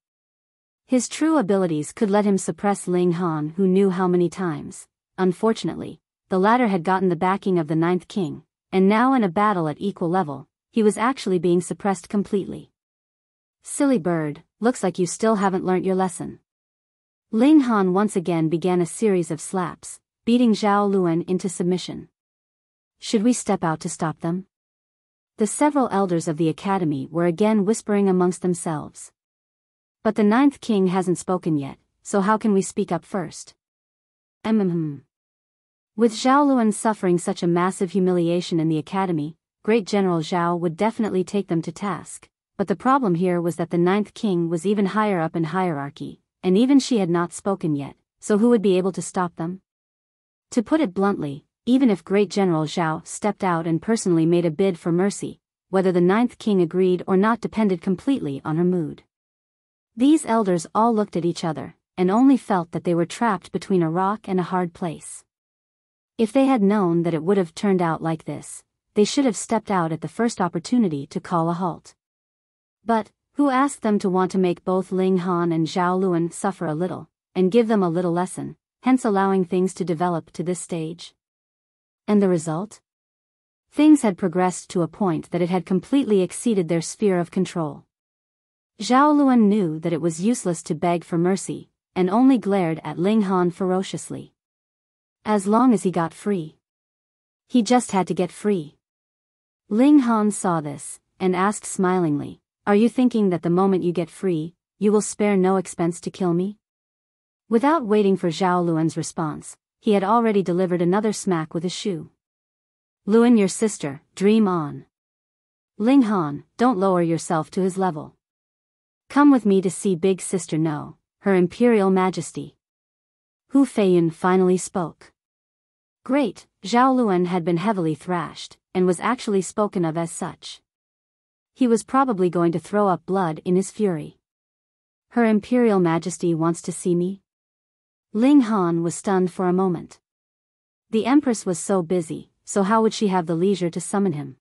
His true abilities could let him suppress Ling Han, who knew how many times. Unfortunately, the latter had gotten the backing of the Ninth King, and now in a battle at equal level, he was actually being suppressed completely. Silly bird, looks like you still haven't learnt your lesson. Ling Han once again began a series of slaps, beating Zhao Luan into submission. Should we step out to stop them? The several elders of the academy were again whispering amongst themselves. But the Ninth King hasn't spoken yet, so how can we speak up first? With Zhao Luan suffering such a massive humiliation in the academy, Great General Zhao would definitely take them to task, but the problem here was that the Ninth King was even higher up in hierarchy, and even she had not spoken yet, so who would be able to stop them? To put it bluntly, even if Great General Zhao stepped out and personally made a bid for mercy, whether the Ninth King agreed or not depended completely on her mood. These elders all looked at each other, and only felt that they were trapped between a rock and a hard place. If they had known that it would have turned out like this, they should have stepped out at the first opportunity to call a halt. But, who asked them to want to make both Ling Han and Zhao Luan suffer a little, and give them a little lesson, hence allowing things to develop to this stage? And the result? Things had progressed to a point that it had completely exceeded their sphere of control. Zhao Luan knew that it was useless to beg for mercy, and only glared at Ling Han ferociously. As long as he got free. He just had to get free. Ling Han saw this, and asked smilingly, "Are you thinking that the moment you get free, you will spare no expense to kill me?" Without waiting for Zhao Luan's response, he had already delivered another smack with his shoe. "Luan, your sister, dream on. Ling Han, don't lower yourself to his level. Come with me to see Big Sister No, Her Imperial Majesty." Hu Feiyun finally spoke. Great, Zhao Luan had been heavily thrashed, and was actually spoken of as such. He was probably going to throw up blood in his fury. Her Imperial Majesty wants to see me? Ling Han was stunned for a moment. The Empress was so busy, so how would she have the leisure to summon him?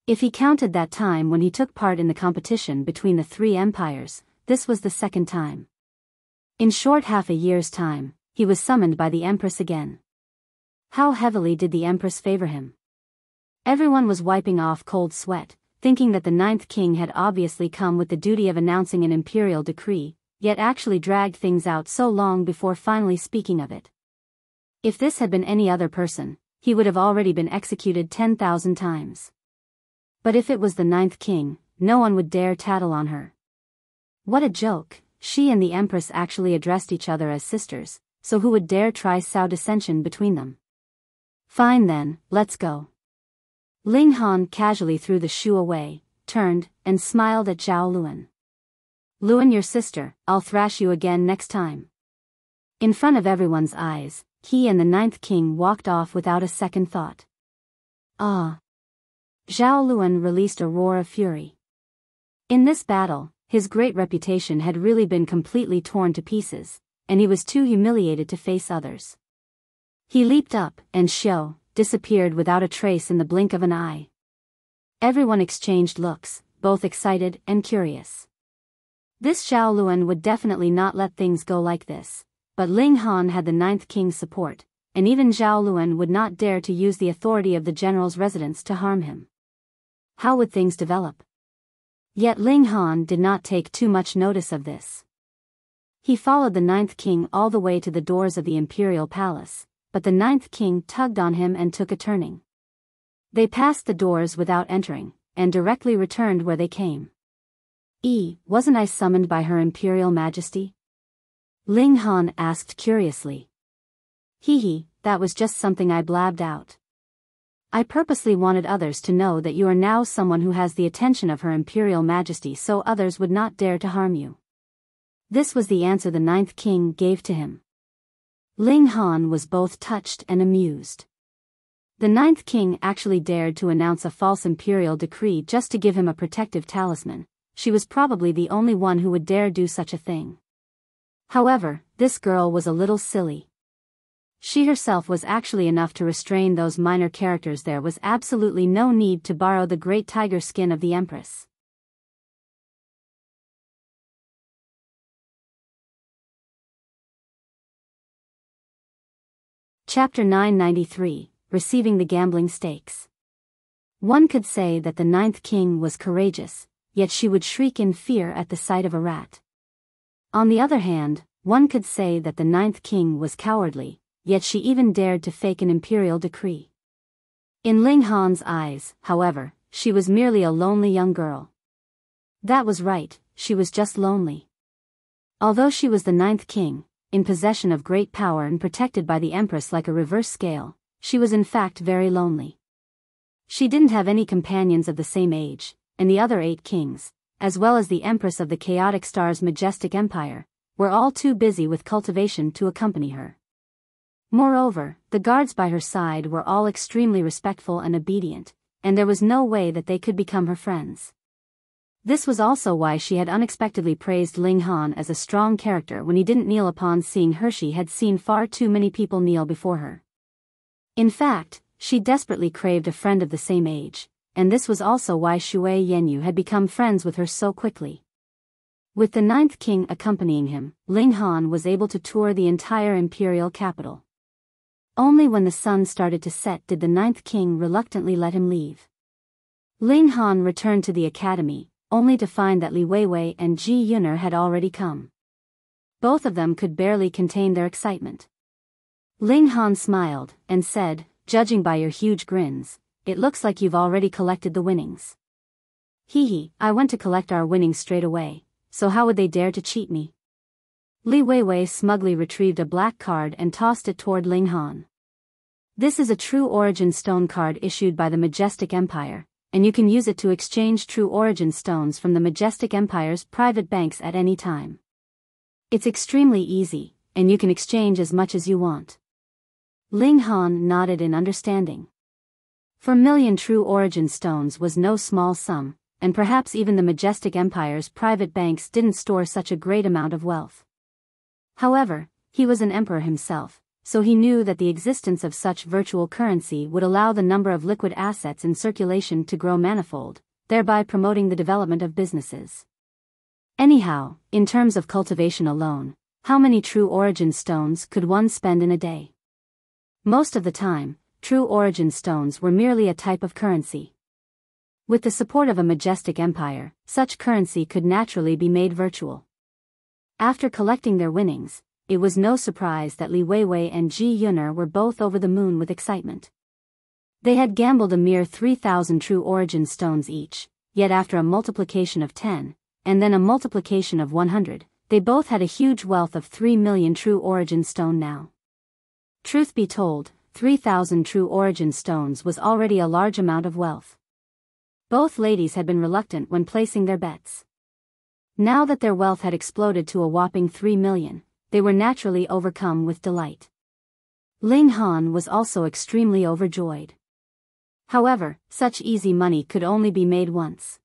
If he counted that time when he took part in the competition between the three empires, this was the second time. In short half a year's time, he was summoned by the Empress again. How heavily did the Empress favor him? Everyone was wiping off cold sweat, thinking that the Ninth King had obviously come with the duty of announcing an imperial decree, yet actually dragged things out so long before finally speaking of it. If this had been any other person, he would have already been executed 10,000 times. But if it was the Ninth King, no one would dare tattle on her. What a joke, she and the Empress actually addressed each other as sisters, so who would dare try sow dissension between them? Fine then, let's go. Ling Han casually threw the shoe away, turned, and smiled at Zhao Luan. Luan, your sister, I'll thrash you again next time. In front of everyone's eyes, he and the Ninth King walked off without a second thought. Ah! Zhao Luan released a roar of fury. In this battle, his great reputation had really been completely torn to pieces, and he was too humiliated to face others. He leaped up, and Xiao disappeared without a trace in the blink of an eye. Everyone exchanged looks, both excited and curious. This Zhao Luan would definitely not let things go like this, but Ling Han had the Ninth King's support, and even Zhao Luan would not dare to use the authority of the general's residence to harm him. How would things develop? Yet Ling Han did not take too much notice of this. He followed the Ninth King all the way to the doors of the Imperial Palace, but the Ninth King tugged on him and took a turning. They passed the doors without entering, and directly returned where they came. Wasn't I summoned by Her Imperial Majesty? Ling Han asked curiously. That was just something I blabbed out. I purposely wanted others to know that you are now someone who has the attention of Her Imperial Majesty so others would not dare to harm you. This was the answer the ninth king gave to him. Ling Han was both touched and amused. The ninth king actually dared to announce a false imperial decree just to give him a protective talisman. She was probably the only one who would dare do such a thing. However, this girl was a little silly. She herself was actually enough to restrain those minor characters. There was absolutely no need to borrow the great tiger skin of the Empress. Chapter 993, Receiving the Gambling Stakes. One could say that the ninth king was courageous, yet she would shriek in fear at the sight of a rat. On the other hand, one could say that the ninth king was cowardly, yet she even dared to fake an imperial decree. In Ling Han's eyes, however, she was merely a lonely young girl. That was right, she was just lonely. Although she was the ninth king, in possession of great power and protected by the Empress like a reverse scale, she was in fact very lonely. She didn't have any companions of the same age, and the other 8 kings, as well as the Empress of the Chaotic Star's majestic empire, were all too busy with cultivation to accompany her. Moreover, the guards by her side were all extremely respectful and obedient, and there was no way that they could become her friends. This was also why she had unexpectedly praised Ling Han as a strong character when he didn't kneel upon seeing her. She had seen far too many people kneel before her. In fact, she desperately craved a friend of the same age, and this was also why Shui Yenyu had become friends with her so quickly. With the ninth king accompanying him, Ling Han was able to tour the entire imperial capital. Only when the sun started to set did the ninth king reluctantly let him leave. Ling Han returned to the academy, only to find that Li Weiwei and Ji Yuner had already come. Both of them could barely contain their excitement. Ling Han smiled, and said, "Judging by your huge grins, it looks like you've already collected the winnings." "Hee, I went to collect our winnings straight away, so how would they dare to cheat me?" Li Weiwei smugly retrieved a black card and tossed it toward Ling Han. "This is a True Origin Stone card issued by the Majestic Empire, and you can use it to exchange True Origin Stones from the Majestic Empire's private banks at any time. It's extremely easy, and you can exchange as much as you want." Ling Han nodded in understanding. For million True Origin Stones was no small sum, and perhaps even the Majestic Empire's private banks didn't store such a great amount of wealth. However, he was an emperor himself, so he knew that the existence of such virtual currency would allow the number of liquid assets in circulation to grow manifold, thereby promoting the development of businesses. Anyhow, in terms of cultivation alone, how many True Origin Stones could one spend in a day? Most of the time, True Origin Stones were merely a type of currency. With the support of a majestic empire, such currency could naturally be made virtual. After collecting their winnings, it was no surprise that Li Weiwei and Ji Yuner were both over the moon with excitement. They had gambled a mere 3,000 True Origin Stones each, yet after a multiplication of 10, and then a multiplication of 100, they both had a huge wealth of 3 million True Origin Stone now. Truth be told, 3,000 True Origin Stones was already a large amount of wealth. Both ladies had been reluctant when placing their bets. Now that their wealth had exploded to a whopping 3 million, they were naturally overcome with delight. Ling Han was also extremely overjoyed. However, such easy money could only be made once.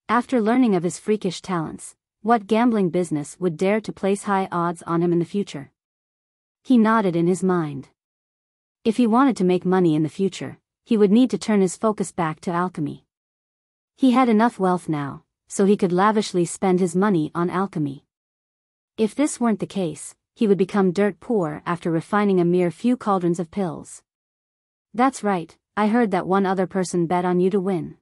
After learning of his freakish talents, what gambling business would dare to place high odds on him in the future? He nodded in his mind. If he wanted to make money in the future, he would need to turn his focus back to alchemy. He had enough wealth now, so he could lavishly spend his money on alchemy. If this weren't the case, he would become dirt poor after refining a mere few cauldrons of pills. "That's right, I heard that one other person bet on you to win."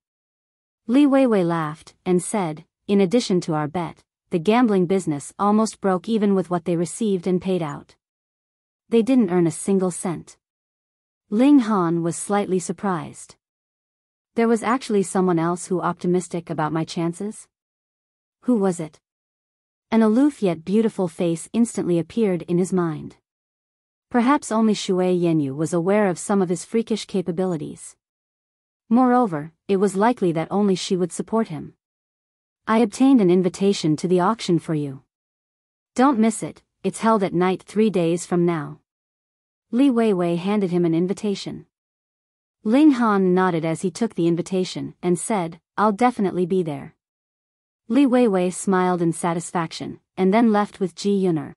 Li Weiwei laughed, and said, "In addition to our bet, the gambling business almost broke even with what they received and paid out. They didn't earn a single cent." Ling Han was slightly surprised. There was actually someone else who optimistic about my chances? Who was it? An aloof yet beautiful face instantly appeared in his mind. Perhaps only Shui Yenyu was aware of some of his freakish capabilities. Moreover, it was likely that only she would support him. I obtained an invitation to the auction for you. Don't miss it, it's held at night 3 days from now. Li Weiwei handed him an invitation. Ling Han nodded as he took the invitation and said, I'll definitely be there. Li Weiwei smiled in satisfaction, and then left with Ji Yuner.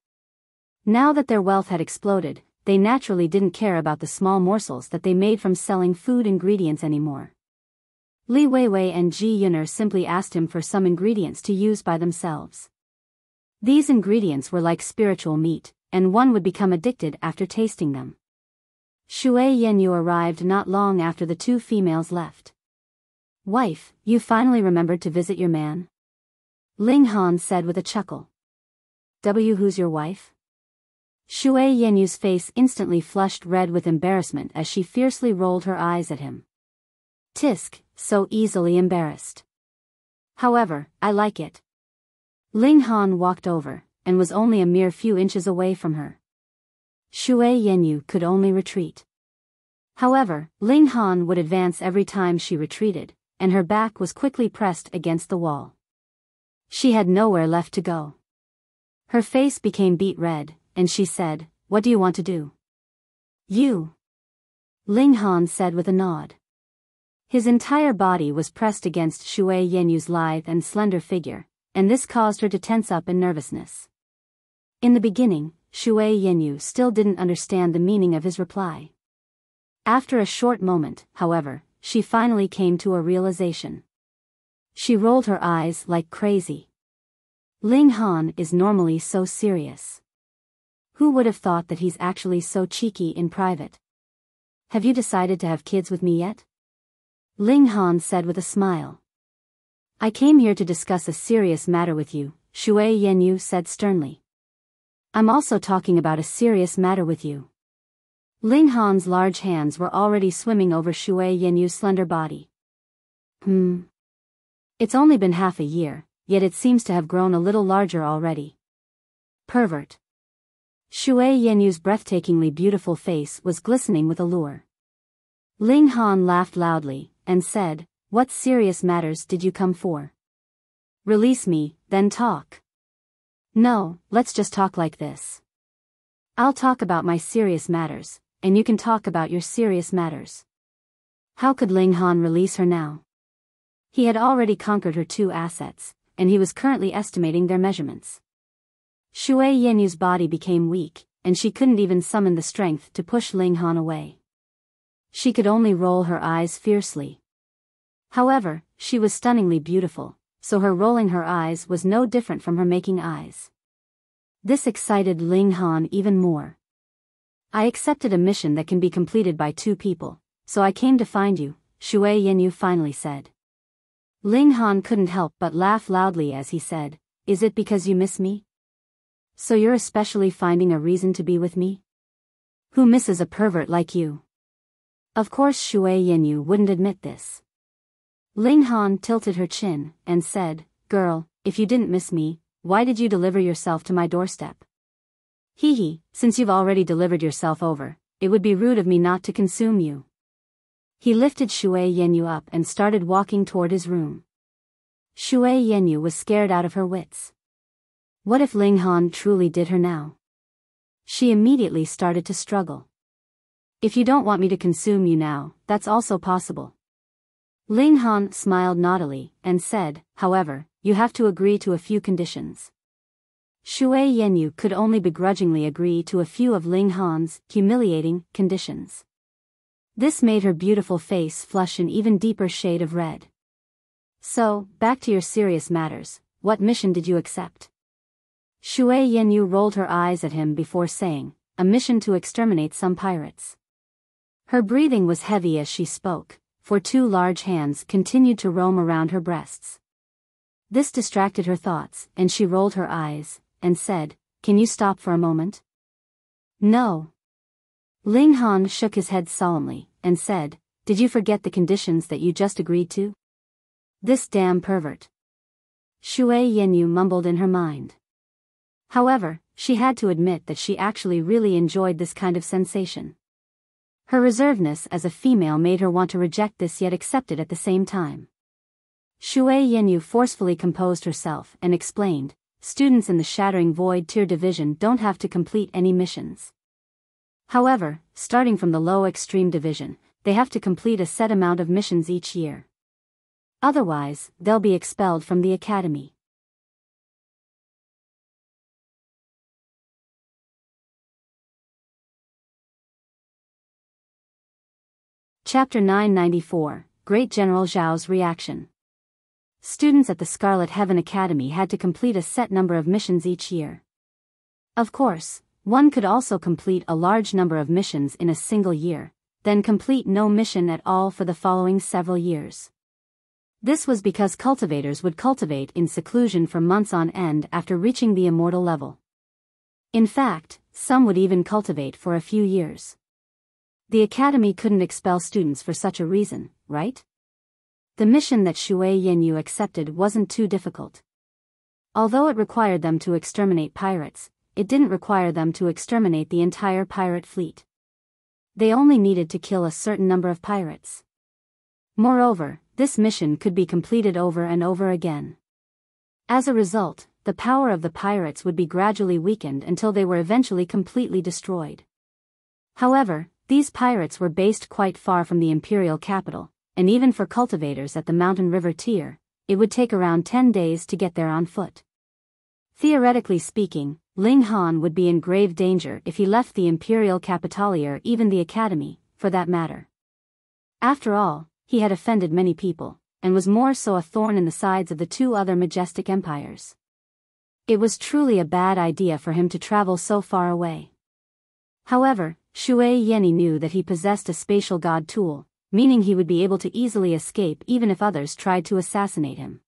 Now that their wealth had exploded, they naturally didn't care about the small morsels that they made from selling food ingredients anymore. Li Weiwei and Ji Yuner simply asked him for some ingredients to use by themselves. These ingredients were like spiritual meat, and one would become addicted after tasting them. Shui Yenyu arrived not long after the two females left. Wife, you finally remembered to visit your man? Ling Han said with a chuckle. Who's your wife? Shui Yenyu's face instantly flushed red with embarrassment as she fiercely rolled her eyes at him. Tisk, so easily embarrassed. However, I like it. Ling Han walked over, and was only a mere few inches away from her. Shui Yenyu could only retreat. However, Ling Han would advance every time she retreated, and her back was quickly pressed against the wall. She had nowhere left to go. Her face became beet red, and she said, What do you want to do? You. Ling Han said with a nod. His entire body was pressed against Shui Yenyu's lithe and slender figure, and this caused her to tense up in nervousness. In the beginning, Shui Yenyu still didn't understand the meaning of his reply. After a short moment, however, she finally came to a realization. She rolled her eyes like crazy. Ling Han is normally so serious. Who would have thought that he's actually so cheeky in private? Have you decided to have kids with me yet? Ling Han said with a smile. I came here to discuss a serious matter with you, Shui Yenyu said sternly. I'm also talking about a serious matter with you. Ling Han's large hands were already swimming over Shui Yenyu's slender body. It's only been half a year, yet it seems to have grown a little larger already. Pervert. Shui Yenyu's breathtakingly beautiful face was glistening with allure. Ling Han laughed loudly, and said, What serious matters did you come for? Release me, then talk. No, let's just talk like this. I'll talk about my serious matters, and you can talk about your serious matters. How could Ling Han release her now? He had already conquered her 2 assets, and he was currently estimating their measurements. Shui Yenyu's body became weak, and she couldn't even summon the strength to push Ling Han away. She could only roll her eyes fiercely. However, she was stunningly beautiful, so her rolling her eyes was no different from her making eyes. This excited Ling Han even more. I accepted a mission that can be completed by 2 people, so I came to find you, Shui Yenyu finally said. Ling Han couldn't help but laugh loudly as he said, Is it because you miss me? So you're especially finding a reason to be with me? Who misses a pervert like you? Of course Shui Yenyu wouldn't admit this. Ling Han tilted her chin, and said, Girl, if you didn't miss me, why did you deliver yourself to my doorstep? Hee, since you've already delivered yourself over, it would be rude of me not to consume you. He lifted Shui Yenyu up and started walking toward his room. Shui Yenyu was scared out of her wits. What if Ling Han truly did her now? She immediately started to struggle. If you don't want me to consume you now, that's also possible. Ling Han smiled naughtily, and said, However, you have to agree to a few conditions. Shui Yenyu could only begrudgingly agree to a few of Ling Han's humiliating conditions. This made her beautiful face flush an even deeper shade of red. So, back to your serious matters, what mission did you accept? Shui Yenyu rolled her eyes at him before saying, A mission to exterminate some pirates. Her breathing was heavy as she spoke, for 2 large hands continued to roam around her breasts. This distracted her thoughts, and she rolled her eyes, and said, Can you stop for a moment? No. Ling Han shook his head solemnly, and said, Did you forget the conditions that you just agreed to? This damn pervert. Shui Yenyu mumbled in her mind. However, she had to admit that she actually really enjoyed this kind of sensation. Her reservedness as a female made her want to reject this yet accept it at the same time. Shui Yanyu forcefully composed herself and explained, students in the Shattering Void Tier Division don't have to complete any missions. However, starting from the low Extreme Division, they have to complete a set amount of missions each year. Otherwise, they'll be expelled from the academy. Chapter 994, Great General Zhao's Reaction. Students at the Scarlet Heaven Academy had to complete a set number of missions each year. Of course, one could also complete a large number of missions in a single year, then complete no mission at all for the following several years. This was because cultivators would cultivate in seclusion for months on end after reaching the immortal level. In fact, some would even cultivate for a few years. The academy couldn't expel students for such a reason, right? The mission that Shui Yanyu accepted wasn't too difficult. Although it required them to exterminate pirates, it didn't require them to exterminate the entire pirate fleet. They only needed to kill a certain number of pirates. Moreover, this mission could be completed over and over again. As a result, the power of the pirates would be gradually weakened until they were eventually completely destroyed. However, these pirates were based quite far from the imperial capital, and even for cultivators at the Mountain River tier, it would take around 10 days to get there on foot. Theoretically speaking, Ling Han would be in grave danger if he left the imperial capitale or even the academy, for that matter. After all, he had offended many people, and was more so a thorn in the sides of the two other majestic empires. It was truly a bad idea for him to travel so far away. However, Shui Yanyu knew that he possessed a spatial god tool, meaning he would be able to easily escape even if others tried to assassinate him.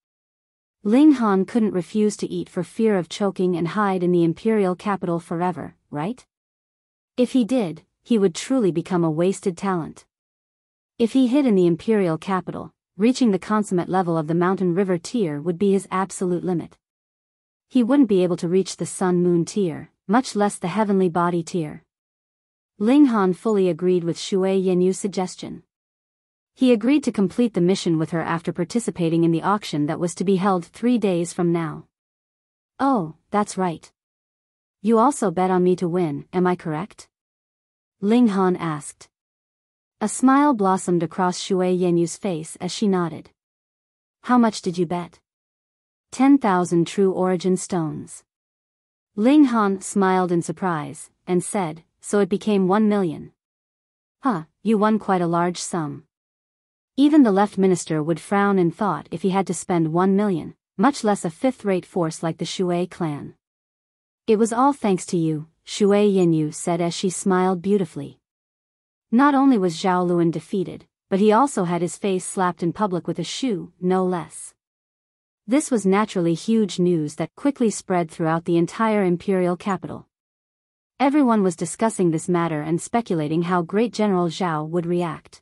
Ling Han couldn't refuse to eat for fear of choking and hide in the imperial capital forever, right? If he did, he would truly become a wasted talent. If he hid in the imperial capital, reaching the consummate level of the Mountain River tier would be his absolute limit. He wouldn't be able to reach the Sun-Moon tier, much less the Heavenly Body tier. Ling Han fully agreed with Shui Yanyu's suggestion. He agreed to complete the mission with her after participating in the auction that was to be held 3 days from now. Oh, that's right. You also bet on me to win, am I correct? Ling Han asked. A smile blossomed across Shui Yanyu's face as she nodded. How much did you bet? 10,000 true origin stones. Ling Han smiled in surprise, and said, so it became 1 million. Huh, you won quite a large sum. Even the left minister would frown in thought if he had to spend 1 million, much less a fifth-rate force like the Shui clan. It was all thanks to you, Shui Yanyu said as she smiled beautifully. Not only was Zhao Luan defeated, but he also had his face slapped in public with a shoe, no less. This was naturally huge news that quickly spread throughout the entire imperial capital. Everyone was discussing this matter and speculating how Great General Zhao would react.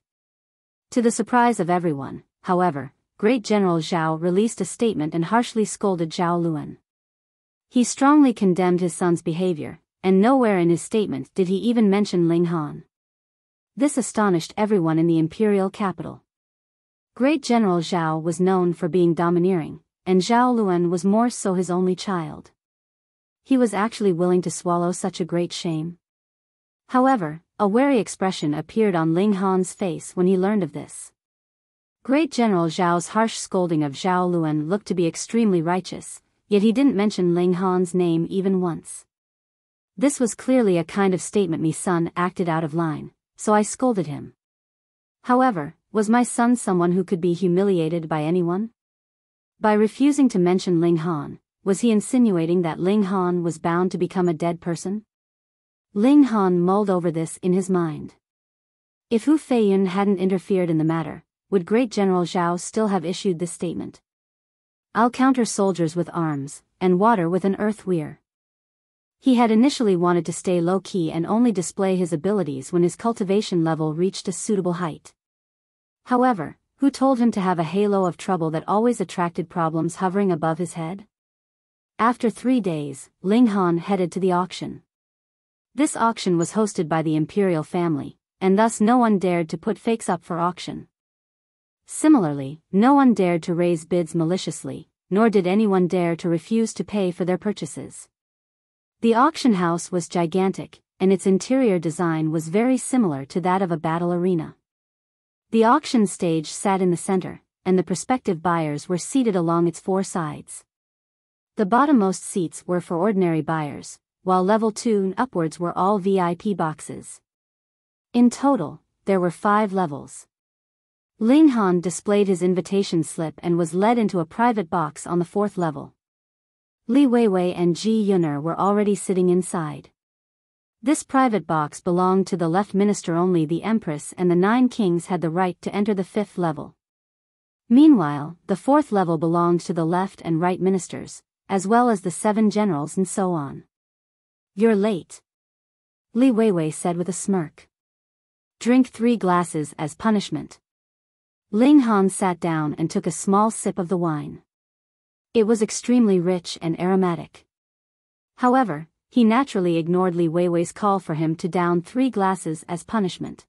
To the surprise of everyone, however, Great General Zhao released a statement and harshly scolded Zhao Luan. He strongly condemned his son's behavior, and nowhere in his statement did he even mention Ling Han. This astonished everyone in the imperial capital. Great General Zhao was known for being domineering, and Zhao Luan was more so his only child. He was actually willing to swallow such a great shame. However, a wary expression appeared on Ling Han's face when he learned of this. Great General Zhao's harsh scolding of Zhao Luan looked to be extremely righteous, yet he didn't mention Ling Han's name even once. This was clearly a kind of statement my son acted out of line, so I scolded him. However, was my son someone who could be humiliated by anyone? By refusing to mention Ling Han, was he insinuating that Ling Han was bound to become a dead person? Ling Han mulled over this in his mind. If Hu Feiyun hadn't interfered in the matter, would Great General Zhao still have issued this statement? I'll counter soldiers with arms, and water with an earth weir. He had initially wanted to stay low-key and only display his abilities when his cultivation level reached a suitable height. However, who told him to have a halo of trouble that always attracted problems hovering above his head? After 3 days, Ling Han headed to the auction. This auction was hosted by the imperial family, and thus no one dared to put fakes up for auction. Similarly, no one dared to raise bids maliciously, nor did anyone dare to refuse to pay for their purchases. The auction house was gigantic, and its interior design was very similar to that of a battle arena. The auction stage sat in the center, and the prospective buyers were seated along its 4 sides. The bottommost seats were for ordinary buyers, while level 2 and upwards were all VIP boxes. In total, there were 5 levels. Ling Han displayed his invitation slip and was led into a private box on the 4th level. Li Weiwei and Ji Yuner were already sitting inside. This private box belonged to the left minister. Only the Empress and the 9 kings had the right to enter the 5th level. Meanwhile, the 4th level belonged to the left and right ministers, as well as the 7 generals and so on. "You're late," Li Weiwei said with a smirk. "Drink 3 glasses as punishment." Ling Han sat down and took a small sip of the wine. It was extremely rich and aromatic. However, he naturally ignored Li Weiwei's call for him to down 3 glasses as punishment.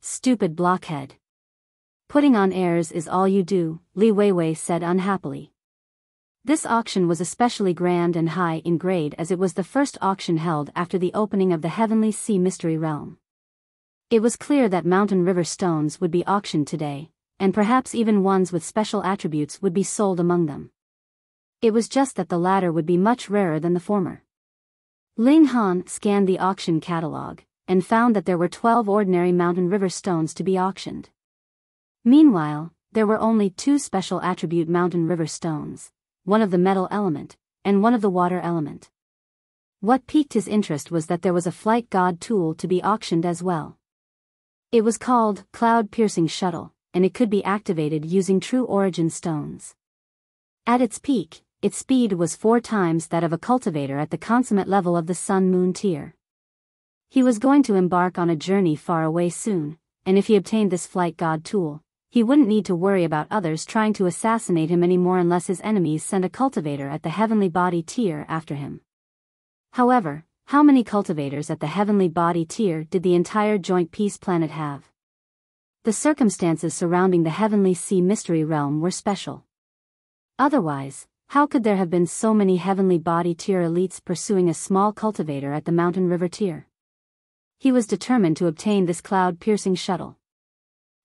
"Stupid blockhead. Putting on airs is all you do," Li Weiwei said unhappily. This auction was especially grand and high in grade as it was the first auction held after the opening of the Heavenly Sea Mystery Realm. It was clear that mountain river stones would be auctioned today, and perhaps even ones with special attributes would be sold among them. It was just that the latter would be much rarer than the former. Ling Han scanned the auction catalog, and found that there were 12 ordinary mountain river stones to be auctioned. Meanwhile, there were only 2 special attribute mountain river stones, one of the metal element, and one of the water element. What piqued his interest was that there was a flight god tool to be auctioned as well. It was called Cloud-Piercing Shuttle, and it could be activated using true origin stones. At its peak, its speed was 4 times that of a cultivator at the consummate level of the Sun-Moon tier. He was going to embark on a journey far away soon, and if he obtained this flight god tool, he wouldn't need to worry about others trying to assassinate him anymore unless his enemies sent a cultivator at the heavenly body tier after him. However, how many cultivators at the heavenly body tier did the entire Joint Peace planet have? The circumstances surrounding the Heavenly Sea Mystery Realm were special. Otherwise, how could there have been so many heavenly body tier elites pursuing a small cultivator at the mountain river tier? He was determined to obtain this cloud-piercing shuttle.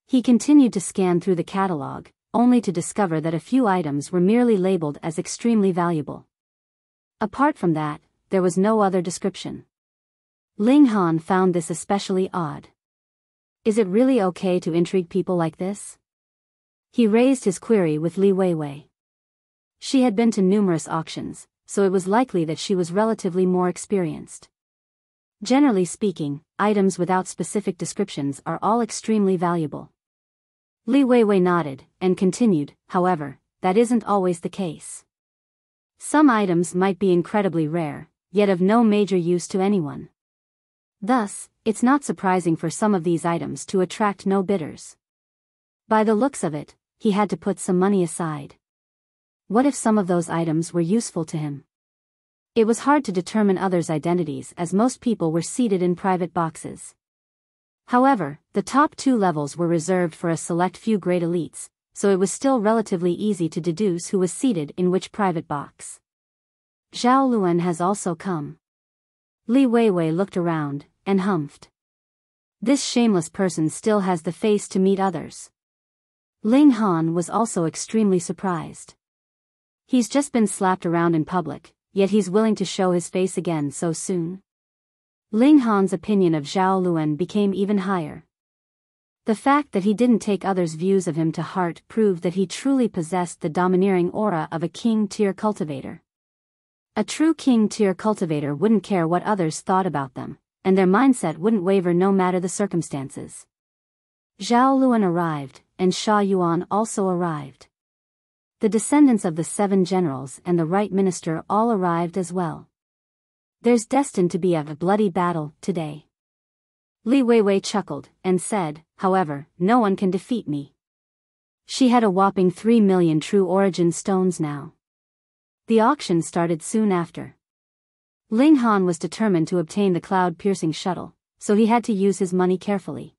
He continued to scan through the catalog, only to discover that a few items were merely labeled as extremely valuable. Apart from that, there was no other description. Ling Han found this especially odd. Is it really okay to intrigue people like this? He raised his query with Li Weiwei. She had been to numerous auctions, so it was likely that she was relatively more experienced. Generally speaking, items without specific descriptions are all extremely valuable. Li Weiwei nodded, and continued, however, that isn't always the case. Some items might be incredibly rare, yet of no major use to anyone. Thus, it's not surprising for some of these items to attract no bidders. By the looks of it, he had to put some money aside. What if some of those items were useful to him? It was hard to determine others' identities as most people were seated in private boxes. However, the top 2 levels were reserved for a select few great elites, so it was still relatively easy to deduce who was seated in which private box. Zhao Luan has also come. Li Weiwei looked around, and humphed. This shameless person still has the face to meet others. Ling Han was also extremely surprised. He's just been slapped around in public, yet he's willing to show his face again so soon. Ling Han's opinion of Zhao Luan became even higher. The fact that he didn't take others' views of him to heart proved that he truly possessed the domineering aura of a king-tier cultivator. A true king-tier cultivator wouldn't care what others thought about them, and their mindset wouldn't waver no matter the circumstances. Zhao Luan arrived, and Sha Yuan also arrived. The descendants of the 7 generals and the right minister all arrived as well. There's destined to be a bloody battle today. Li Weiwei chuckled, and said, however, no one can defeat me. She had a whopping 3 million true origin stones now. The auction started soon after. Ling Han was determined to obtain the cloud-piercing shuttle, so he had to use his money carefully.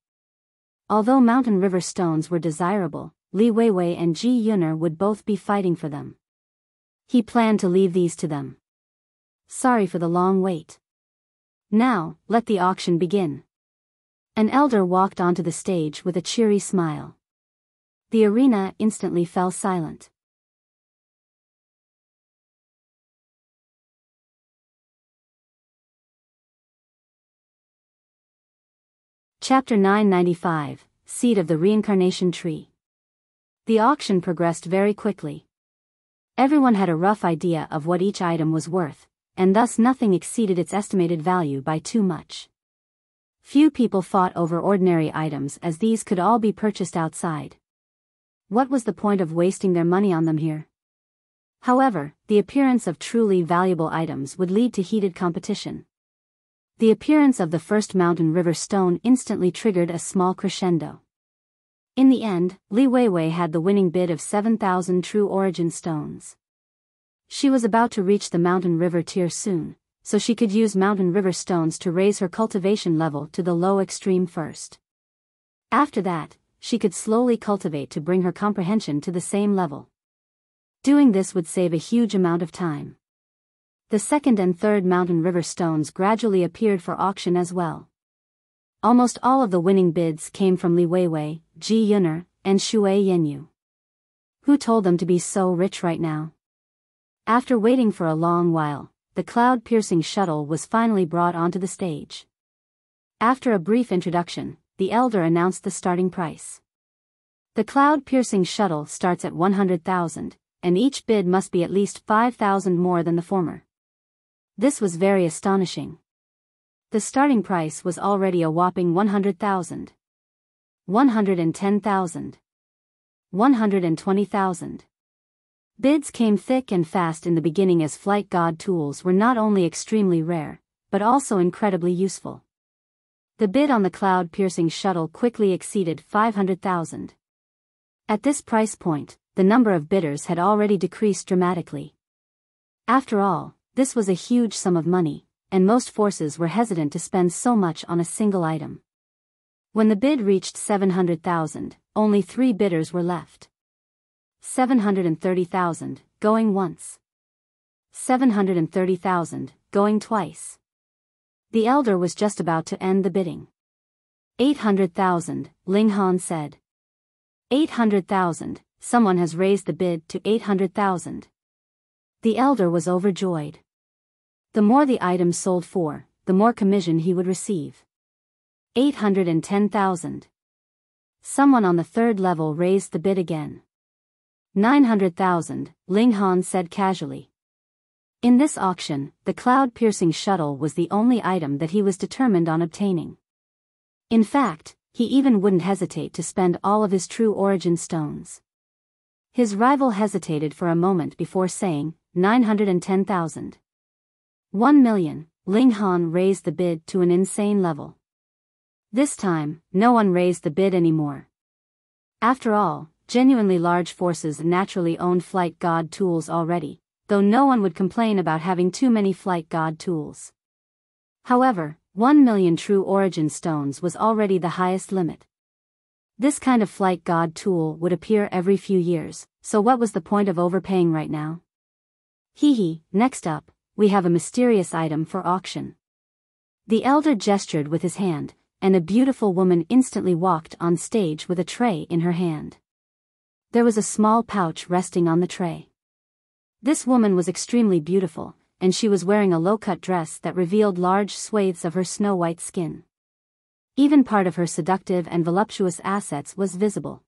Although mountain river stones were desirable, Li Weiwei and Ji Yuner would both be fighting for them. He planned to leave these to them. Sorry for the long wait. Now, let the auction begin. An elder walked onto the stage with a cheery smile. The arena instantly fell silent. Chapter 995, Seed of the Reincarnation Tree. The auction progressed very quickly. Everyone had a rough idea of what each item was worth, and thus nothing exceeded its estimated value by too much. Few people fought over ordinary items as these could all be purchased outside. What was the point of wasting their money on them here? However, the appearance of truly valuable items would lead to heated competition. The appearance of the first mountain river stone instantly triggered a small crescendo. In the end, Li Weiwei had the winning bid of 7,000 true origin stones. She was about to reach the mountain river tier soon, so she could use mountain river stones to raise her cultivation level to the low extreme first. After that, she could slowly cultivate to bring her comprehension to the same level. Doing this would save a huge amount of time. The second and third mountain river stones gradually appeared for auction as well. Almost all of the winning bids came from Li Weiwei, Ji Yuner, and Shui Yenyu. Who told them to be so rich right now? After waiting for a long while, the cloud-piercing shuttle was finally brought onto the stage. After a brief introduction, the elder announced the starting price. The cloud-piercing shuttle starts at 100,000, and each bid must be at least 5,000 more than the former. This was very astonishing. The starting price was already a whopping 100,000. 110,000. 120,000. Bids came thick and fast in the beginning as flight god tools were not only extremely rare, but also incredibly useful. The bid on the cloud-piercing shuttle quickly exceeded 500,000. At this price point, the number of bidders had already decreased dramatically. After all, this was a huge sum of money, and most forces were hesitant to spend so much on a single item. When the bid reached 700,000, only 3 bidders were left. 730,000, going once. 730,000, going twice. The elder was just about to end the bidding. 800,000, Ling Han said. 800,000, someone has raised the bid to 800,000. The elder was overjoyed. The more the item sold for, the more commission he would receive. 810,000. Someone on the third level raised the bid again. 900,000, Ling Han said casually. In this auction, the cloud-piercing shuttle was the only item that he was determined on obtaining. In fact, he even wouldn't hesitate to spend all of his true origin stones. His rival hesitated for a moment before saying, 910,000. 1 million, Ling Han raised the bid to an insane level. This time, no one raised the bid anymore. After all, genuinely large forces naturally owned flight god tools already, though no one would complain about having too many flight god tools. However, 1 million true origin stones was already the highest limit. This kind of flight god tool would appear every few years, so what was the point of overpaying right now? Next up, we have a mysterious item for auction. The elder gestured with his hand, and a beautiful woman instantly walked on stage with a tray in her hand. There was a small pouch resting on the tray. This woman was extremely beautiful, and she was wearing a low-cut dress that revealed large swathes of her snow-white skin. Even part of her seductive and voluptuous assets was visible.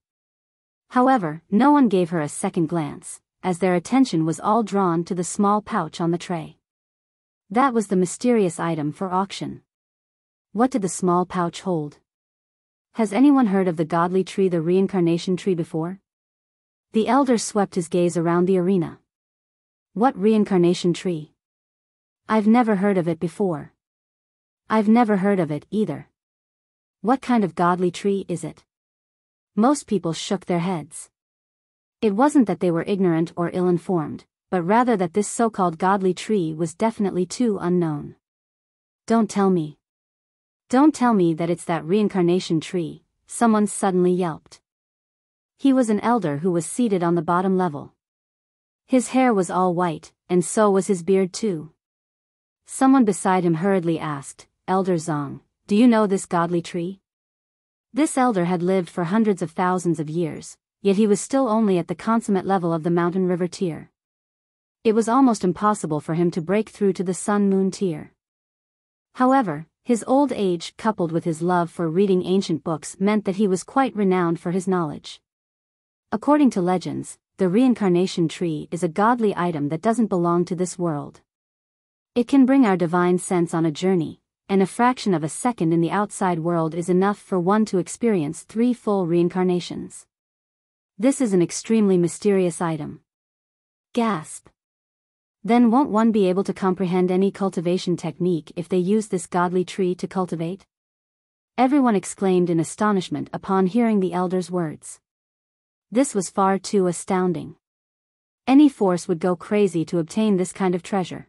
However, no one gave her a second glance, as their attention was all drawn to the small pouch on the tray. That was the mysterious item for auction. What did the small pouch hold? Has anyone heard of the godly tree, the reincarnation tree, before? The elder swept his gaze around the arena. What reincarnation tree? I've never heard of it before. I've never heard of it either. What kind of godly tree is it? Most people shook their heads. It wasn't that they were ignorant or ill-informed, but rather that this so-called godly tree was definitely too unknown. Don't tell me. Don't tell me that it's that reincarnation tree, someone suddenly yelped. He was an elder who was seated on the bottom level. His hair was all white, and so was his beard too. Someone beside him hurriedly asked, Elder Zhang, do you know this godly tree? This elder had lived for hundreds of thousands of years, yet he was still only at the consummate level of the mountain river tier. It was almost impossible for him to break through to the sun-moon tier. However, his old age coupled with his love for reading ancient books meant that he was quite renowned for his knowledge. According to legends, the reincarnation tree is a godly item that doesn't belong to this world. It can bring our divine sense on a journey, and a fraction of a second in the outside world is enough for one to experience 3 full reincarnations. This is an extremely mysterious item. Gasp. Then won't one be able to comprehend any cultivation technique if they use this godly tree to cultivate? Everyone exclaimed in astonishment upon hearing the elder's words. This was far too astounding. Any force would go crazy to obtain this kind of treasure.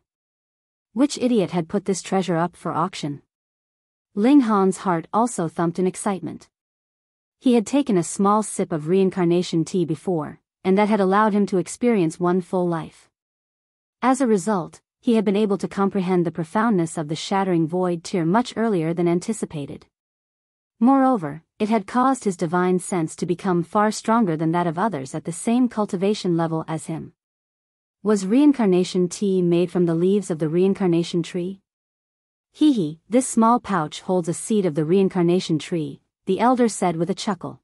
Which idiot had put this treasure up for auction? Ling Han's heart also thumped in excitement. He had taken a small sip of reincarnation tea before, and that had allowed him to experience 1 full life. As a result, he had been able to comprehend the profoundness of the shattering void tier much earlier than anticipated. Moreover, it had caused his divine sense to become far stronger than that of others at the same cultivation level as him. Was reincarnation tea made from the leaves of the reincarnation tree? Hee, this small pouch holds a seed of the reincarnation tree, the elder said with a chuckle.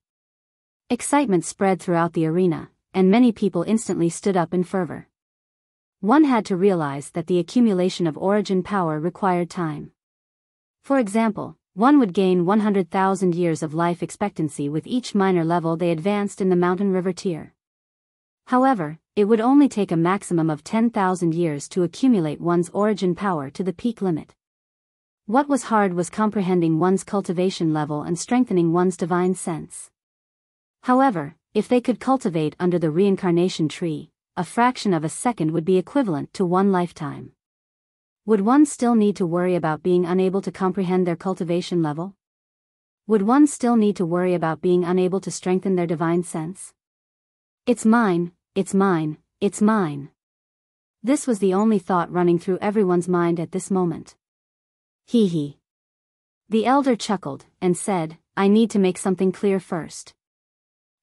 Excitement spread throughout the arena, and many people instantly stood up in fervor. One had to realize that the accumulation of origin power required time. For example, one would gain 100,000 years of life expectancy with each minor level they advanced in the mountain river tier. However, it would only take a maximum of 10,000 years to accumulate one's origin power to the peak limit. What was hard was comprehending one's cultivation level and strengthening one's divine sense. However, if they could cultivate under the reincarnation tree, a fraction of a second would be equivalent to 1 lifetime. Would one still need to worry about being unable to comprehend their cultivation level? Would one still need to worry about being unable to strengthen their divine sense? It's mine, it's mine, it's mine. This was the only thought running through everyone's mind at this moment. Hee. The elder chuckled, and said, I need to make something clear first.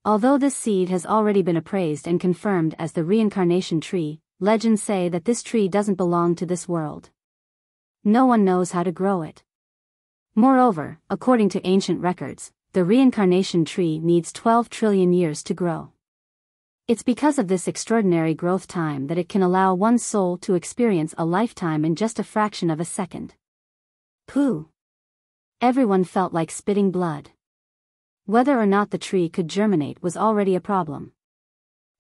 Although this seed has already been appraised and confirmed as the reincarnation tree, legends say that this tree doesn't belong to this world. No one knows how to grow it. Moreover, according to ancient records, the reincarnation tree needs 12 trillion years to grow. It's because of this extraordinary growth time that it can allow one's soul to experience a lifetime in just a fraction of a second. Pooh! Everyone felt like spitting blood. Whether or not the tree could germinate was already a problem.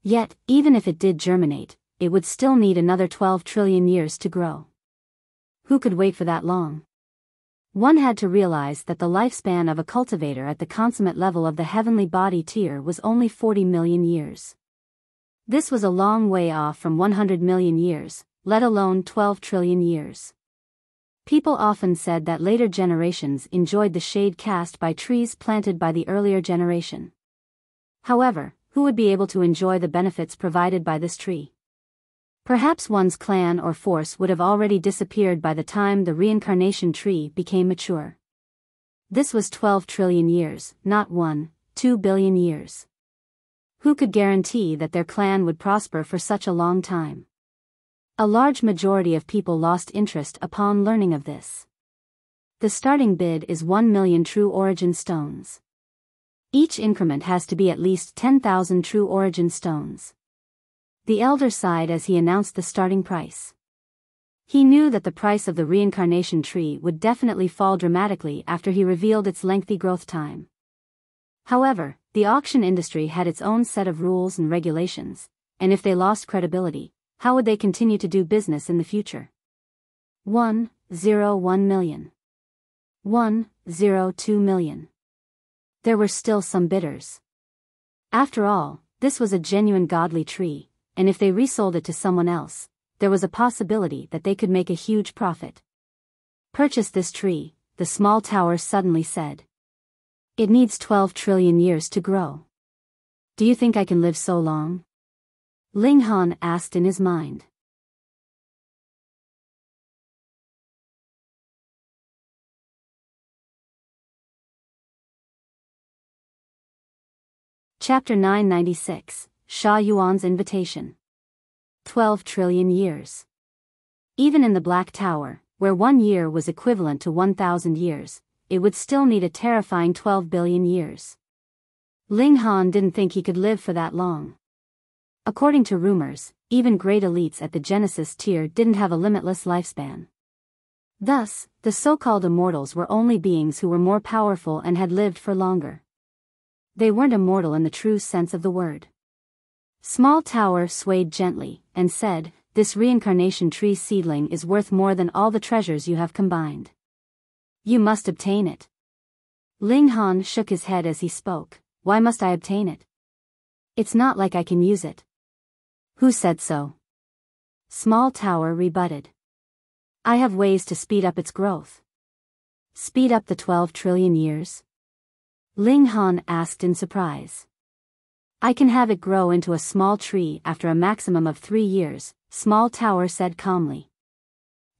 Yet, even if it did germinate, it would still need another 12 trillion years to grow. Who could wait for that long? One had to realize that the lifespan of a cultivator at the consummate level of the heavenly body tier was only 40 million years. This was a long way off from 100 million years, let alone 12 trillion years. People often said that later generations enjoyed the shade cast by trees planted by the earlier generation. However, who would be able to enjoy the benefits provided by this tree? Perhaps one's clan or force would have already disappeared by the time the reincarnation tree became mature. This was 12 trillion years, not 2 billion years. Who could guarantee that their clan would prosper for such a long time? A large majority of people lost interest upon learning of this. The starting bid is 1 million true origin stones. Each increment has to be at least 10,000 true origin stones. The elder sighed as he announced the starting price. He knew that the price of the reincarnation tree would definitely fall dramatically after he revealed its lengthy growth time. However, the auction industry had its own set of rules and regulations, and if they lost credibility, how would they continue to do business in the future? 101 million. 102 million. There were still some bidders. After all, this was a genuine godly tree, and if they resold it to someone else, there was a possibility that they could make a huge profit. Purchase this tree, the small tower suddenly said. It needs 12 trillion years to grow. Do you think I can live so long? Ling Han asked in his mind. Chapter 996, Sha Yuan's Invitation. 12 trillion years. Even in the Black Tower, where 1 year was equivalent to 1,000 years, it would still need a terrifying 12 billion years. Ling Han didn't think he could live for that long. According to rumors, even great elites at the Genesis tier didn't have a limitless lifespan. Thus, the so-called immortals were only beings who were more powerful and had lived for longer. They weren't immortal in the true sense of the word. Small Tower swayed gently, and said, "This reincarnation tree seedling is worth more than all the treasures you have combined. You must obtain it." Ling Han shook his head as he spoke. "Why must I obtain it? It's not like I can use it." "Who said so?" Small Tower rebutted. "I have ways to speed up its growth." "Speed up the 12 trillion years?" Ling Han asked in surprise. "I can have it grow into a small tree after a maximum of 3 years, Small Tower said calmly.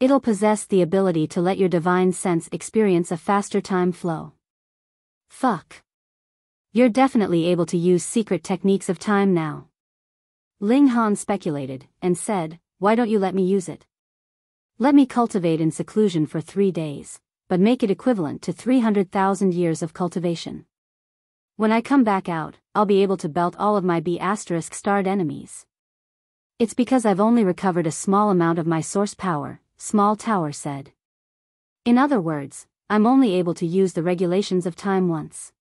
"It'll possess the ability to let your divine sense experience a faster time flow." "Fuck. You're definitely able to use secret techniques of time now." Ling Han speculated, and said, "Why don't you let me use it? Let me cultivate in seclusion for 3 days. But make it equivalent to 300,000 years of cultivation. When I come back out, I'll be able to belt all of my B***-starred enemies." "It's because I've only recovered a small amount of my source power," Small Tower said. "In other words, I'm only able to use the regulations of time once.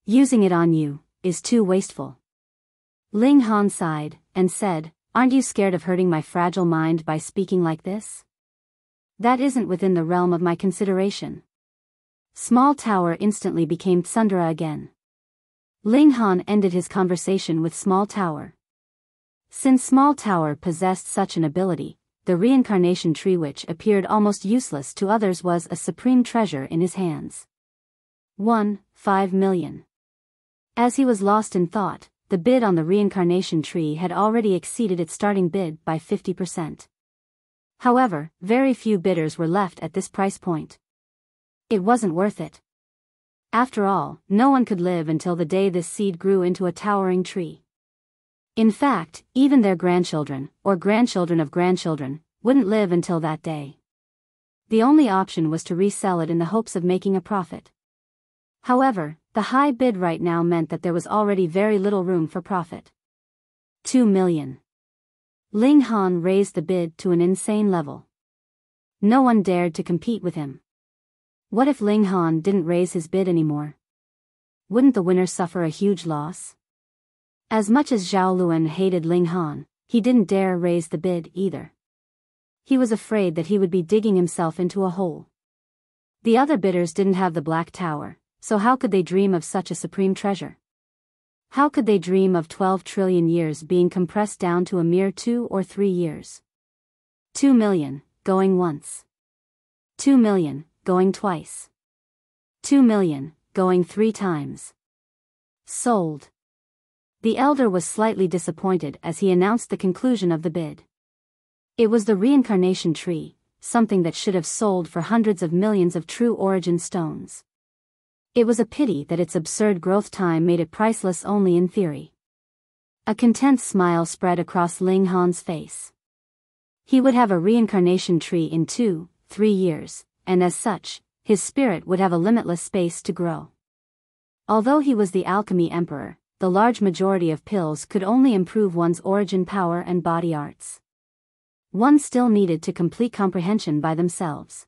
Using it on you is too wasteful." Ling Han sighed, and said, "Aren't you scared of hurting my fragile mind by speaking like this?" "That isn't within the realm of my consideration." Small Tower instantly became tsundere again. Ling Han ended his conversation with Small Tower. Since Small Tower possessed such an ability, the reincarnation tree which appeared almost useless to others was a supreme treasure in his hands. 5 million. As he was lost in thought, the bid on the reincarnation tree had already exceeded its starting bid by 50%. However, very few bidders were left at this price point. It wasn't worth it. After all, no one could live until the day this seed grew into a towering tree. In fact, even their grandchildren, or grandchildren of grandchildren, wouldn't live until that day. The only option was to resell it in the hopes of making a profit. However, the high bid right now meant that there was already very little room for profit. 2 million. Ling Han raised the bid to an insane level. No one dared to compete with him. What if Ling Han didn't raise his bid anymore? Wouldn't the winner suffer a huge loss? As much as Zhao Luan hated Ling Han, he didn't dare raise the bid either. He was afraid that he would be digging himself into a hole. The other bidders didn't have the Black Tower, so how could they dream of such a supreme treasure? How could they dream of 12 trillion years being compressed down to a mere 2 or 3 years? 2 million, going once. 2 million, going twice. 2 million, going 3 times. Sold. The elder was slightly disappointed as he announced the conclusion of the bid. It was the reincarnation tree, something that should have sold for hundreds of millions of true origin stones. It was a pity that its absurd growth time made it priceless only in theory. A content smile spread across Ling Han's face. He would have a reincarnation tree in 2, 3 years, and as such, his spirit would have a limitless space to grow. Although he was the alchemy emperor, the large majority of pills could only improve one's origin power and body arts. One still needed to complete comprehension by themselves.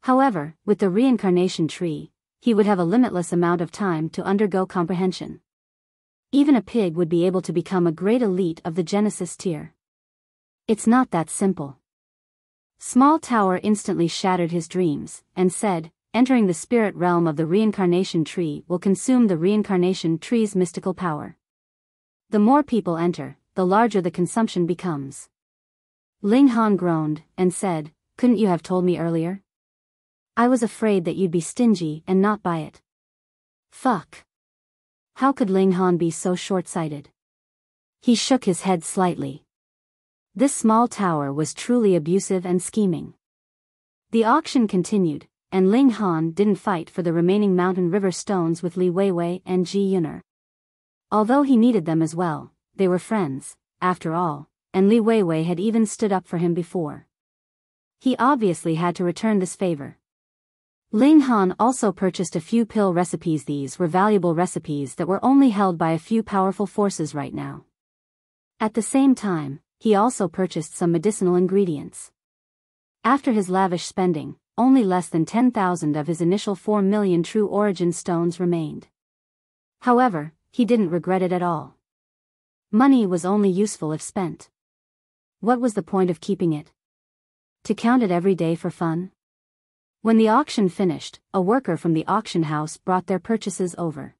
However, with the reincarnation tree, he would have a limitless amount of time to undergo comprehension. Even a pig would be able to become a great elite of the Genesis tier. It's not that simple. Small Tower instantly shattered his dreams, and said, "Entering the spirit realm of the reincarnation tree will consume the reincarnation tree's mystical power. The more people enter, the larger the consumption becomes. Ling Han groaned, and said, "Couldn't you have told me earlier? I was afraid that you'd be stingy and not buy it." Fuck. How could Ling Han be so short-sighted? He shook his head slightly. This small tower was truly abusive and scheming. The auction continued, and Ling Han didn't fight for the remaining mountain river stones with Li Weiwei and Ji Yuner. Although he needed them as well, they were friends, after all, and Li Weiwei had even stood up for him before. He obviously had to return this favor. Ling Han also purchased a few pill recipes. These were valuable recipes that were only held by a few powerful forces right now. At the same time, he also purchased some medicinal ingredients. After his lavish spending, only less than 10,000 of his initial 4 million true origin stones remained. However, he didn't regret it at all. Money was only useful if spent. What was the point of keeping it? To count it every day for fun? When the auction finished, a worker from the auction house brought their purchases over.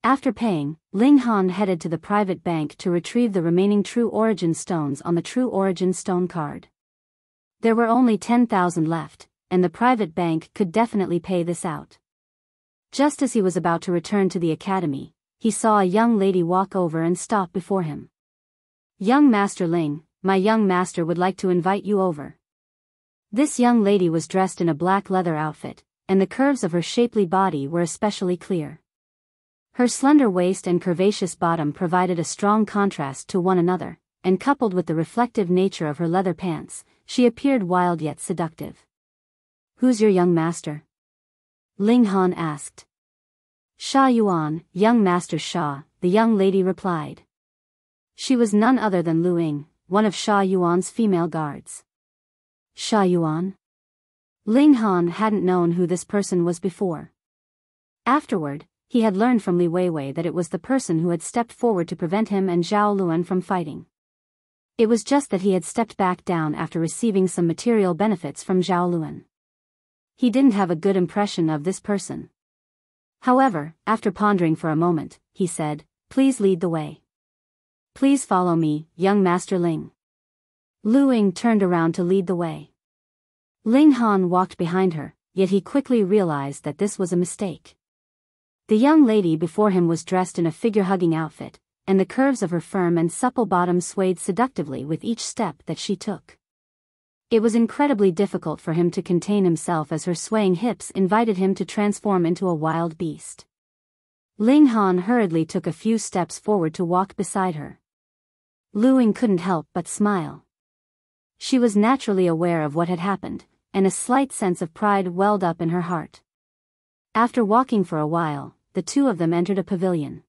After paying, Ling Han headed to the private bank to retrieve the remaining true origin stones on the true origin stone card. There were only 10,000 left, and the private bank could definitely pay this out. Just as he was about to return to the academy, he saw a young lady walk over and stop before him. "Young Master Ling, my young master would like to invite you over." This young lady was dressed in a black leather outfit, and the curves of her shapely body were especially clear. Her slender waist and curvaceous bottom provided a strong contrast to one another, and coupled with the reflective nature of her leather pants, she appeared wild yet seductive. "Who's your young master?" Ling Han asked. "Sha Yuan, young master Sha," the young lady replied. She was none other than Lu Ying, one of Sha Yuan's female guards. Sha Yuan? Ling Han hadn't known who this person was before. Afterward, he had learned from Li Weiwei that it was the person who had stepped forward to prevent him and Zhao Luan from fighting. It was just that he had stepped back down after receiving some material benefits from Zhao Luan. He didn't have a good impression of this person. However, after pondering for a moment, he said, "Please lead the way. Please follow me, young Master Ling." Lu Ying turned around to lead the way. Ling Han walked behind her, yet he quickly realized that this was a mistake. The young lady before him was dressed in a figure-hugging outfit, and the curves of her firm and supple bottom swayed seductively with each step that she took. It was incredibly difficult for him to contain himself as her swaying hips invited him to transform into a wild beast. Ling Han hurriedly took a few steps forward to walk beside her. Lu Ying couldn't help but smile. She was naturally aware of what had happened, and a slight sense of pride welled up in her heart. After walking for a while, the two of them entered a pavilion.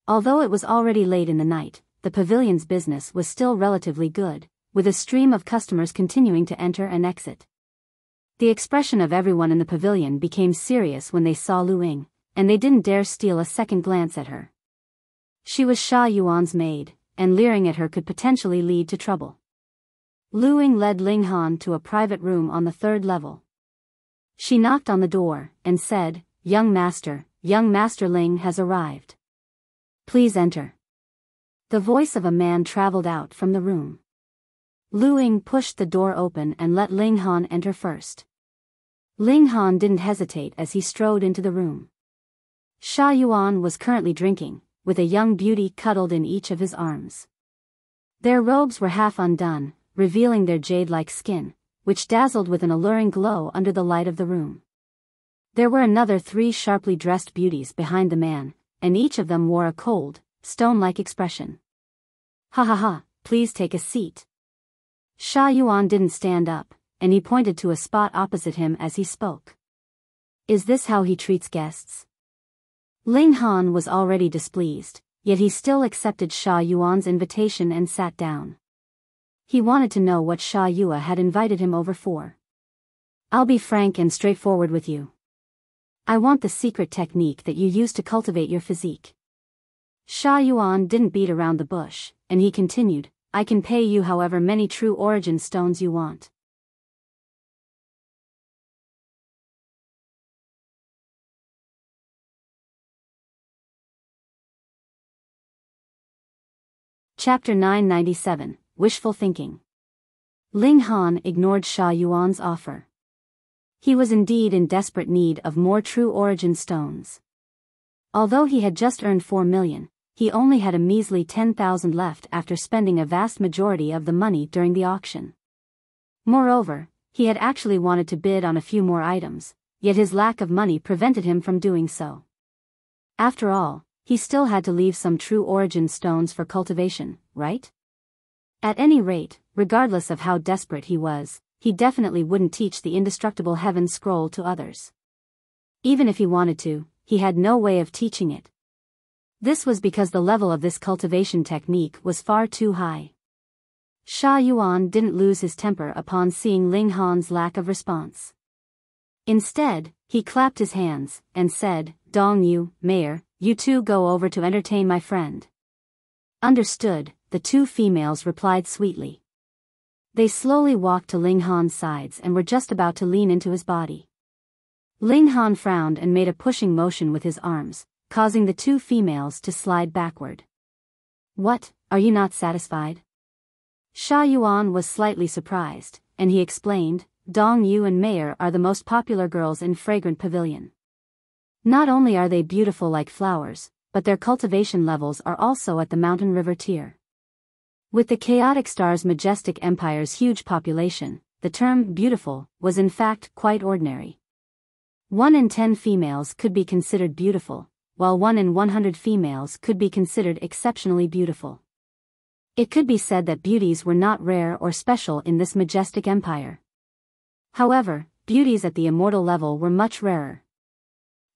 Although it was already late in the night, the pavilion's business was still relatively good, with a stream of customers continuing to enter and exit. The expression of everyone in the pavilion became serious when they saw Lu Ying, and they didn't dare steal a second glance at her. She was Sha Yuan's maid, and leering at her could potentially lead to trouble. Lu Ying led Ling Han to a private room on the 3rd level. She knocked on the door, and said, young Master Ling has arrived. Please enter." The voice of a man traveled out from the room. Lu Ying pushed the door open and let Ling Han enter first. Ling Han didn't hesitate as he strode into the room. Sha Yuan was currently drinking, with a young beauty cuddled in each of his arms. Their robes were half undone, revealing their jade-like skin, which dazzled with an alluring glow under the light of the room. There were another 3 sharply dressed beauties behind the man, and each of them wore a cold, stone-like expression. "Ha ha ha, please take a seat." Sha Yuan didn't stand up, and he pointed to a spot opposite him as he spoke. "Is this how he treats guests?" Ling Han was already displeased, yet he still accepted Sha Yuan's invitation and sat down. He wanted to know what Sha Yua had invited him over for. "I'll be frank and straightforward with you. I want the secret technique that you use to cultivate your physique." Sha Yuan didn't beat around the bush, and he continued, "I can pay you however many true origin stones you want." Chapter 997, Wishful Thinking. Ling Han ignored Sha Yuan's offer. He was indeed in desperate need of more true origin stones. Although he had just earned 4 million, he only had a measly 10,000 left after spending a vast majority of the money during the auction. Moreover, he had actually wanted to bid on a few more items, yet his lack of money prevented him from doing so. After all, he still had to leave some true origin stones for cultivation, right? At any rate, regardless of how desperate he was, he definitely wouldn't teach the indestructible heaven scroll to others. Even if he wanted to, he had no way of teaching it. This was because the level of this cultivation technique was far too high. Sha Yuan didn't lose his temper upon seeing Ling Han's lack of response. Instead, he clapped his hands and said, "Dong Yu, Mayor, you two go over to entertain my friend." Understood, the two females replied sweetly. They slowly walked to Ling Han's sides and were just about to lean into his body. Ling Han frowned and made a pushing motion with his arms, causing the two females to slide backward. "What, are you not satisfied?" Sha Yuan was slightly surprised, and he explained, "Dong Yu and Mayor are the most popular girls in Fragrant Pavilion. Not only are they beautiful like flowers, but their cultivation levels are also at the mountain river tier. With the chaotic star's majestic empire's huge population, the term beautiful was in fact quite ordinary. 1 in 10 females could be considered beautiful, while 1 in 100 females could be considered exceptionally beautiful. It could be said that beauties were not rare or special in this majestic empire. However, beauties at the immortal level were much rarer.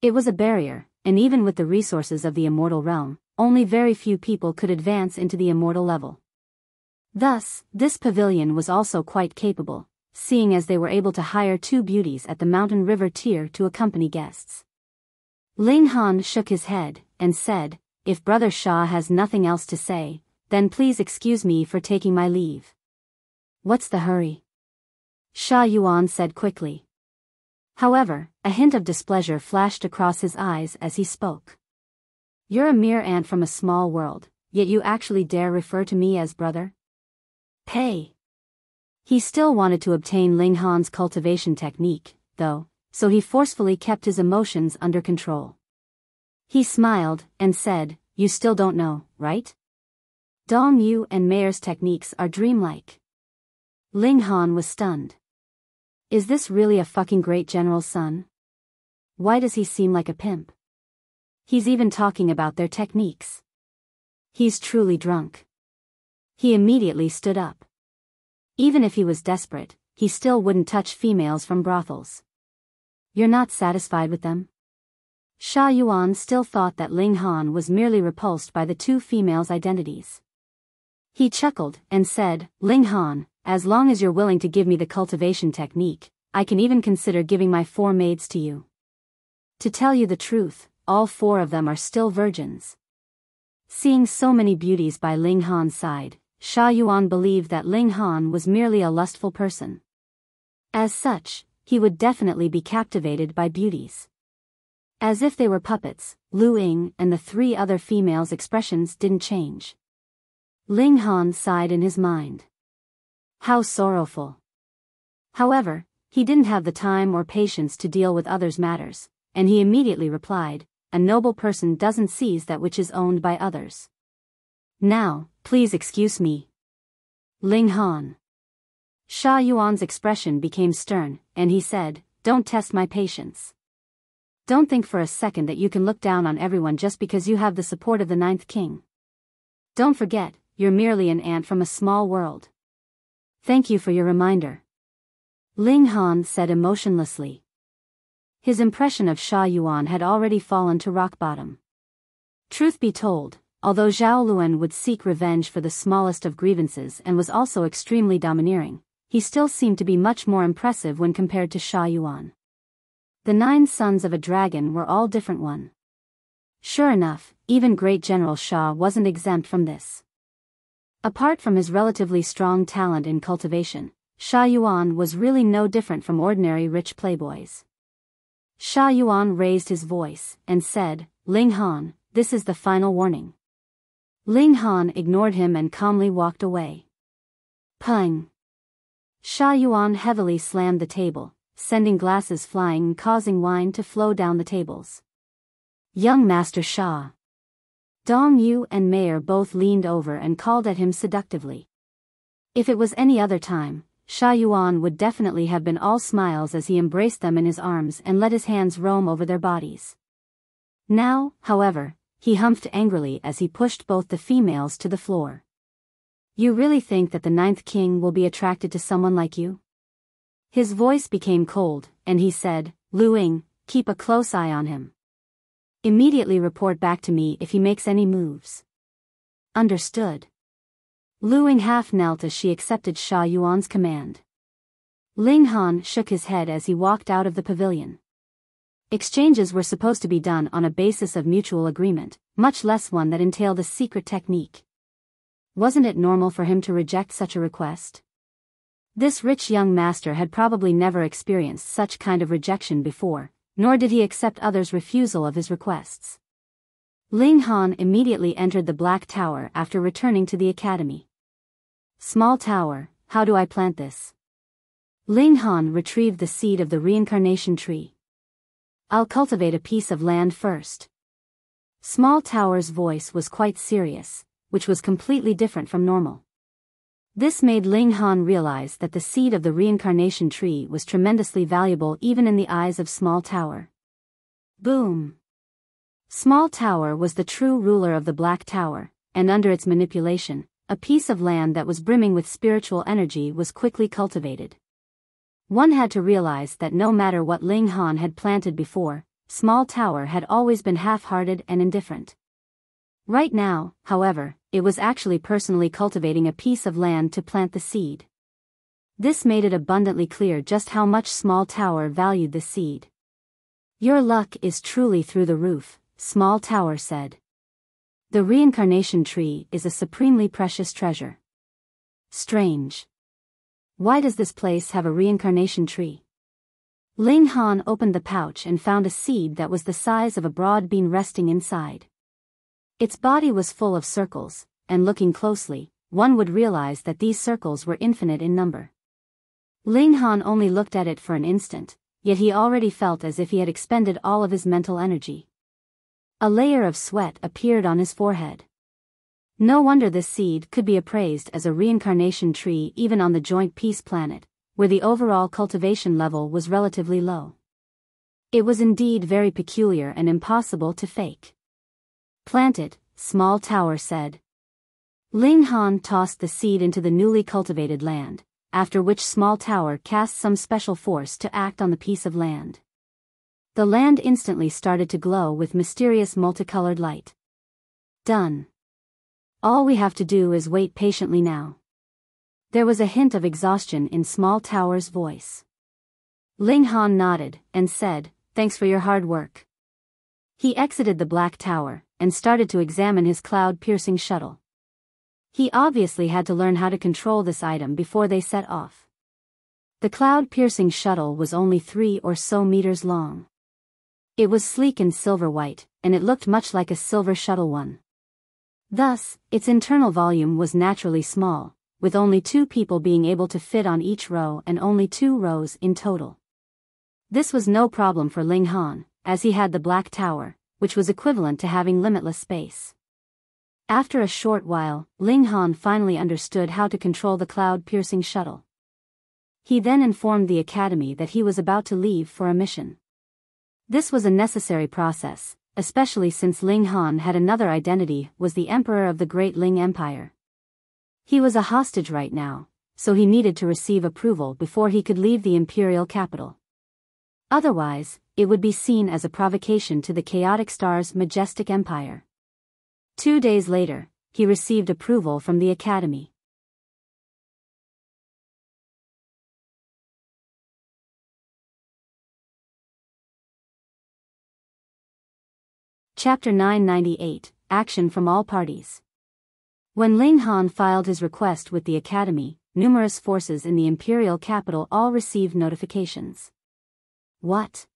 It was a barrier, and even with the resources of the immortal realm, only very few people could advance into the immortal level. Thus, this pavilion was also quite capable, seeing as they were able to hire 2 beauties at the mountain river tier to accompany guests. Ling Han shook his head and said, "If Brother Sha has nothing else to say, then please excuse me for taking my leave." "What's the hurry?" Sha Yuan said quickly. However, a hint of displeasure flashed across his eyes as he spoke. "You're a mere ant from a small world, yet you actually dare refer to me as brother? Pay." He still wanted to obtain Ling Han's cultivation technique, though, so he forcefully kept his emotions under control. He smiled and said, "You still don't know, right? Dong Yu and Mayor's techniques are dreamlike." Ling Han was stunned. Is this really a fucking great general's son? Why does he seem like a pimp? He's even talking about their techniques. He's truly drunk. He immediately stood up. Even if he was desperate, he still wouldn't touch females from brothels. "You're not satisfied with them?" Sha Yuan still thought that Ling Han was merely repulsed by the two females' identities. He chuckled and said, "Ling Han, as long as you're willing to give me the cultivation technique, I can even consider giving my 4 maids to you. To tell you the truth, all 4 of them are still virgins." Seeing so many beauties by Ling Han's side, Sha Yuan believed that Ling Han was merely a lustful person. As such, he would definitely be captivated by beauties. As if they were puppets, Lu Ying and the 3 other females' expressions didn't change. Ling Han sighed in his mind. How sorrowful. However, he didn't have the time or patience to deal with others' matters, and he immediately replied, "A noble person doesn't seize that which is owned by others. Now, please excuse me. Ling Han." Sha Yuan's expression became stern, and he said, "Don't test my patience. Don't think for a second that you can look down on everyone just because you have the support of the 9th king. Don't forget, you're merely an ant from a small world." "Thank you for your reminder," Ling Han said emotionlessly. His impression of Sha Yuan had already fallen to rock bottom. Truth be told, although Zhao Luan would seek revenge for the smallest of grievances and was also extremely domineering, he still seemed to be much more impressive when compared to Sha Yuan. The 9 sons of a dragon were all different one. Sure enough, even great General Sha wasn't exempt from this. Apart from his relatively strong talent in cultivation, Sha Yuan was really no different from ordinary rich playboys. Sha Yuan raised his voice and said, "Ling Han, this is the final warning. Ling Han ignored him and calmly walked away. Peng! Sha Yuan heavily slammed the table, sending glasses flying and causing wine to flow down the tables. Young Master Sha! Dong Yu and Mayer both leaned over and called at him seductively. If it was any other time, Sha Yuan would definitely have been all smiles as he embraced them in his arms and let his hands roam over their bodies. Now, however, he humphed angrily as he pushed both the females to the floor. You really think that the ninth king will be attracted to someone like you? His voice became cold, and he said, Lu Ying, keep a close eye on him. Immediately report back to me if he makes any moves. Understood. Lu Ying half knelt as she accepted Sha Yuan's command. Ling Han shook his head as he walked out of the pavilion. Exchanges were supposed to be done on a basis of mutual agreement, much less one that entailed a secret technique. Wasn't it normal for him to reject such a request? This rich young master had probably never experienced such kind of rejection before, nor did he accept others' refusal of his requests. Ling Han immediately entered the Black Tower after returning to the academy. Small tower, how do I plant this? Ling Han retrieved the seed of the reincarnation tree. I'll cultivate a piece of land first. Small tower's voice was quite serious, which was completely different from normal. This made Ling Han realize that the seed of the reincarnation tree was tremendously valuable even in the eyes of Small Tower. Boom! Small Tower was the true ruler of the Black Tower, and under its manipulation, a piece of land that was brimming with spiritual energy was quickly cultivated. One had to realize that no matter what Ling Han had planted before, Small Tower had always been half-hearted and indifferent. Right now, however, it was actually personally cultivating a piece of land to plant the seed. This made it abundantly clear just how much Small Tower valued the seed. Your luck is truly through the roof, Small Tower said. The reincarnation tree is a supremely precious treasure. Strange. Why does this place have a reincarnation tree? Ling Han opened the pouch and found a seed that was the size of a broad bean resting inside. Its body was full of circles, and looking closely, one would realize that these circles were infinite in number. Ling Han only looked at it for an instant, yet he already felt as if he had expended all of his mental energy. A layer of sweat appeared on his forehead. No wonder this seed could be appraised as a reincarnation tree even on the Joint Peace planet, where the overall cultivation level was relatively low. It was indeed very peculiar and impossible to fake. Plant it, Small Tower said. Ling Han tossed the seed into the newly cultivated land, after which Small Tower cast some special force to act on the piece of land. The land instantly started to glow with mysterious multicolored light. Done. All we have to do is wait patiently now. There was a hint of exhaustion in Small Tower's voice. Ling Han nodded and said, Thanks for your hard work. He exited the Black Tower and started to examine his cloud-piercing shuttle. He obviously had to learn how to control this item before they set off. The cloud-piercing shuttle was only 3 or so meters long. It was sleek and silver-white, and it looked much like a silver shuttle one. Thus, its internal volume was naturally small, with only 2 people being able to fit on each row and only 2 rows in total. This was no problem for Ling Han, as he had the Black Tower, which was equivalent to having limitless space. After a short while, Ling Han finally understood how to control the cloud-piercing shuttle. He then informed the academy that he was about to leave for a mission. This was a necessary process, especially since Ling Han had another identity, was the Emperor of the Great Ling Empire. He was a hostage right now, so he needed to receive approval before he could leave the imperial capital. Otherwise, it would be seen as a provocation to the Chaotic Star's majestic empire. 2 days later, he received approval from the academy. Chapter 998, Action from All Parties. When Ling Han filed his request with the academy, numerous forces in the imperial capital all received notifications. What?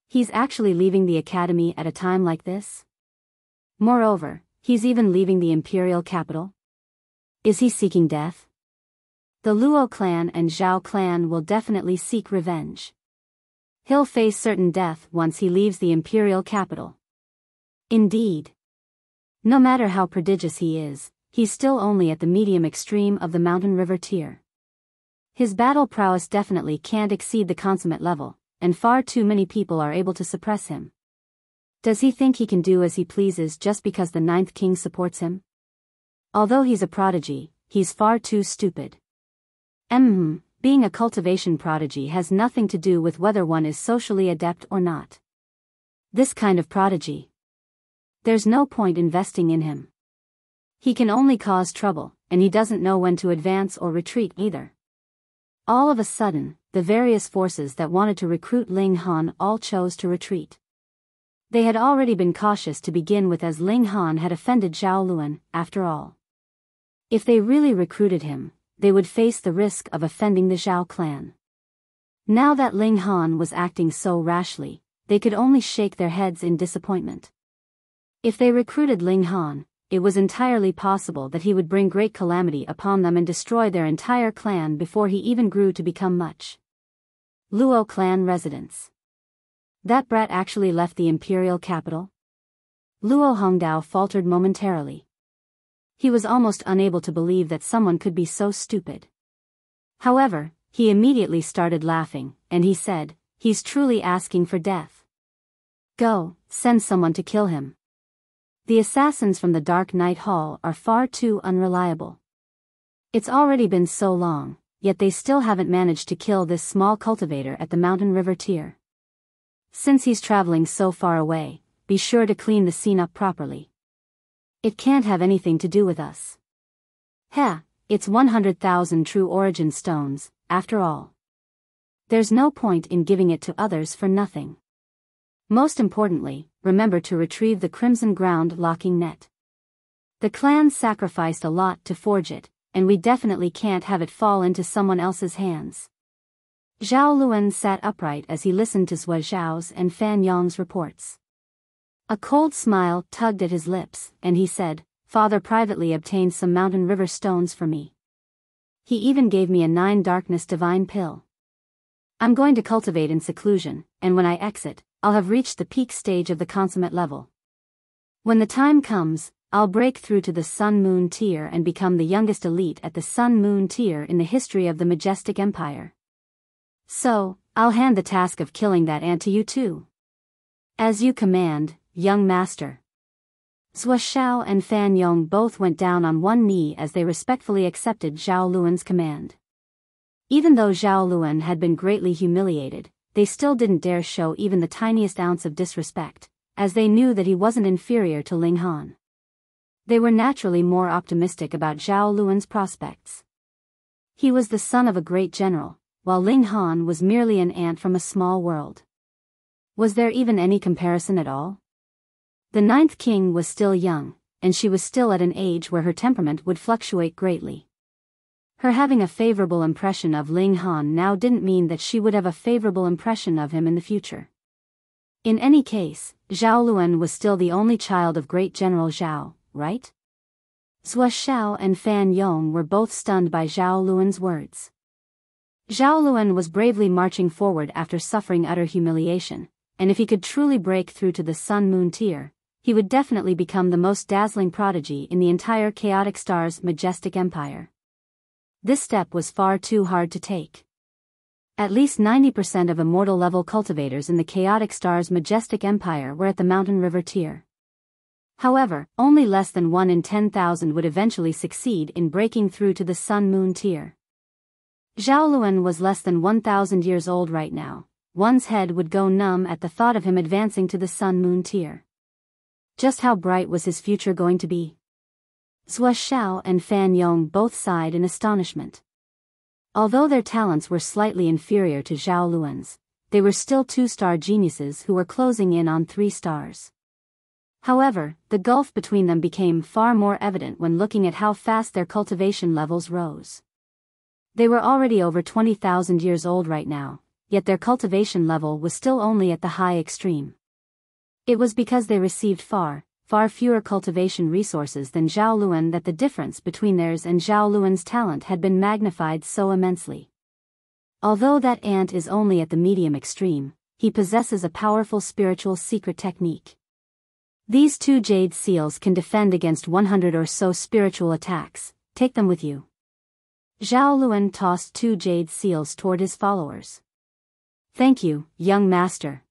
He's actually leaving the academy at a time like this? Moreover, He's even leaving the imperial capital? Is he seeking death? The Luo clan and Zhao clan will definitely seek revenge. He'll face certain death once he leaves the imperial capital. Indeed. No matter how prodigious he is, he's still only at the medium extreme of the mountain river tier. His battle prowess definitely can't exceed the consummate level, and far too many people are able to suppress him. Does he think he can do as he pleases just because the ninth king supports him? Although he's a prodigy, he's far too stupid. Being a cultivation prodigy has nothing to do with whether one is socially adept or not. This kind of prodigy. There's no point investing in him. He can only cause trouble, and he doesn't know when to advance or retreat either. All of a sudden, the various forces that wanted to recruit Ling Han all chose to retreat. They had already been cautious to begin with, as Ling Han had offended Zhao Luan, after all. If they really recruited him, they would face the risk of offending the Zhao clan. Now that Ling Han was acting so rashly, they could only shake their heads in disappointment. If they recruited Ling Han, it was entirely possible that he would bring great calamity upon them and destroy their entire clan before he even grew to become much. Luo clan residence. That brat actually left the imperial capital? Luo Hongdao faltered momentarily. He was almost unable to believe that someone could be so stupid. However, he immediately started laughing, and he said, "He's truly asking for death. Go, send someone to kill him. The assassins from the Dark Night Hall are far too unreliable. It's already been so long, yet they still haven't managed to kill this small cultivator at the mountain river tier. Since he's traveling so far away, be sure to clean the scene up properly. It can't have anything to do with us. It's 100,000 true origin stones, after all. There's no point in giving it to others for nothing. Most importantly, remember to retrieve the Crimson Ground locking net. The clan sacrificed a lot to forge it, and we definitely can't have it fall into someone else's hands." Zhao Luan sat upright as he listened to Zhao Zhao's and Fan Yong's reports. A cold smile tugged at his lips, and he said, "Father privately obtained some mountain river stones for me. He even gave me a 9 darkness divine pill. I'm going to cultivate in seclusion, and when I exit, I'll have reached the peak stage of the consummate level. When the time comes, I'll break through to the Sun-Moon tier and become the youngest elite at the Sun-Moon tier in the history of the Majestic Empire. So, I'll hand the task of killing that ant to you too. As you command, young master." Zhao and Fan Yong both went down on one knee as they respectfully accepted Zhao Luan's command. Even though Zhao Luan had been greatly humiliated, they still didn't dare show even the tiniest ounce of disrespect, as they knew that he wasn't inferior to Ling Han. They were naturally more optimistic about Zhao Luan's prospects. He was the son of a great general, while Ling Han was merely an ant from a small world. Was there even any comparison at all? The ninth king was still young, and she was still at an age where her temperament would fluctuate greatly. Her having a favorable impression of Ling Han now didn't mean that she would have a favorable impression of him in the future. In any case, Zhao Luan was still the only child of great General Zhao, right? Zhao and Fan Yong were both stunned by Zhao Luan's words. Zhao Luan was bravely marching forward after suffering utter humiliation, and if he could truly break through to the Sun-Moon tier, he would definitely become the most dazzling prodigy in the entire Chaotic Star's majestic empire. This step was far too hard to take. At least 90% of immortal-level cultivators in the Chaotic Star's majestic empire were at the Mountain River tier. However, only less than 1 in 10,000 would eventually succeed in breaking through to the Sun-Moon tier. Zhao Luan was less than 1,000 years old right now. One's head would go numb at the thought of him advancing to the Sun-Moon tier. Just how bright was his future going to be? Zhao and Fan Yong both sighed in astonishment. Although their talents were slightly inferior to Zhao Luan's, they were still 2-star geniuses who were closing in on 3 stars. However, the gulf between them became far more evident when looking at how fast their cultivation levels rose. They were already over 20,000 years old right now, yet their cultivation level was still only at the high extreme. It was because they received far far fewer cultivation resources than Zhao Luan, that the difference between theirs and Zhao Luan's talent had been magnified so immensely. Although that ant is only at the medium extreme, he possesses a powerful spiritual secret technique. These 2 jade seals can defend against 100 or so spiritual attacks. Take them with you. Zhao Luan tossed 2 jade seals toward his followers. Thank you, young master.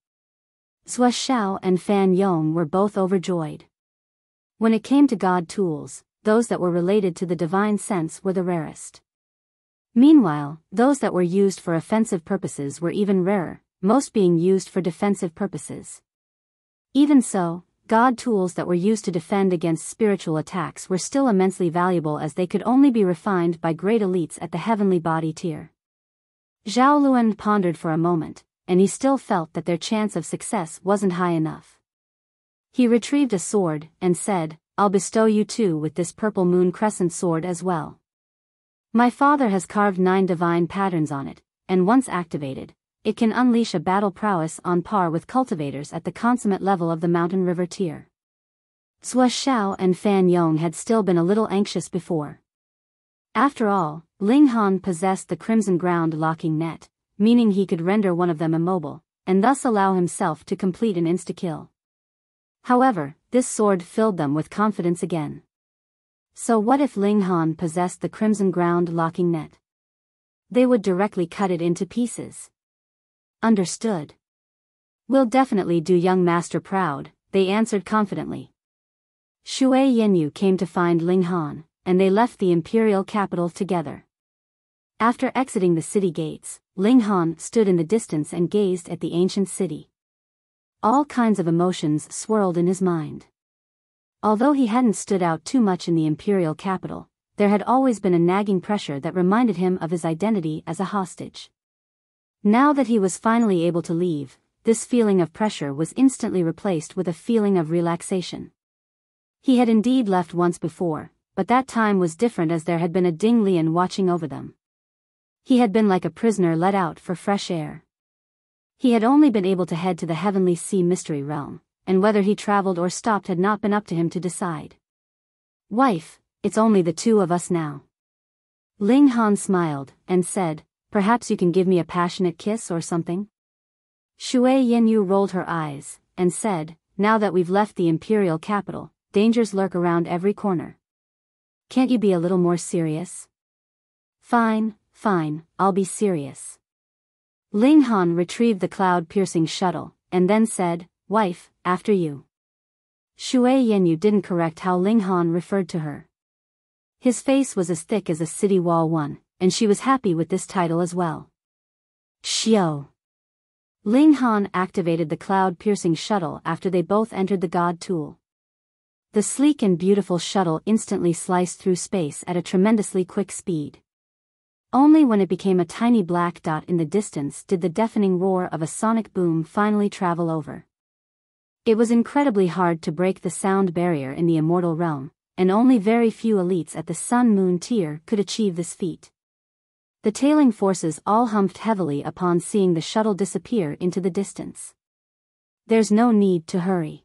Zhao Xiao and Fan Yong were both overjoyed. When it came to god tools, those that were related to the divine sense were the rarest. Meanwhile, those that were used for offensive purposes were even rarer, most being used for defensive purposes. Even so, god tools that were used to defend against spiritual attacks were still immensely valuable, as they could only be refined by great elites at the heavenly body tier. Zhao Luan pondered for a moment, and he still felt that their chance of success wasn't high enough. He retrieved a sword, and said, I'll bestow you 2 with this purple moon crescent sword as well. My father has carved 9 divine patterns on it, and once activated, it can unleash a battle prowess on par with cultivators at the consummate level of the mountain river tier. Zhao Xiao and Fan Yong had still been a little anxious before. After all, Ling Han possessed the Crimson Ground locking net, meaning he could render one of them immobile, and thus allow himself to complete an insta-kill. However, this sword filled them with confidence again. So what if Ling Han possessed the Crimson Ground locking net? They would directly cut it into pieces. Understood. We'll definitely do young master proud, they answered confidently. Shui Yenyu came to find Ling Han, and they left the imperial capital together. After exiting the city gates, Ling Han stood in the distance and gazed at the ancient city. All kinds of emotions swirled in his mind. Although he hadn't stood out too much in the imperial capital, there had always been a nagging pressure that reminded him of his identity as a hostage. Now that he was finally able to leave, this feeling of pressure was instantly replaced with a feeling of relaxation. He had indeed left once before, but that time was different, as there had been a Ding Lian watching over them. He had been like a prisoner let out for fresh air. He had only been able to head to the Heavenly Sea Mystery Realm, and whether he traveled or stopped had not been up to him to decide. Wife, it's only the 2 of us now. Ling Han smiled, and said, perhaps you can give me a passionate kiss or something? Shui Yenyu rolled her eyes, and said, now that we've left the imperial capital, dangers lurk around every corner. Can't you be a little more serious? Fine, I'll be serious. Ling Han retrieved the cloud-piercing shuttle, and then said, wife, after you. Shui Yenyu didn't correct how Ling Han referred to her. His face was as thick as a city wall one, and she was happy with this title as well. Xiao. Ling Han activated the cloud-piercing shuttle after they both entered the god tool. The sleek and beautiful shuttle instantly sliced through space at a tremendously quick speed. Only when it became a tiny black dot in the distance did the deafening roar of a sonic boom finally travel over. It was incredibly hard to break the sound barrier in the immortal realm, and only very few elites at the Sun-Moon tier could achieve this feat. The tailing forces all humped heavily upon seeing the shuttle disappear into the distance. There's no need to hurry.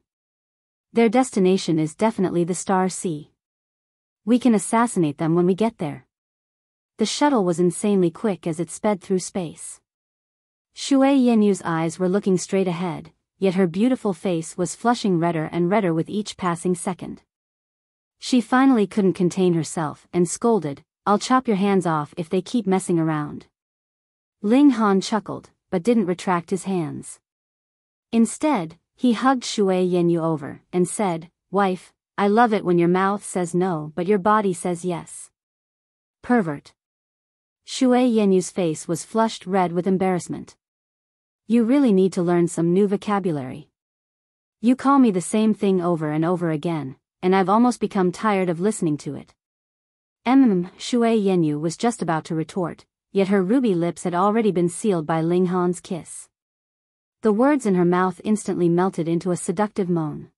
Their destination is definitely the Star Sea. We can assassinate them when we get there. The shuttle was insanely quick as it sped through space. Shui Yenyu's eyes were looking straight ahead, yet her beautiful face was flushing redder and redder with each passing second. She finally couldn't contain herself and scolded, I'll chop your hands off if they keep messing around. Ling Han chuckled, but didn't retract his hands. Instead, he hugged Shui Yenyu over and said, wife, I love it when your mouth says no but your body says yes. Pervert. Shui Yenyu's face was flushed red with embarrassment. You really need to learn some new vocabulary. You call me the same thing over and over again, and I've almost become tired of listening to it. Shui Yenyu was just about to retort, yet her ruby lips had already been sealed by Ling Han's kiss. The words in her mouth instantly melted into a seductive moan.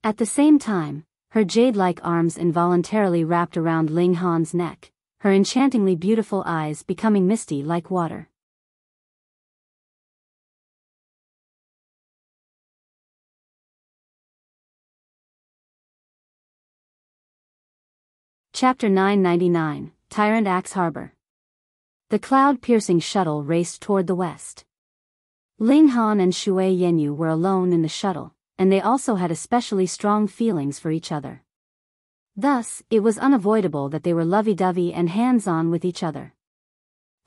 At the same time, her jade-like arms involuntarily wrapped around Ling Han's neck, her enchantingly beautiful eyes becoming misty like water. Chapter 999, Tyrant Axe Harbor. The cloud-piercing shuttle raced toward the west. Ling Han and Shui Yenyu were alone in the shuttle, and they also had especially strong feelings for each other. Thus, it was unavoidable that they were lovey-dovey and hands-on with each other.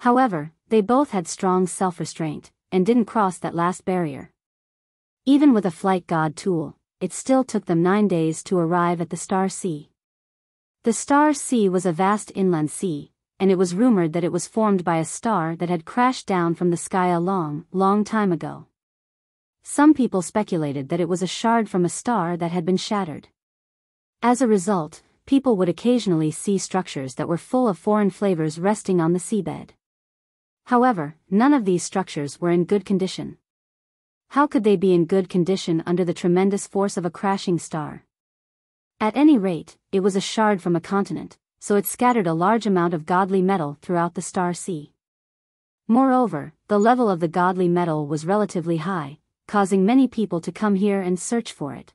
However, they both had strong self-restraint, and didn't cross that last barrier. Even with a flight god tool, it still took them 9 days to arrive at the Star Sea. The Star Sea was a vast inland sea, and it was rumored that it was formed by a star that had crashed down from the sky a long, long time ago. Some people speculated that it was a shard from a star that had been shattered. As a result, people would occasionally see structures that were full of foreign flavors resting on the seabed. However, none of these structures were in good condition. How could they be in good condition under the tremendous force of a crashing star? At any rate, it was a shard from a continent, so it scattered a large amount of godly metal throughout the Star Sea. Moreover, the level of the godly metal was relatively high, causing many people to come here and search for it.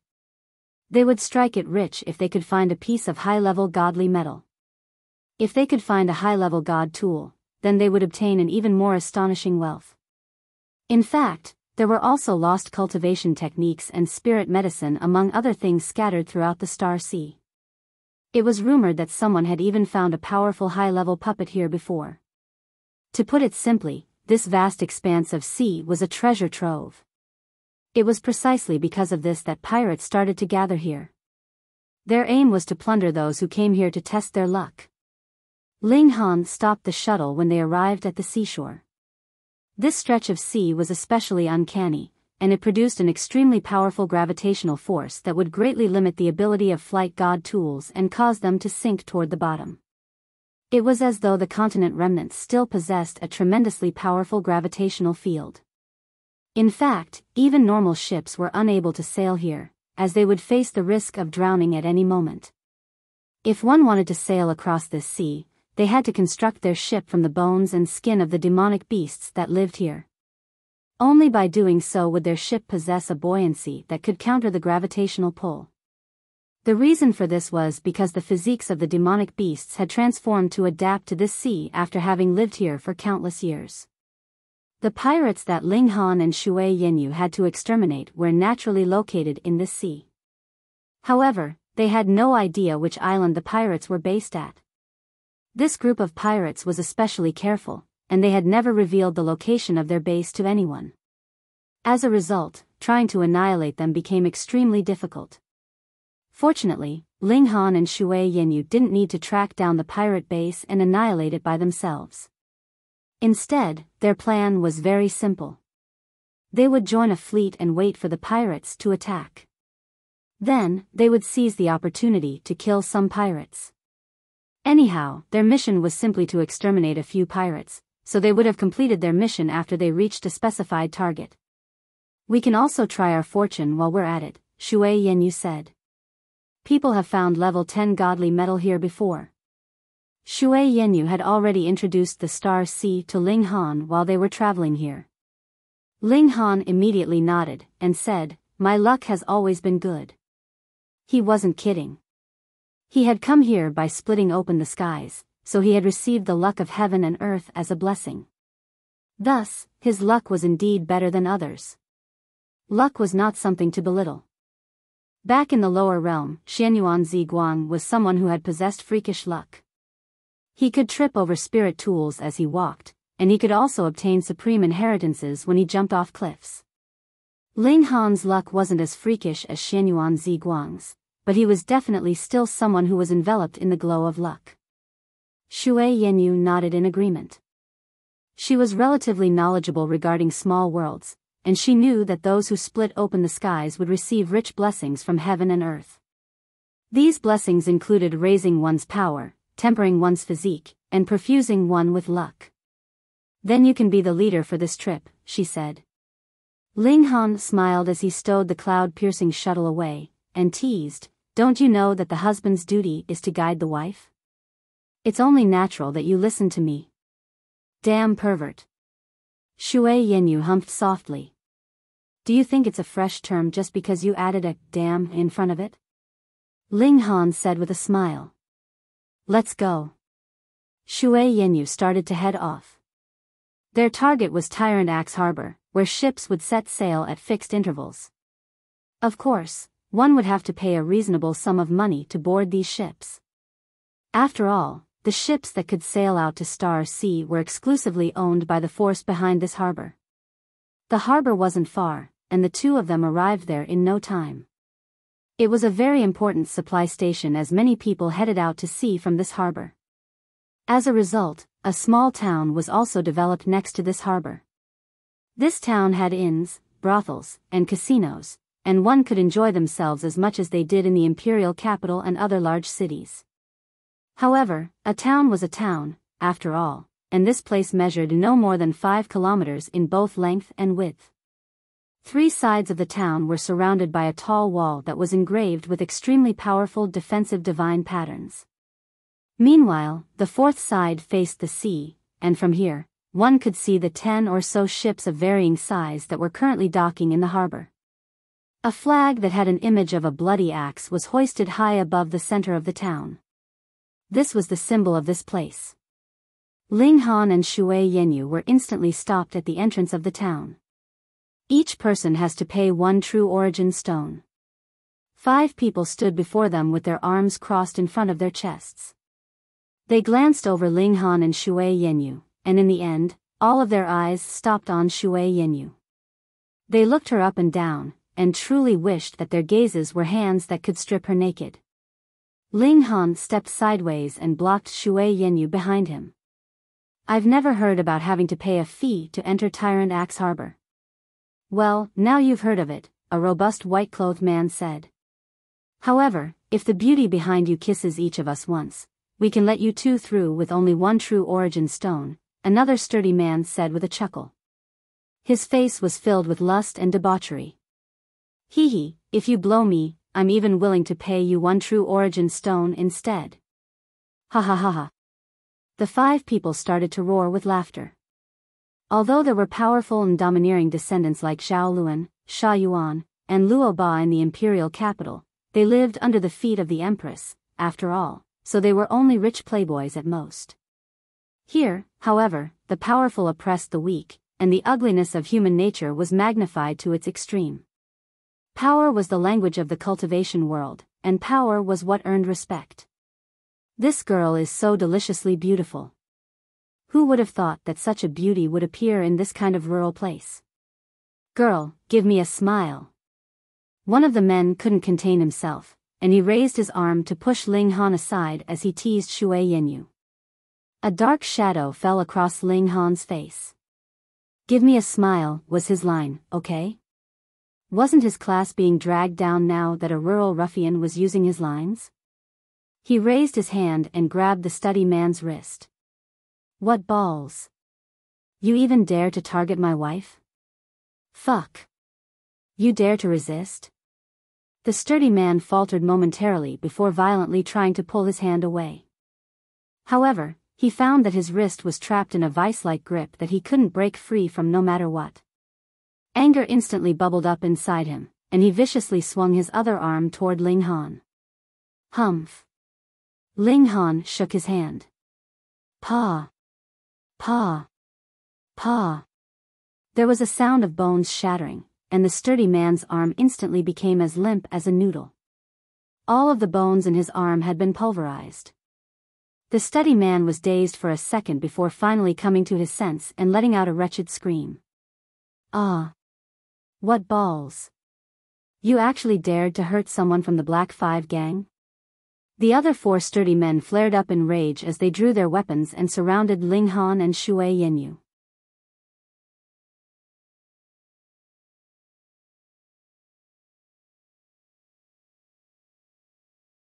They would strike it rich if they could find a piece of high-level godly metal. If they could find a high-level god tool, then they would obtain an even more astonishing wealth. In fact, there were also lost cultivation techniques and spirit medicine among other things scattered throughout the Star Sea. It was rumored that someone had even found a powerful high-level puppet here before. To put it simply, this vast expanse of sea was a treasure trove. It was precisely because of this that pirates started to gather here. Their aim was to plunder those who came here to test their luck. Ling Han stopped the shuttle when they arrived at the seashore. This stretch of sea was especially uncanny, and it produced an extremely powerful gravitational force that would greatly limit the ability of flight god tools and cause them to sink toward the bottom. It was as though the continent remnants still possessed a tremendously powerful gravitational field. In fact, even normal ships were unable to sail here, as they would face the risk of drowning at any moment. If one wanted to sail across this sea, they had to construct their ship from the bones and skin of the demonic beasts that lived here. Only by doing so would their ship possess a buoyancy that could counter the gravitational pull. The reason for this was because the physiques of the demonic beasts had transformed to adapt to this sea after having lived here for countless years. The pirates that Ling Han and Shui Yenyu had to exterminate were naturally located in this sea. However, they had no idea which island the pirates were based at. This group of pirates was especially careful, and they had never revealed the location of their base to anyone. As a result, trying to annihilate them became extremely difficult. Fortunately, Ling Han and Shui Yenyu didn't need to track down the pirate base and annihilate it by themselves. Instead, their plan was very simple. They would join a fleet and wait for the pirates to attack. Then, they would seize the opportunity to kill some pirates. Anyhow, their mission was simply to exterminate a few pirates, so they would have completed their mission after they reached a specified target. We can also try our fortune while we're at it, Shui Yenyu said. People have found level 10 godly metal here before. Shui Yenyu had already introduced the Star Sea to Ling Han while they were traveling here. Ling Han immediately nodded and said, "My luck has always been good." He wasn't kidding. He had come here by splitting open the skies, so he had received the luck of heaven and earth as a blessing. Thus, his luck was indeed better than others. Luck was not something to belittle. Back in the lower realm, Yuansi Guang was someone who had possessed freakish luck. He could trip over spirit tools as he walked, and he could also obtain supreme inheritances when he jumped off cliffs. Ling Han's luck wasn't as freakish as Yuansi Guang's, but he was definitely still someone who was enveloped in the glow of luck. Shui Yenyu nodded in agreement. She was relatively knowledgeable regarding small worlds, and she knew that those who split open the skies would receive rich blessings from heaven and earth. These blessings included raising one's power, tempering one's physique, and perfusing one with luck. "Then you can be the leader for this trip," she said. Ling Han smiled as he stowed the cloud-piercing shuttle away, and teased, "Don't you know that the husband's duty is to guide the wife? It's only natural that you listen to me." "Damn pervert." Shui Yenyu humphed softly. "Do you think it's a fresh term just because you added a damn in front of it?" Ling Han said with a smile. Let's go. Shui Yenyu started to head off. Their target was Tyrant Axe Harbor, where ships would set sail at fixed intervals. Of course, one would have to pay a reasonable sum of money to board these ships. After all, the ships that could sail out to Star Sea were exclusively owned by the force behind this harbor. The harbor wasn't far, and the two of them arrived there in no time. It was a very important supply station as many people headed out to sea from this harbor. As a result, a small town was also developed next to this harbor. This town had inns, brothels, and casinos, and one could enjoy themselves as much as they did in the imperial capital and other large cities. However, a town was a town, after all, and this place measured no more than 5 kilometers in both length and width. 3 sides of the town were surrounded by a tall wall that was engraved with extremely powerful defensive divine patterns. Meanwhile, the 4th side faced the sea, and from here, one could see the 10 or so ships of varying size that were currently docking in the harbor. A flag that had an image of a bloody axe was hoisted high above the center of the town. This was the symbol of this place. Ling Han and Shui Yenyu were instantly stopped at the entrance of the town. Each person has to pay 1 true origin stone. 5 people stood before them with their arms crossed in front of their chests. They glanced over Ling Han and Shui Yenyu, and in the end, all of their eyes stopped on Shui Yenyu. They looked her up and down, and truly wished that their gazes were hands that could strip her naked. Ling Han stepped sideways and blocked Shui Yenyu behind him. I've never heard about having to pay a fee to enter Tyrant Axe Harbor. Well, now you've heard of it, a robust white-clothed man said. However, if the beauty behind you kisses each of us once, we can let you 2 through with only 1 true origin stone, another sturdy man said with a chuckle. His face was filled with lust and debauchery. Hee hee, if you blow me, I'm even willing to pay you 1 true origin stone instead. Ha ha ha ha. The 5 people started to roar with laughter. Although there were powerful and domineering descendants like Zhao Luan, Sha Yuan, and Luo Ba in the imperial capital, they lived under the feet of the empress, after all, so they were only rich playboys at most. Here, however, the powerful oppressed the weak, and the ugliness of human nature was magnified to its extreme. Power was the language of the cultivation world, and power was what earned respect. This girl is so deliciously beautiful. Who would have thought that such a beauty would appear in this kind of rural place? Girl, give me a smile. One of the men couldn't contain himself, and he raised his arm to push Ling Han aside as he teased Shui Yenyu. A dark shadow fell across Ling Han's face. Give me a smile, was his line, okay? Wasn't his class being dragged down now that a rural ruffian was using his lines? He raised his hand and grabbed the sturdy man's wrist. What balls? You even dare to target my wife? Fuck. You dare to resist? The sturdy man faltered momentarily before violently trying to pull his hand away. However, he found that his wrist was trapped in a vice-like grip that he couldn't break free from no matter what. Anger instantly bubbled up inside him, and he viciously swung his other arm toward Ling Han. Humph. Ling Han shook his hand. Paw. Paw. Paw. There was a sound of bones shattering, and the sturdy man's arm instantly became as limp as a noodle. All of the bones in his arm had been pulverized. The sturdy man was dazed for a second before finally coming to his sense and letting out a wretched scream. Ah. What balls. You actually dared to hurt someone from the Black 5 gang? The other 4 sturdy men flared up in rage as they drew their weapons and surrounded Ling Han and Shui Yenyu.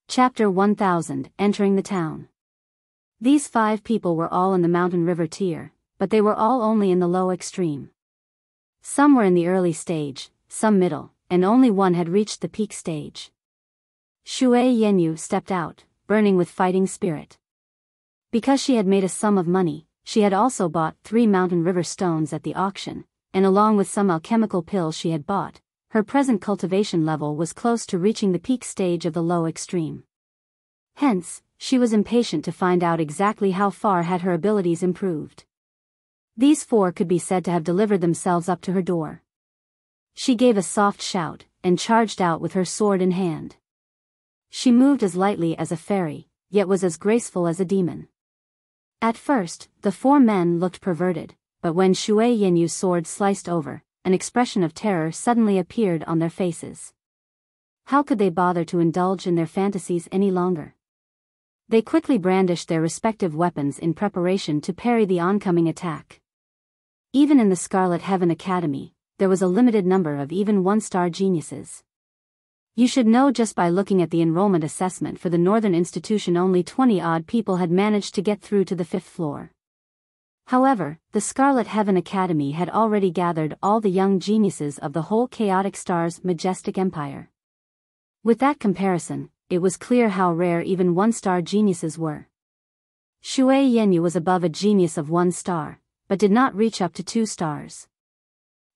Chapter 1000, Entering the Town. These 5 people were all in the mountain river tier, but they were all only in the low extreme. Some were in the early stage, some middle, and only one had reached the peak stage. Shui Yenyu stepped out, burning with fighting spirit. Because she had made a sum of money, she had also bought 3 mountain river stones at the auction, and along with some alchemical pills she had bought, her present cultivation level was close to reaching the peak stage of the low extreme. Hence, she was impatient to find out exactly how far had her abilities improved. These 4 could be said to have delivered themselves up to her door. She gave a soft shout, and charged out with her sword in hand. She moved as lightly as a fairy, yet was as graceful as a demon. At first, the 4 men looked perverted, but when Shui Yinyu's sword sliced over, an expression of terror suddenly appeared on their faces. How could they bother to indulge in their fantasies any longer? They quickly brandished their respective weapons in preparation to parry the oncoming attack. Even in the Scarlet Heaven Academy, there was a limited number of even 1-star geniuses. You should know just by looking at the enrollment assessment for the Northern Institution only 20-odd people had managed to get through to the 5th floor. However, the Scarlet Heaven Academy had already gathered all the young geniuses of the whole Chaotic Star's majestic empire. With that comparison, it was clear how rare even 1-star geniuses were. Shui Yenyu was above a genius of 1 star, but did not reach up to 2 stars.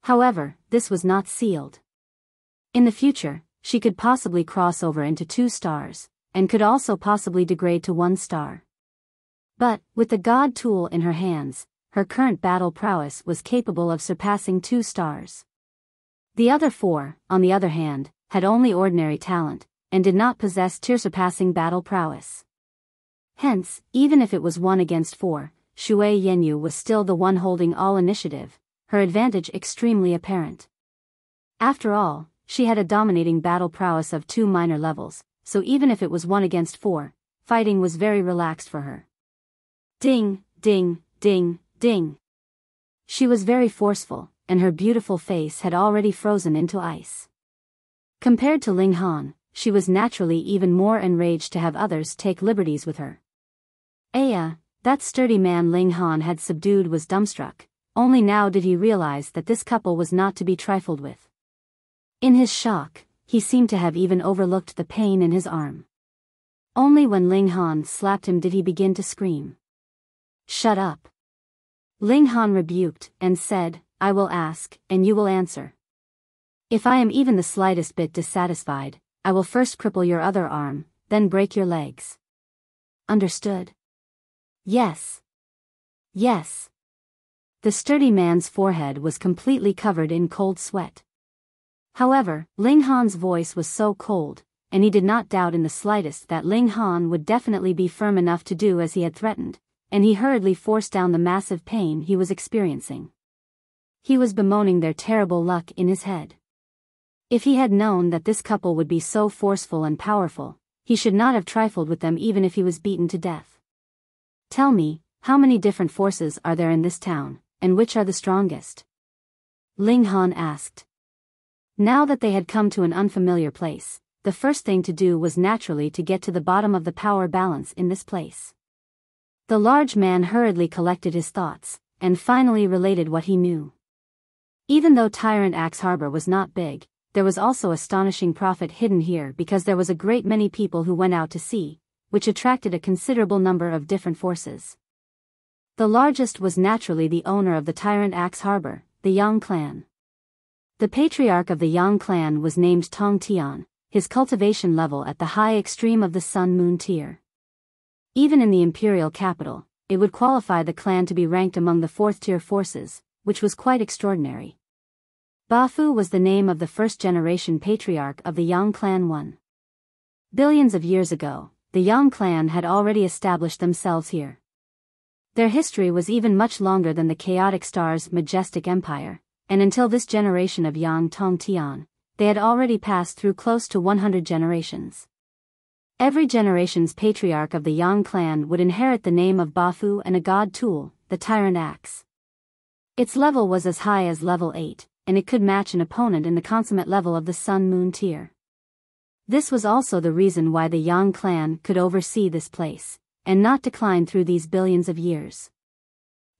However, this was not sealed. In the future, she could possibly cross over into 2 stars, and could also possibly degrade to 1 star. But, with the God tool in her hands, her current battle prowess was capable of surpassing 2 stars. The other 4, on the other hand, had only ordinary talent, and did not possess tier-surpassing battle prowess. Hence, even if it was 1 against 4, Shui Yenyu was still the one holding all initiative, her advantage extremely apparent. After all, she had a dominating battle prowess of 2 minor levels, so even if it was 1 against 4, fighting was very relaxed for her. Ding, ding, ding, ding. She was very forceful, and her beautiful face had already frozen into ice. Compared to Ling Han, she was naturally even more enraged to have others take liberties with her. Aya, that sturdy man Ling Han had subdued, was dumbstruck. Only now did he realize that this couple was not to be trifled with. In his shock, he seemed to have even overlooked the pain in his arm. Only when Ling Han slapped him did he begin to scream. Shut up. Ling Han rebuked, and said, I will ask, and you will answer. If I am even the slightest bit dissatisfied, I will first cripple your other arm, then break your legs. Understood? Yes. Yes. The sturdy man's forehead was completely covered in cold sweat. However, Ling Han's voice was so cold, and he did not doubt in the slightest that Ling Han would definitely be firm enough to do as he had threatened, and he hurriedly forced down the massive pain he was experiencing. He was bemoaning their terrible luck in his head. If he had known that this couple would be so forceful and powerful, he should not have trifled with them even if he was beaten to death. Tell me, how many different forces are there in this town, and which are the strongest? Ling Han asked. Now that they had come to an unfamiliar place, the first thing to do was naturally to get to the bottom of the power balance in this place. The large man hurriedly collected his thoughts, and finally related what he knew. Even though Tyrant Axe Harbor was not big, there was also astonishing profit hidden here because there was a great many people who went out to sea, which attracted a considerable number of different forces. The largest was naturally the owner of the Tyrant Axe Harbor, the Yang clan. The patriarch of the Yang clan was named Tong Tian, his cultivation level at the high extreme of the Sun-Moon tier. Even in the imperial capital, it would qualify the clan to be ranked among the 4th-tier forces, which was quite extraordinary. Bafu was the name of the first-generation patriarch of the Yang clan. Billions of years ago, the Yang clan had already established themselves here. Their history was even much longer than the Chaotic Star's majestic empire, and until this generation of Yang Tong Tian, they had already passed through close to 100 generations. Every generation's patriarch of the Yang clan would inherit the name of Bafu and a god tool, the Tyrant Axe. Its level was as high as level 8, and it could match an opponent in the consummate level of the Sun-Moon tier. This was also the reason why the Yang clan could oversee this place, and not decline through these billions of years.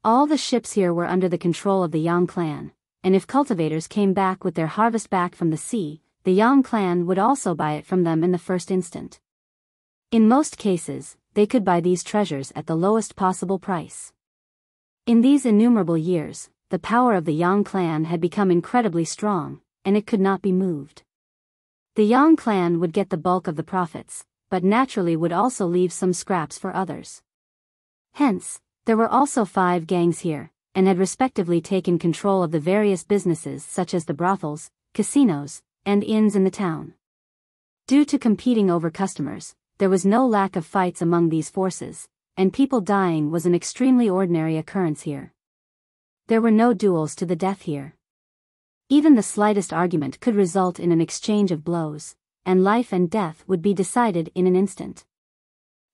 All the ships here were under the control of the Yang clan, and if cultivators came back with their harvest back from the sea, the Yang clan would also buy it from them in the first instant. In most cases, they could buy these treasures at the lowest possible price. In these innumerable years, the power of the Yang clan had become incredibly strong, and it could not be moved. The Yang clan would get the bulk of the profits, but naturally would also leave some scraps for others. Hence, there were also 5 gangs here, and had respectively taken control of the various businesses such as the brothels, casinos, and inns in the town. Due to competing over customers, there was no lack of fights among these forces, and people dying was an extremely ordinary occurrence here. There were no duels to the death here. Even the slightest argument could result in an exchange of blows, and life and death would be decided in an instant.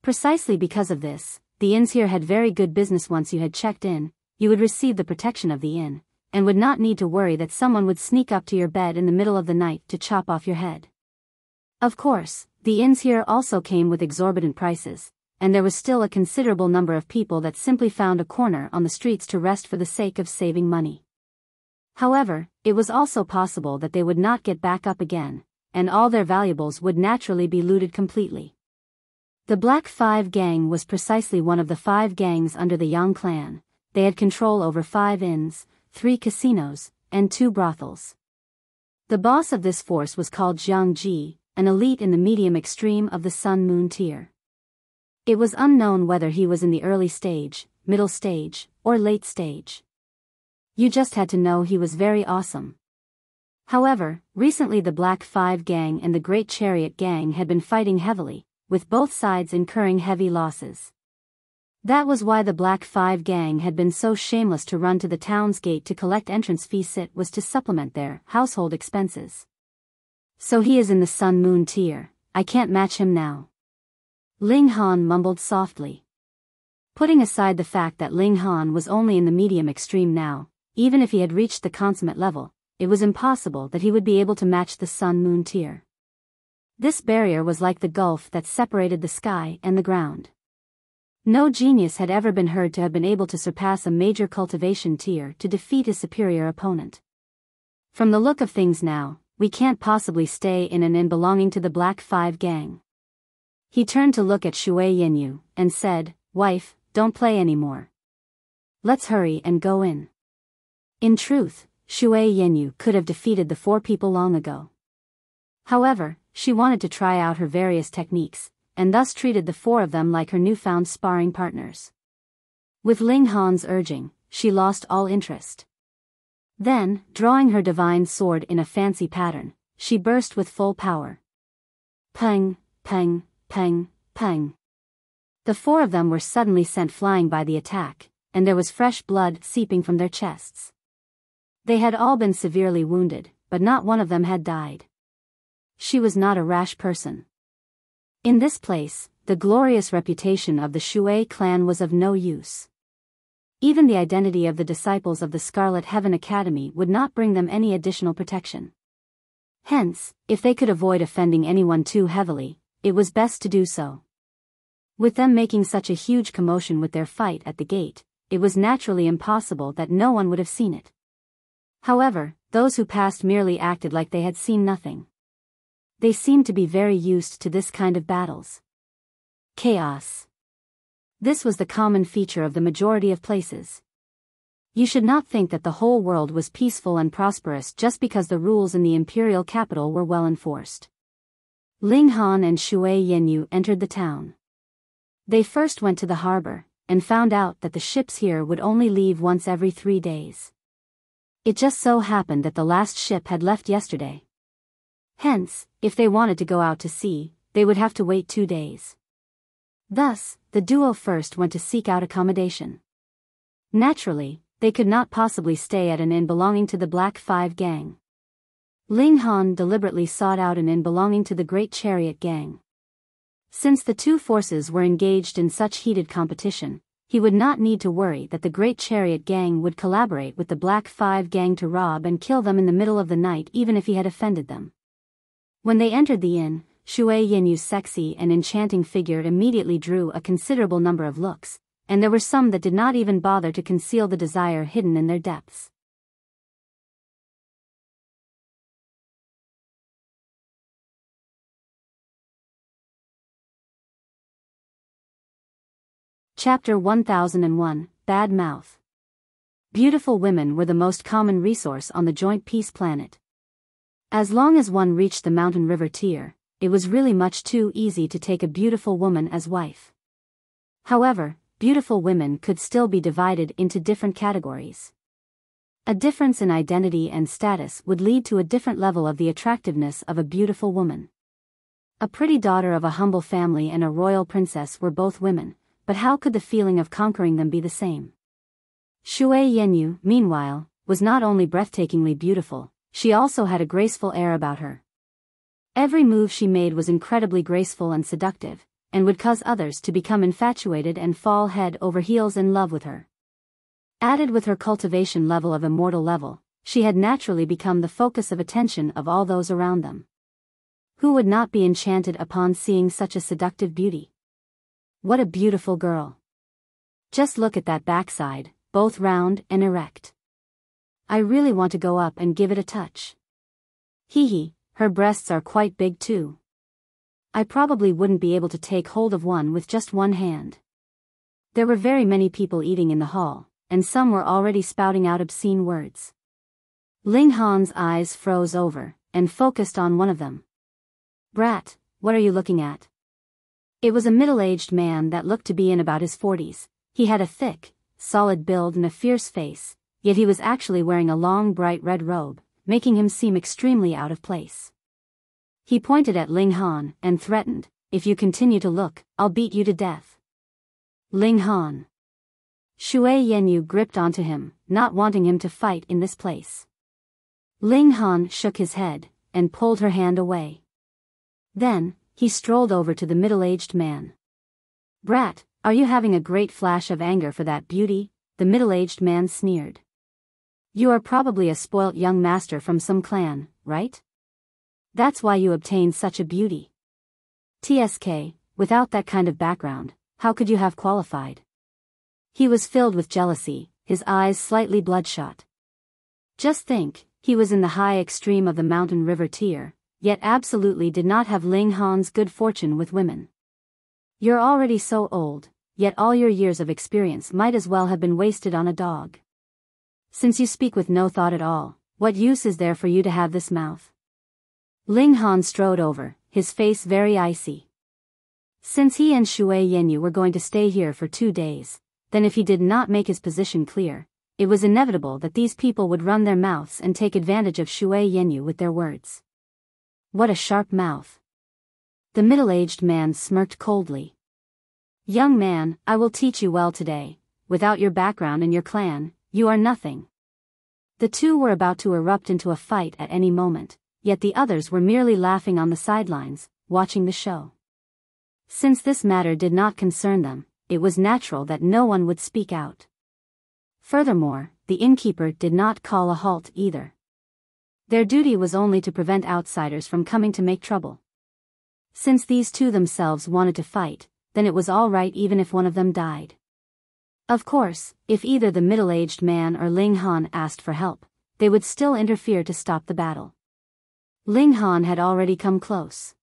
Precisely because of this, the inns here had very good business. Once you had checked in, you would receive the protection of the inn, and would not need to worry that someone would sneak up to your bed in the middle of the night to chop off your head. Of course, the inns here also came with exorbitant prices, and there was still a considerable number of people that simply found a corner on the streets to rest for the sake of saving money. However, it was also possible that they would not get back up again, and all their valuables would naturally be looted completely. The Black 5 gang was precisely one of the 5 gangs under the Yang clan. They had control over 5 inns, 3 casinos, and 2 brothels. The boss of this force was called Zhang Ji, an elite in the medium extreme of the Sun-Moon tier. It was unknown whether he was in the early stage, middle stage, or late stage. You just had to know he was very awesome. However, recently the Black 5 gang and the Great Chariot gang had been fighting heavily, with both sides incurring heavy losses. That was why the Black 5 gang had been so shameless to run to the town's gate to collect entrance fees. It was to supplement their household expenses. So he is in the Sun-Moon tier, I can't match him now. Ling Han mumbled softly. Putting aside the fact that Ling Han was only in the medium extreme now, even if he had reached the consummate level, it was impossible that he would be able to match the Sun-Moon tier. This barrier was like the gulf that separated the sky and the ground. No genius had ever been heard to have been able to surpass a major cultivation tier to defeat his superior opponent. From the look of things now, we can't possibly stay in an inn belonging to the Black 5 gang. He turned to look at Shui Yanyu, and said, "Wife, don't play anymore. Let's hurry and go in." In truth, Shui Yanyu could have defeated the 4 people long ago. However, she wanted to try out her various techniques, and thus treated the 4 of them like her newfound sparring partners. With Ling Han's urging, she lost all interest. Then, drawing her divine sword in a fancy pattern, she burst with full power. Peng, peng, peng, peng. The 4 of them were suddenly sent flying by the attack, and there was fresh blood seeping from their chests. They had all been severely wounded, but not one of them had died. She was not a rash person. In this place, the glorious reputation of the Shui clan was of no use. Even the identity of the disciples of the Scarlet Heaven Academy would not bring them any additional protection. Hence, if they could avoid offending anyone too heavily, it was best to do so. With them making such a huge commotion with their fight at the gate, it was naturally impossible that no one would have seen it. However, those who passed merely acted like they had seen nothing. They seemed to be very used to this kind of battles. Chaos. This was the common feature of the majority of places. You should not think that the whole world was peaceful and prosperous just because the rules in the imperial capital were well enforced. Ling Han and Shui Yanyu entered the town. They first went to the harbor, and found out that the ships here would only leave once every 3 days. It just so happened that the last ship had left yesterday. Hence, if they wanted to go out to sea, they would have to wait 2 days. Thus, the duo first went to seek out accommodation. Naturally, they could not possibly stay at an inn belonging to the Black 5 gang. Ling Han deliberately sought out an inn belonging to the Great Chariot gang. Since the 2 forces were engaged in such heated competition, he would not need to worry that the Great Chariot gang would collaborate with the Black 5 gang to rob and kill them in the middle of the night even if he had offended them. When they entered the inn, Shui Yinyu's sexy and enchanting figure immediately drew a considerable number of looks, and there were some that did not even bother to conceal the desire hidden in their depths. Chapter 1001, Bad Mouth. Beautiful women were the most common resource on the Joint Peace planet. As long as one reached the mountain river tier, it was really much too easy to take a beautiful woman as wife. However, beautiful women could still be divided into different categories. A difference in identity and status would lead to a different level of the attractiveness of a beautiful woman. A pretty daughter of a humble family and a royal princess were both women, but how could the feeling of conquering them be the same? Shui Yanyu, meanwhile, was not only breathtakingly beautiful, she also had a graceful air about her. Every move she made was incredibly graceful and seductive, and would cause others to become infatuated and fall head over heels in love with her. Added with her cultivation level of immortal level, she had naturally become the focus of attention of all those around them. Who would not be enchanted upon seeing such a seductive beauty? What a beautiful girl. Just look at that backside, both round and erect. I really want to go up and give it a touch. Hee hee, her breasts are quite big too. I probably wouldn't be able to take hold of one with just one hand. There were very many people eating in the hall, and some were already spouting out obscene words. Ling Han's eyes froze over, and focused on one of them. Brat, what are you looking at? It was a middle-aged man that looked to be in about his 40s. He had a thick, solid build and a fierce face, yet he was actually wearing a long bright red robe, making him seem extremely out of place. He pointed at Ling Han and threatened, "If you continue to look, I'll beat you to death." Ling Han. Shui Yanyu gripped onto him, not wanting him to fight in this place. Ling Han shook his head, and pulled her hand away. Then, he strolled over to the middle-aged man. "Brat, are you having a great flash of anger for that beauty?" the middle-aged man sneered. "You are probably a spoilt young master from some clan, right? That's why you obtained such a beauty. TSK, without that kind of background, how could you have qualified?" He was filled with jealousy, his eyes slightly bloodshot. Just think, he was in the high extreme of the mountain river tier, yet absolutely did not have Ling Han's good fortune with women. You're already so old, yet all your years of experience might as well have been wasted on a dog. Since you speak with no thought at all, what use is there for you to have this mouth? Ling Han strode over, his face very icy. Since he and Shui Yanyu were going to stay here for 2 days, then if he did not make his position clear, it was inevitable that these people would run their mouths and take advantage of Shui Yanyu with their words. What a sharp mouth. The middle-aged man smirked coldly. Young man, I will teach you well today. Without your background and your clan, you are nothing. The two were about to erupt into a fight at any moment, yet the others were merely laughing on the sidelines, watching the show. Since this matter did not concern them, it was natural that no one would speak out. Furthermore, the innkeeper did not call a halt either. Their duty was only to prevent outsiders from coming to make trouble. Since these two themselves wanted to fight, then it was all right even if one of them died. Of course, if either the middle-aged man or Ling Han asked for help, they would still interfere to stop the battle. Ling Han had already come close.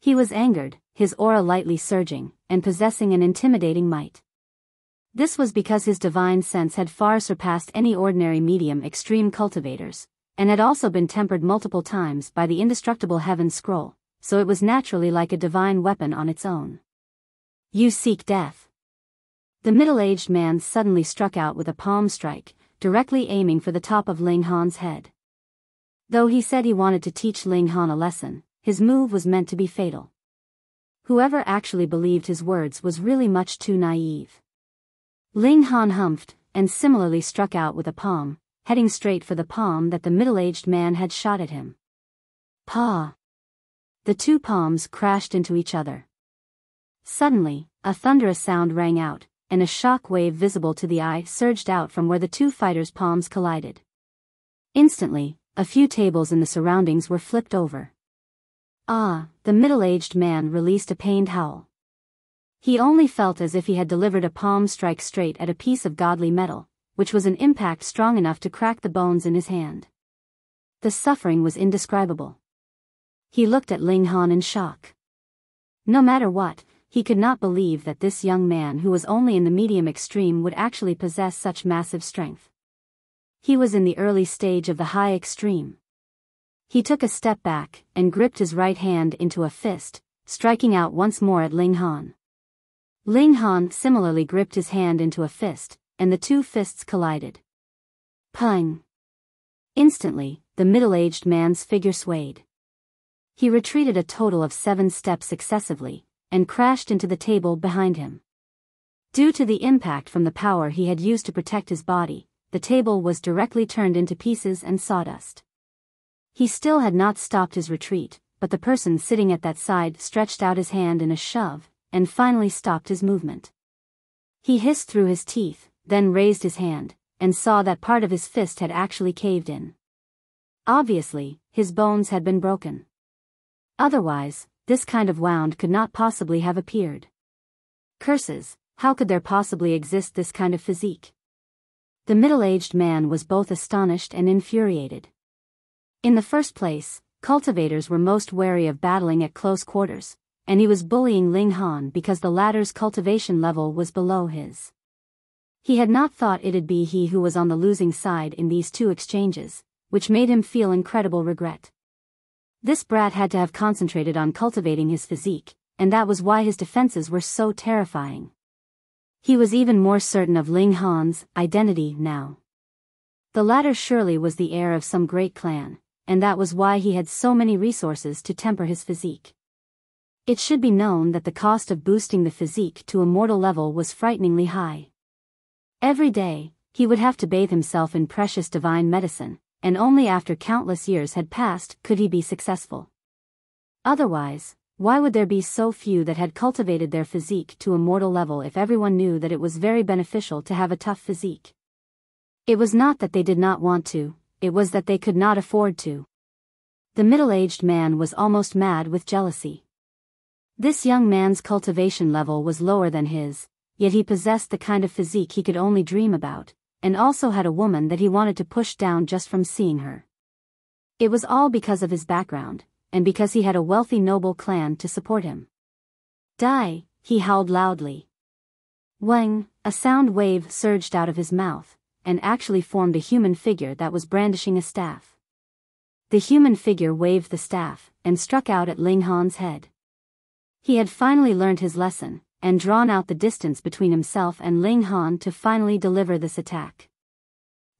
He was angered, his aura lightly surging, and possessing an intimidating might. This was because his divine sense had far surpassed any ordinary medium extreme cultivators, and had also been tempered multiple times by the indestructible heaven scroll, so it was naturally like a divine weapon on its own. You seek death. The middle-aged man suddenly struck out with a palm strike, directly aiming for the top of Ling Han's head. Though he said he wanted to teach Ling Han a lesson, his move was meant to be fatal. Whoever actually believed his words was really much too naive. Ling Han humphed, and similarly struck out with a palm, heading straight for the palm that the middle-aged man had shot at him. Pa! The two palms crashed into each other. Suddenly, a thunderous sound rang out, and a shock wave visible to the eye surged out from where the two fighters' palms collided. Instantly, a few tables in the surroundings were flipped over. Ah, the middle-aged man released a pained howl. He only felt as if he had delivered a palm strike straight at a piece of godly metal, which was an impact strong enough to crack the bones in his hand. The suffering was indescribable. He looked at Ling Han in shock. No matter what, he could not believe that this young man who was only in the medium extreme would actually possess such massive strength. He was in the early stage of the high extreme. He took a step back and gripped his right hand into a fist, striking out once more at Ling Han. Ling Han similarly gripped his hand into a fist, and the two fists collided. Pang! Instantly, the middle-aged man's figure swayed. He retreated a total of 7 steps successively, and crashed into the table behind him. Due to the impact from the power he had used to protect his body, the table was directly turned into pieces and sawdust. He still had not stopped his retreat, but the person sitting at that side stretched out his hand in a shove, and finally stopped his movement. He hissed through his teeth, then raised his hand, and saw that part of his fist had actually caved in. Obviously, his bones had been broken. Otherwise, this kind of wound could not possibly have appeared. Curses, how could there possibly exist this kind of physique? The middle-aged man was both astonished and infuriated. In the first place, cultivators were most wary of battling at close quarters, and he was bullying Ling Han because the latter's cultivation level was below his. He had not thought it'd be he who was on the losing side in these two exchanges, which made him feel incredible regret. This brat had to have concentrated on cultivating his physique, and that was why his defenses were so terrifying. He was even more certain of Ling Han's identity now. The latter surely was the heir of some great clan, and that was why he had so many resources to temper his physique. It should be known that the cost of boosting the physique to a mortal level was frighteningly high. Every day, he would have to bathe himself in precious divine medicine, and only after countless years had passed could he be successful. Otherwise, why would there be so few that had cultivated their physique to a mortal level if everyone knew that it was very beneficial to have a tough physique? It was not that they did not want to, it was that they could not afford to. The middle-aged man was almost mad with jealousy. This young man's cultivation level was lower than his, yet he possessed the kind of physique he could only dream about, and also had a woman that he wanted to push down just from seeing her. It was all because of his background, and because he had a wealthy noble clan to support him. Die, he howled loudly. Wang, a sound wave surged out of his mouth, and actually formed a human figure that was brandishing a staff. The human figure waved the staff, and struck out at Ling Han's head. He had finally learned his lesson, and drawn out the distance between himself and Ling Han to finally deliver this attack.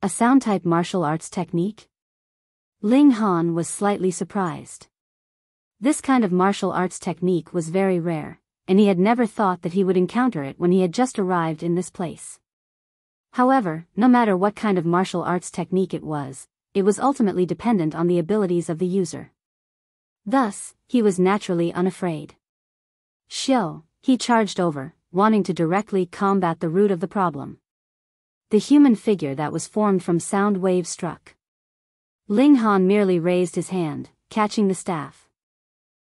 A sound-type martial arts technique? Ling Han was slightly surprised. This kind of martial arts technique was very rare, and he had never thought that he would encounter it when he had just arrived in this place. However, no matter what kind of martial arts technique it was ultimately dependent on the abilities of the user. Thus, he was naturally unafraid. Xiao, he charged over, wanting to directly combat the root of the problem. The human figure that was formed from sound wave struck. Ling Han merely raised his hand, catching the staff.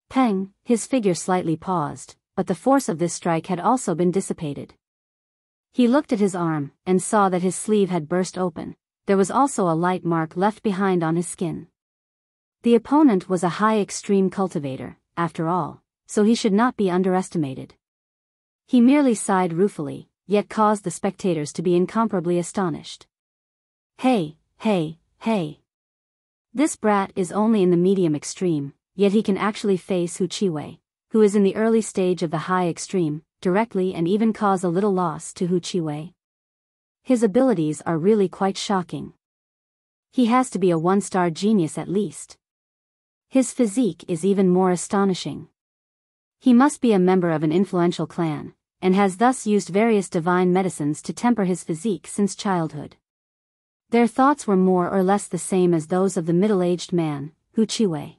Peng, his figure slightly paused, but the force of this strike had also been dissipated. He looked at his arm, and saw that his sleeve had burst open. There was also a light mark left behind on his skin. The opponent was a high extreme cultivator, after all, so he should not be underestimated. He merely sighed ruefully, yet caused the spectators to be incomparably astonished. Hey, hey, hey. This brat is only in the medium extreme, yet he can actually face Hu Chiwei, who is in the early stage of the high extreme, directly and even cause a little loss to Hu Chiwei. His abilities are really quite shocking. He has to be a one-star genius at least. His physique is even more astonishing. He must be a member of an influential clan, and has thus used various divine medicines to temper his physique since childhood. Their thoughts were more or less the same as those of the middle-aged man, Hu Chiwei.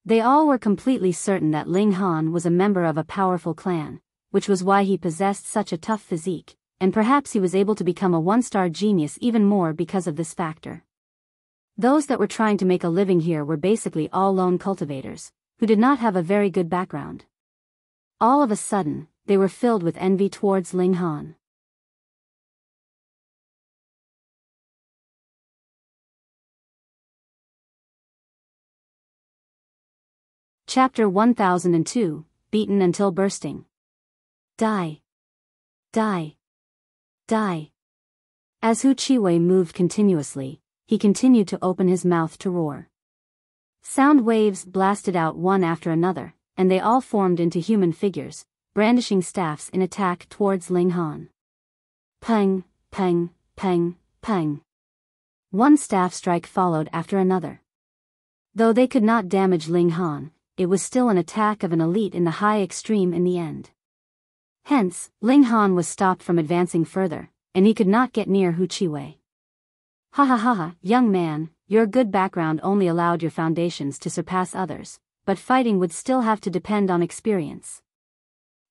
They all were completely certain that Ling Han was a member of a powerful clan, which was why he possessed such a tough physique, and perhaps he was able to become a one-star genius even more because of this factor. Those that were trying to make a living here were basically all lone cultivators, who did not have a very good background. All of a sudden, they were filled with envy towards Ling Han. Chapter 1002, Beaten Until Bursting. Die. Die. Die. As Hu Chiwei moved continuously, he continued to open his mouth to roar. Sound waves blasted out one after another, and they all formed into human figures, brandishing staffs in attack towards Ling Han. Peng, peng, peng, peng. One staff strike followed after another. Though they could not damage Ling Han, it was still an attack of an elite in the high extreme in the end. Hence, Ling Han was stopped from advancing further, and he could not get near Hu Chiwei. Ha ha ha ha, young man, your good background only allowed your foundations to surpass others, but fighting would still have to depend on experience.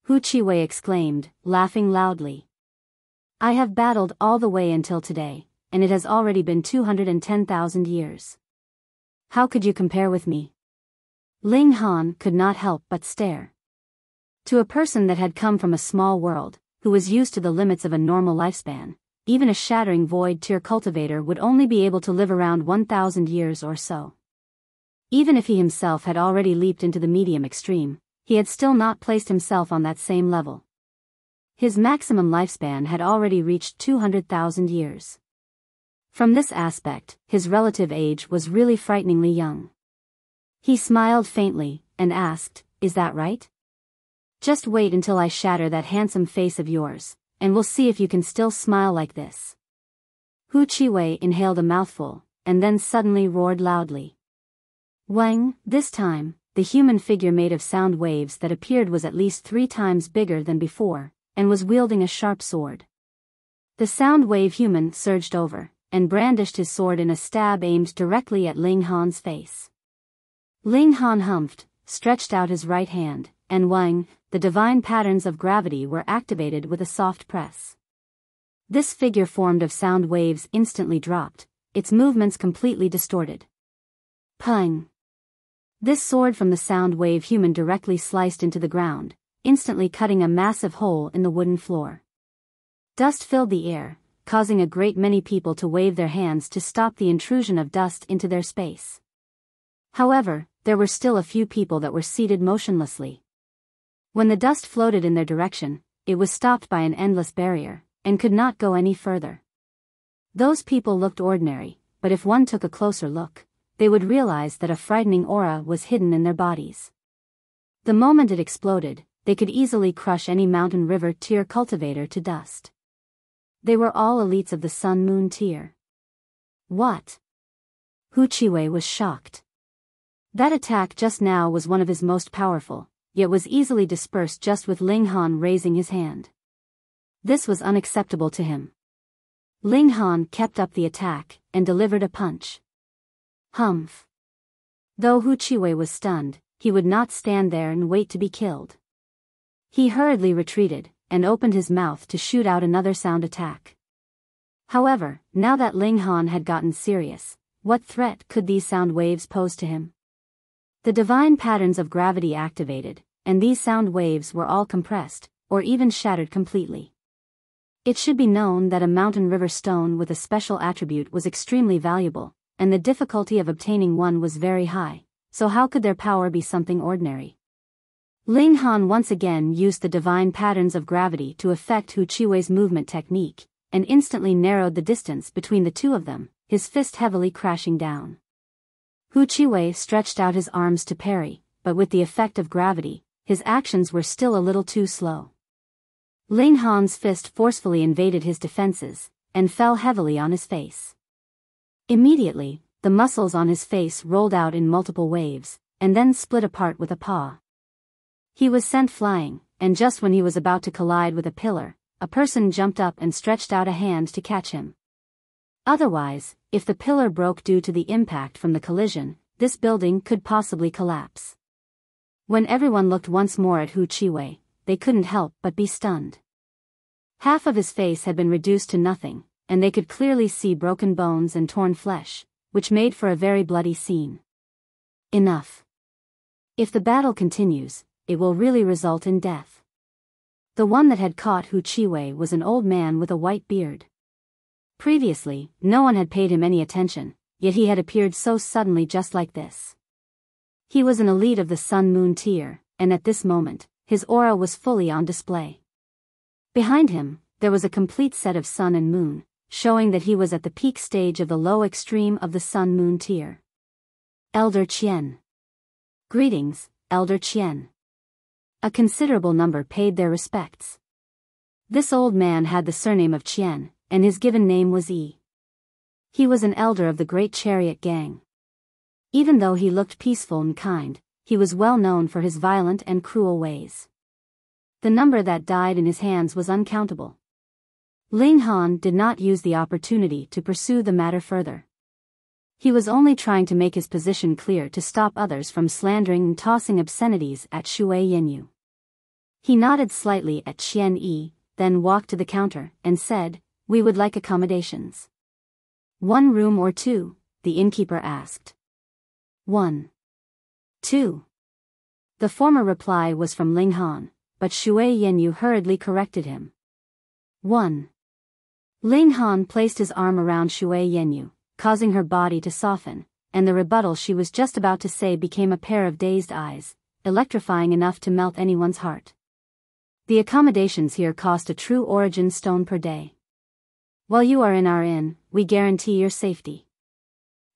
Hu Chiwei exclaimed, laughing loudly. I have battled all the way until today, and it has already been 210,000 years. How could you compare with me? Ling Han could not help but stare. To a person that had come from a small world, who was used to the limits of a normal lifespan, even a shattering void tier cultivator would only be able to live around 1,000 years or so. Even if he himself had already leaped into the medium extreme, he had still not placed himself on that same level. His maximum lifespan had already reached 200,000 years. From this aspect, his relative age was really frighteningly young. He smiled faintly, and asked, is that right? Just wait until I shatter that handsome face of yours, and we'll see if you can still smile like this. Hu Chiwei inhaled a mouthful, and then suddenly roared loudly. Wang, this time, the human figure made of sound waves that appeared was at least 3 times bigger than before, and was wielding a sharp sword. The sound wave human surged over, and brandished his sword in a stab aimed directly at Ling Han's face. Ling Han humphed, stretched out his right hand, and Wang, the divine patterns of gravity were activated with a soft press. This figure formed of sound waves instantly dropped, its movements completely distorted. Peng! This sword from the sound wave human directly sliced into the ground, instantly cutting a massive hole in the wooden floor. Dust filled the air, causing a great many people to wave their hands to stop the intrusion of dust into their space. However, there were still a few people that were seated motionlessly. When the dust floated in their direction, it was stopped by an endless barrier, and could not go any further. Those people looked ordinary, but if one took a closer look, they would realize that a frightening aura was hidden in their bodies. The moment it exploded, they could easily crush any mountain river tier cultivator to dust. They were all elites of the Sun-Moon tier. What? Hu Chiwei was shocked. That attack just now was one of his most powerful, yet was easily dispersed just with Ling Han raising his hand. This was unacceptable to him. Ling Han kept up the attack, and delivered a punch. Humph. Though Hu Chiwei was stunned, he would not stand there and wait to be killed. He hurriedly retreated, and opened his mouth to shoot out another sound attack. However, now that Ling Han had gotten serious, what threat could these sound waves pose to him? The divine patterns of gravity activated, and these sound waves were all compressed, or even shattered completely. It should be known that a mountain river stone with a special attribute was extremely valuable, and the difficulty of obtaining one was very high, so how could their power be something ordinary? Ling Han once again used the divine patterns of gravity to affect Hu Chiwei's movement technique, and instantly narrowed the distance between the two of them, his fist heavily crashing down. Hu Chiwei stretched out his arms to parry, but with the effect of gravity, his actions were still a little too slow. Ling Han's fist forcefully invaded his defenses, and fell heavily on his face. Immediately, the muscles on his face rolled out in multiple waves, and then split apart with a paw. He was sent flying, and just when he was about to collide with a pillar, a person jumped up and stretched out a hand to catch him. Otherwise, if the pillar broke due to the impact from the collision, this building could possibly collapse. When everyone looked once more at Hu Chiwei, they couldn't help but be stunned. Half of his face had been reduced to nothing, and they could clearly see broken bones and torn flesh, which made for a very bloody scene. Enough. If the battle continues, it will really result in death. The one that had caught Hu Chiwei was an old man with a white beard. Previously, no one had paid him any attention, yet he had appeared so suddenly just like this. He was an elite of the Sun-Moon tier, and at this moment, his aura was fully on display. Behind him, there was a complete set of sun and moon, showing that he was at the peak stage of the low extreme of the Sun-Moon tier. Elder Qian. Greetings, Elder Qian. A considerable number paid their respects. This old man had the surname of Qian, and his given name was Yi. He was an elder of the great chariot gang. Even though he looked peaceful and kind, he was well known for his violent and cruel ways. The number that died in his hands was uncountable. Ling Han did not use the opportunity to pursue the matter further. He was only trying to make his position clear to stop others from slandering and tossing obscenities at Shui Yanyu. He nodded slightly at Qian Yi, then walked to the counter and said, "We would like accommodations." "One room or two?" the innkeeper asked. "One. Two." The former reply was from Ling Han, but Shui Yanyu hurriedly corrected him. "One." Ling Han placed his arm around Shui Yanyu, causing her body to soften, and the rebuttal she was just about to say became a pair of dazed eyes, electrifying enough to melt anyone's heart. "The accommodations here cost a true origin stone per day. While you are in our inn, we guarantee your safety.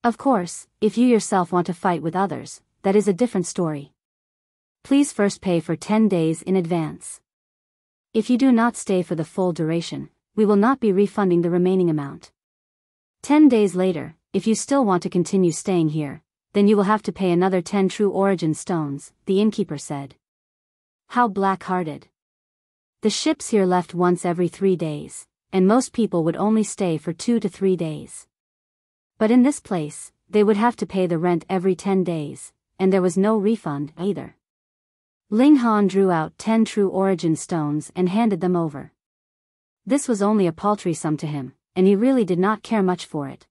Of course, if you yourself want to fight with others, that is a different story. Please first pay for 10 days in advance. If you do not stay for the full duration, we will not be refunding the remaining amount. 10 days later, if you still want to continue staying here, then you will have to pay another 10 true origin stones," the innkeeper said. How black-hearted. The ships here left once every 3 days, and most people would only stay for 2 to 3 days. But in this place, they would have to pay the rent every 10 days, and there was no refund either. Ling Han drew out 10 true origin stones and handed them over. This was only a paltry sum to him, and he really did not care much for it.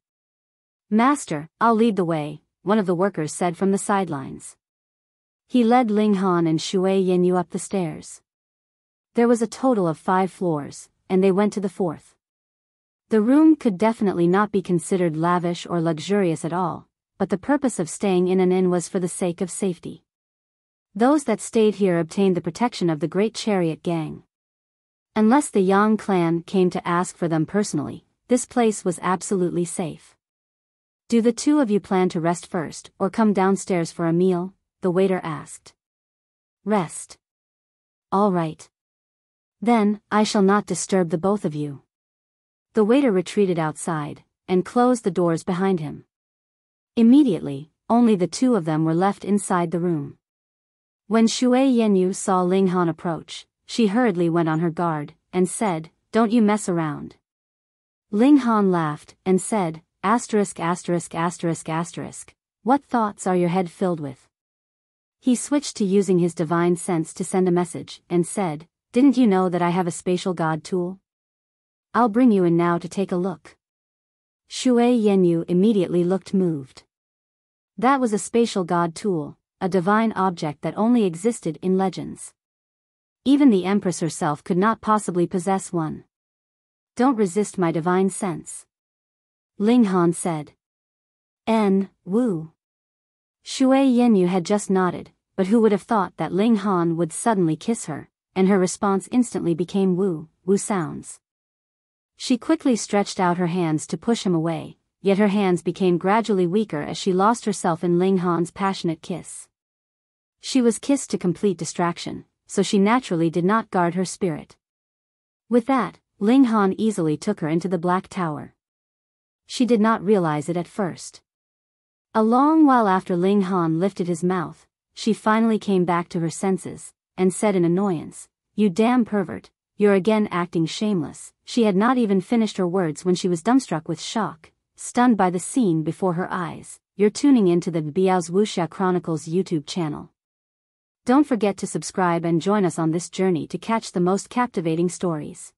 "Master, I'll lead the way," one of the workers said from the sidelines. He led Ling Han and Shui Yanyu up the stairs. There was a total of 5 floors, and they went to the 4th. The room could definitely not be considered lavish or luxurious at all, but the purpose of staying in an inn was for the sake of safety. Those that stayed here obtained the protection of the great chariot gang. Unless the Yang clan came to ask for them personally, this place was absolutely safe. "Do the two of you plan to rest first, or come downstairs for a meal?" the waiter asked. "Rest. All right. Then, I shall not disturb the both of you." The waiter retreated outside, and closed the doors behind him. Immediately, only the two of them were left inside the room. When Shui Yanyu saw Ling Han approach, she hurriedly went on her guard, and said, "Don't you mess around." Ling Han laughed, and said, "**********, what thoughts are your head filled with?" He switched to using his divine sense to send a message, and said, "Didn't you know that I have a spatial god tool? I'll bring you in now to take a look." Shui Yanyu immediately looked moved. That was a spatial god tool, a divine object that only existed in legends. Even the Empress herself could not possibly possess one. "Don't resist my divine sense," Ling Han said. Wu. Shui Yanyu had just nodded, but who would have thought that Ling Han would suddenly kiss her, and her response instantly became Wu sounds. She quickly stretched out her hands to push him away, yet her hands became gradually weaker as she lost herself in Ling Han's passionate kiss. She was kissed to complete distraction, so she naturally did not guard her spirit. With that, Ling Han easily took her into the Black Tower. She did not realize it at first. A long while after Ling Han lifted his mouth, she finally came back to her senses, and said in annoyance, "You damn pervert, you're again acting shameless." She had not even finished her words when she was dumbstruck with shock, stunned by the scene before her eyes. You're tuning into the Biyao's Wuxia Chronicles YouTube channel. Don't forget to subscribe and join us on this journey to catch the most captivating stories.